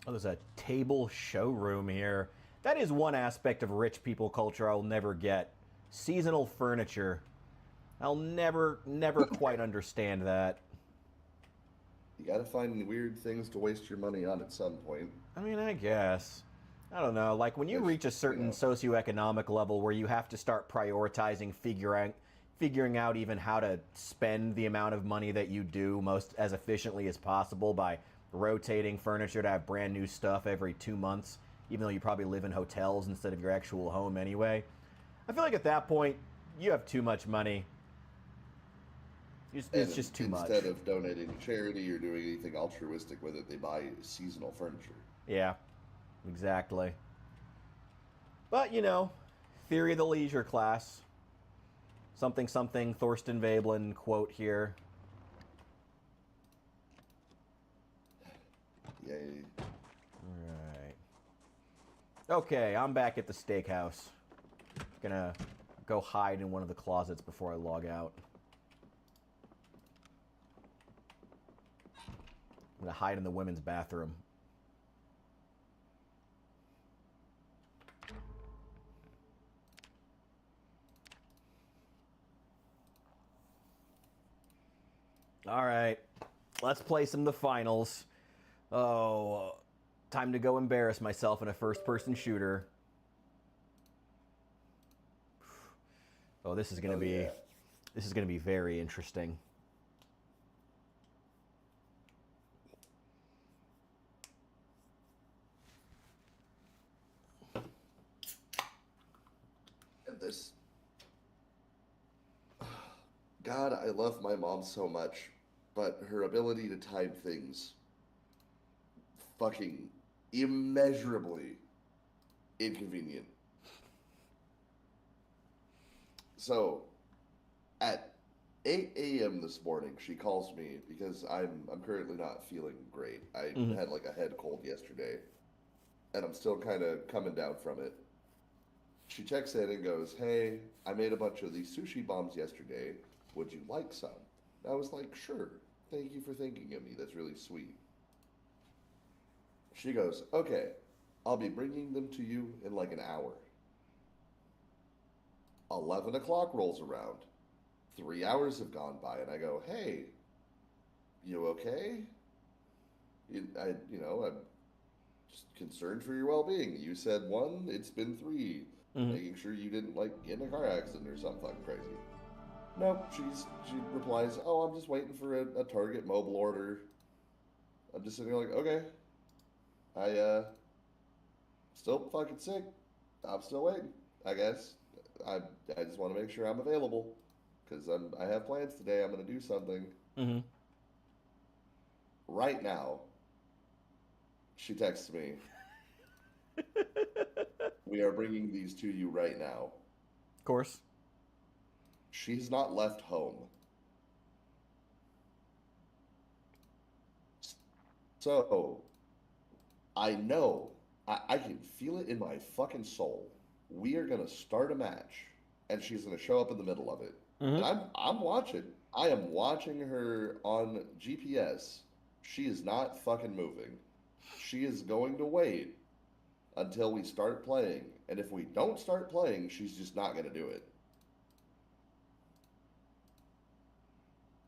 Oh, there's a table showroom here. That is one aspect of rich people culture I'll never get. Seasonal furniture. I'll never quite understand that. You gotta find weird things to waste your money on at some point. I mean, I guess. I don't know. Like, when you Which, reach a certain socioeconomic level where you have to start prioritizing figuring out even how to spend the amount of money that you do most as efficiently as possible by rotating furniture to have brand new stuff every 2 months, even though you probably live in hotels instead of your actual home anyway. I feel like at that point, you have too much money. It's just too much. Instead of donating to charity or doing anything altruistic with it, they buy seasonal furniture. Yeah, exactly. But, you know, theory of the leisure class. Something, something, Thorsten Veblen quote here. Yay. Alright. Okay, I'm back at the steakhouse. Gonna go hide in one of the closets before I log out. I'm gonna hide in the women's bathroom. Alright, let's play some of the finals. Oh, time to go embarrass myself in a first-person shooter. Oh, this is gonna be very interesting. And this, God, I love my mom so much, but her ability to time things fucking immeasurably inconvenient. So, at 8 a.m. this morning, she calls me because I'm currently not feeling great. I had like a head cold yesterday, and I'm still kind of coming down from it. She checks in and goes, "Hey, I made a bunch of these sushi bombs yesterday. Would you like some?" And I was like, "Sure. Thank you for thinking of me. That's really sweet." She goes, "Okay, I'll be bringing them to you in like an hour." 11 o'clock rolls around. 3 hours have gone by, and I go, "Hey, you okay? I'm just concerned for your well-being. You said 1, it's been 3. Making sure you didn't, like, get in a car accident or something fucking crazy." Nope, she replies, "Oh, I'm just waiting for a Target mobile order." I'm just sitting there like, okay. I, still fucking sick. I'm still waiting, I guess. I just want to make sure I'm available, because I have plans today. I'm going to do something. Mm-hmm. Right now, she texts me, "We are bringing these to you right now." Of course. She's not left home. So I know, I can feel it in my fucking soul. We are gonna start a match, and she's gonna show up in the middle of it. Mm-hmm. And I'm watching. I am watching her on GPS. She is not fucking moving. She is going to wait until we start playing. And if we don't start playing, she's just not gonna do it.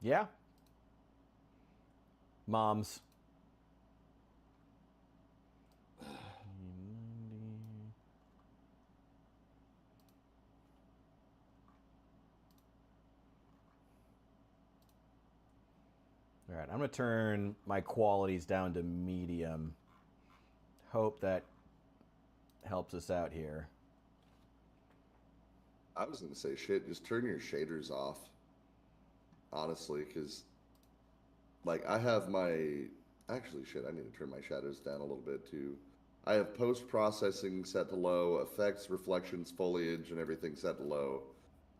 Yeah. Moms. All right, I'm going to turn my qualities down to medium. Hope that helps us out here. I was gonna say shit, just turn your shaders off. Honestly, because like I have my actually shit, I need to turn my shadows down a little bit too. I have post processing set to low, effects, reflections, foliage, and everything set to low.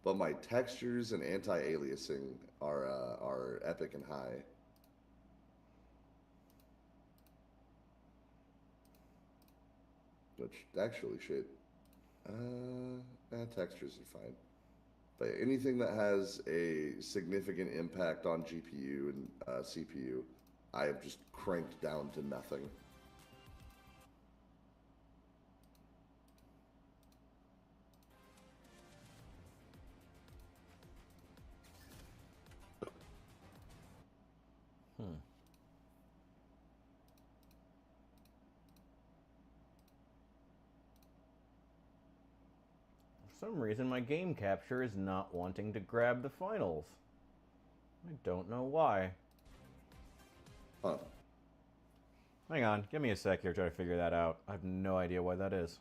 But my textures and anti-aliasing are epic and high. Which actually shit. Textures are fine. But anything that has a significant impact on GPU and CPU, I have just cranked down to nothing. Hmm. For some reason, my game capture is not wanting to grab the finals. I don't know why. Huh. Hang on, give me a sec here to try to figure that out. I have no idea why that is.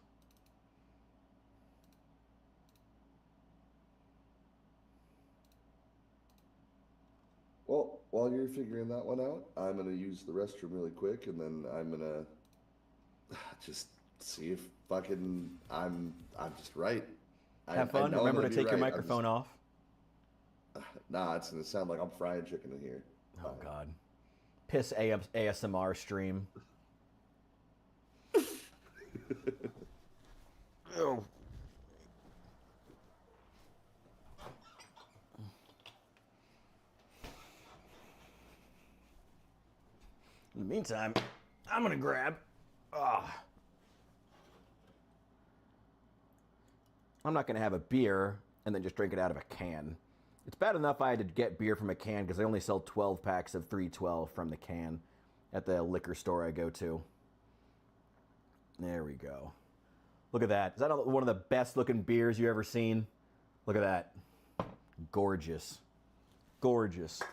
Well, while you're figuring that one out, I'm gonna use the restroom really quick, and then I'm gonna just see if fucking I'm just right. Have I fun. know I'm Remember gonna to be take your right. I'm just microphone off. nah. It's gonna sound like I'm frying chicken in here. Oh, God. Piss ASMR stream. Oh. In the meantime, I'm gonna grab. I'm not gonna have a beer and then just drink it out of a can. It's bad enough I had to get beer from a can because they only sell 12 packs of 312 from the can at the liquor store I go to. There we go. Look at that. Is that one of the best looking beers you ever seen? Look at that. Gorgeous. Gorgeous.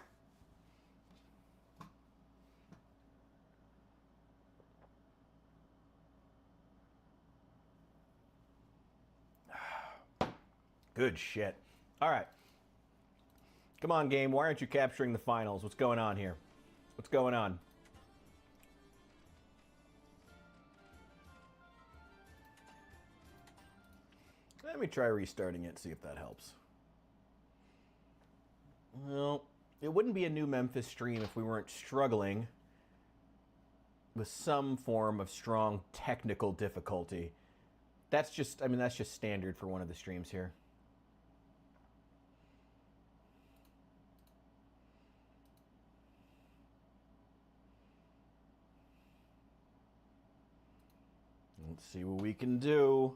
Good shit. All right. Come on, game. Why aren't you capturing the finals? What's going on here? What's going on? Let me try restarting it, see if that helps. Well, it wouldn't be a new Memphis stream if we weren't struggling with some form of strong technical difficulty. That's just standard for one of the streams here. Let's see what we can do.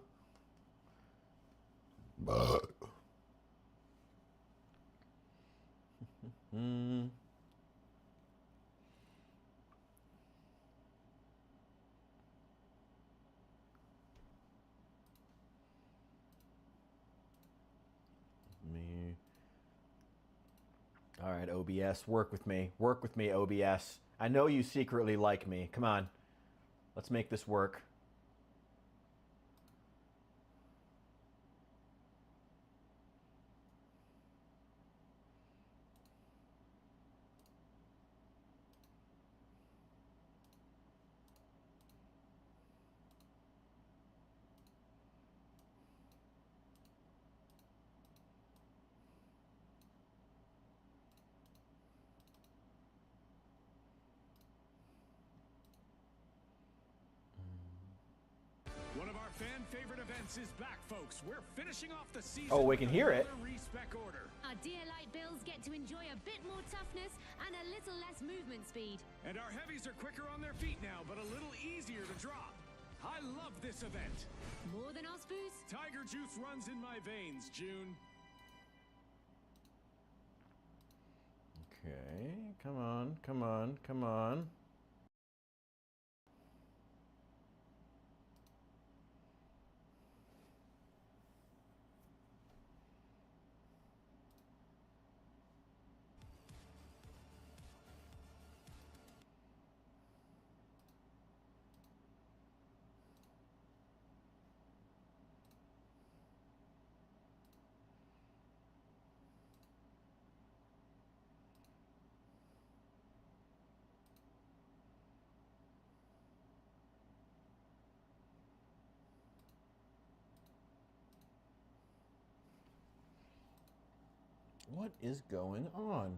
Hmm. Me. All right, OBS, work with me. Work with me, OBS. I know you secretly like me. Come on. Let's make this work. defense is back, folks. We're finishing off the season. Oh, we can hear it. Respec order. Our dear light bills get to enjoy a bit more toughness and a little less movement speed. And our heavies are quicker on their feet now, but a little easier to drop. I love this event. More than us boost? Tiger juice runs in my veins, June. Okay, come on, come on, come on. What is going on?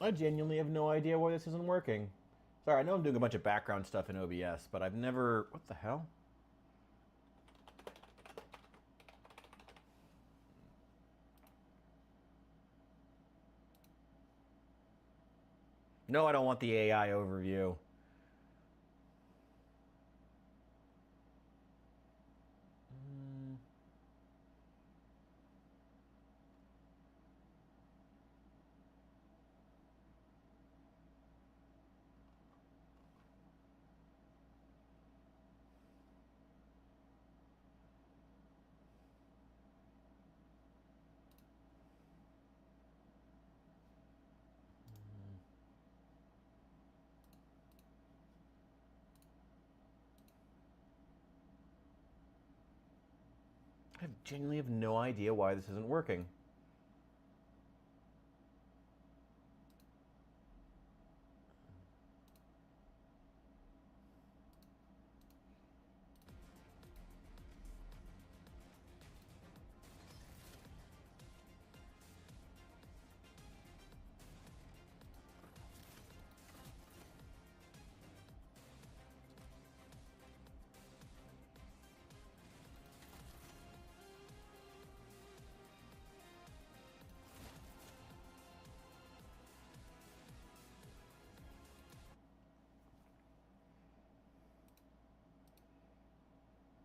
I genuinely have no idea why this isn't working. Sorry, I know I'm doing a bunch of background stuff in OBS, but I've never... What the hell? No, I don't want the AI overview. I genuinely have no idea why this isn't working.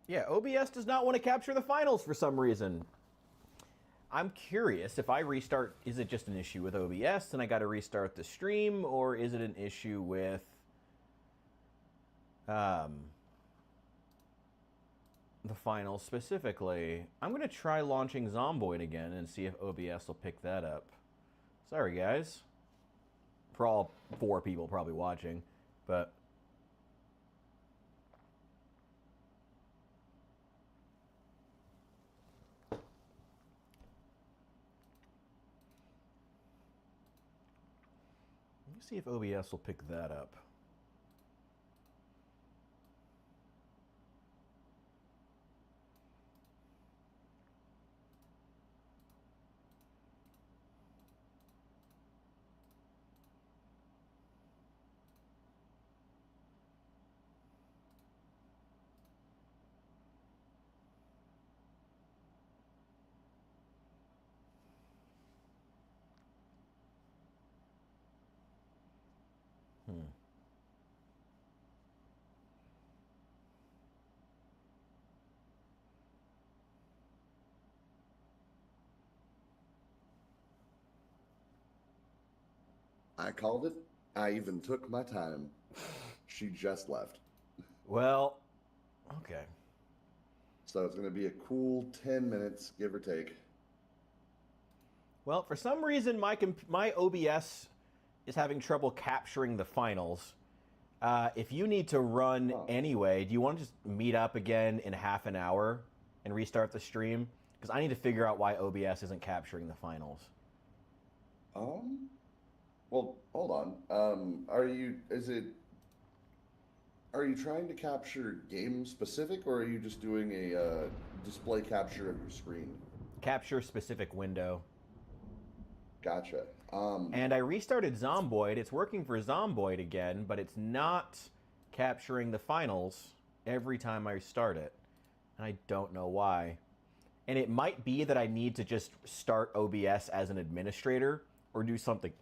Yeah, OBS does not want to capture the finals for some reason. I'm curious if I restart, is it just an issue with OBS and I got to restart the stream, or is it an issue with the finals specifically? I'm going to try launching Zomboid again and see if OBS will pick that up. Sorry, guys. For all 4 people probably watching, but... Let me see if OBS will pick that up. I called it. I even took my time. She just left. Well, okay. So it's going to be a cool 10 minutes, give or take. Well, for some reason, my OBS is having trouble capturing the finals. If you need to run anyway, do you want to just meet up again in half an hour and restart the stream? Because I need to figure out why OBS isn't capturing the finals. Well, hold on. Are you trying to capture game specific, or are you just doing a display capture of your screen? Capture specific window. Gotcha. And I restarted Zomboid. It's working for Zomboid again, but it's not capturing the finals every time I start it. And I don't know why. And it might be that I need to just start OBS as an administrator or do something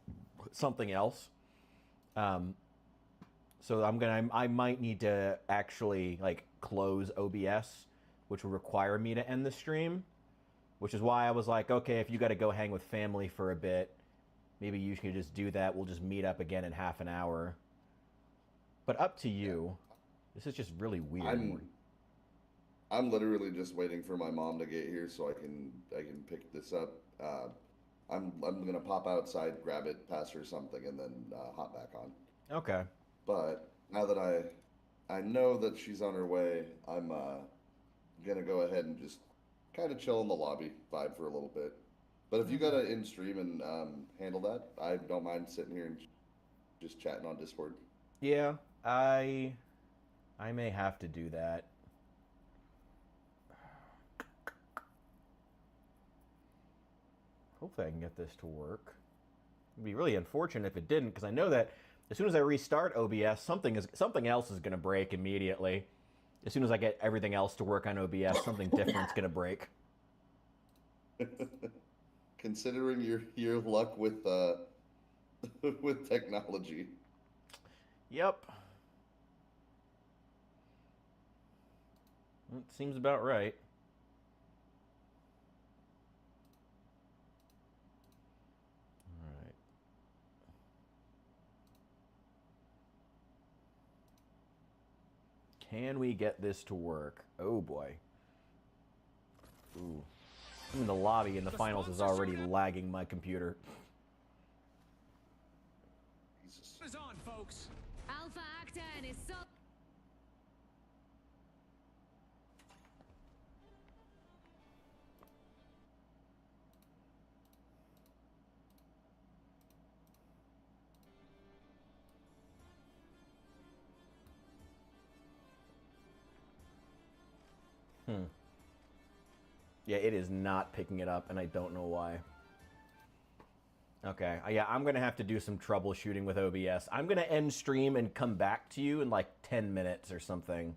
else. So I might need to actually like close OBS, which will require me to end the stream. Which is why I was like, okay, if you got to go hang with family for a bit, maybe you can just do that. We'll just meet up again in half an hour. But up to you. This is just really weird. I'm literally just waiting for my mom to get here so I can pick this up. I'm gonna pop outside, grab it, pass her something, and then hop back on. Okay. But now that I know that she's on her way, I'm gonna go ahead and just kind of chill in the lobby, vibe for a little bit. But if you gotta in stream and handle that, I don't mind sitting here and just chatting on Discord. Yeah, I may have to do that. Hopefully I can get this to work. It'd be really unfortunate if it didn't, because I know that as soon as I restart OBS, something else is going to break immediately. As soon as I get everything else to work on OBS, something different's going to break. Considering your luck with with technology. Yep. It seems about right. Can we get this to work? Oh boy. Ooh. I'm in the lobby and the finals is already lagging my computer. Jesus. Is on, folks. Alpha Actor and his soul. Yeah, it is not picking it up, and I don't know why. Okay, yeah, I'm going to have to do some troubleshooting with OBS. I'm going to end stream and come back to you in like 10 minutes or something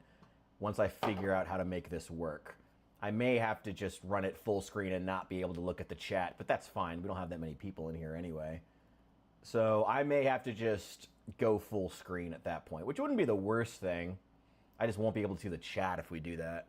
once I figure out how to make this work. I may have to just run it full screen and not be able to look at the chat, but that's fine. We don't have that many people in here anyway. So I may have to just go full screen at that point, which wouldn't be the worst thing. I just won't be able to see the chat if we do that.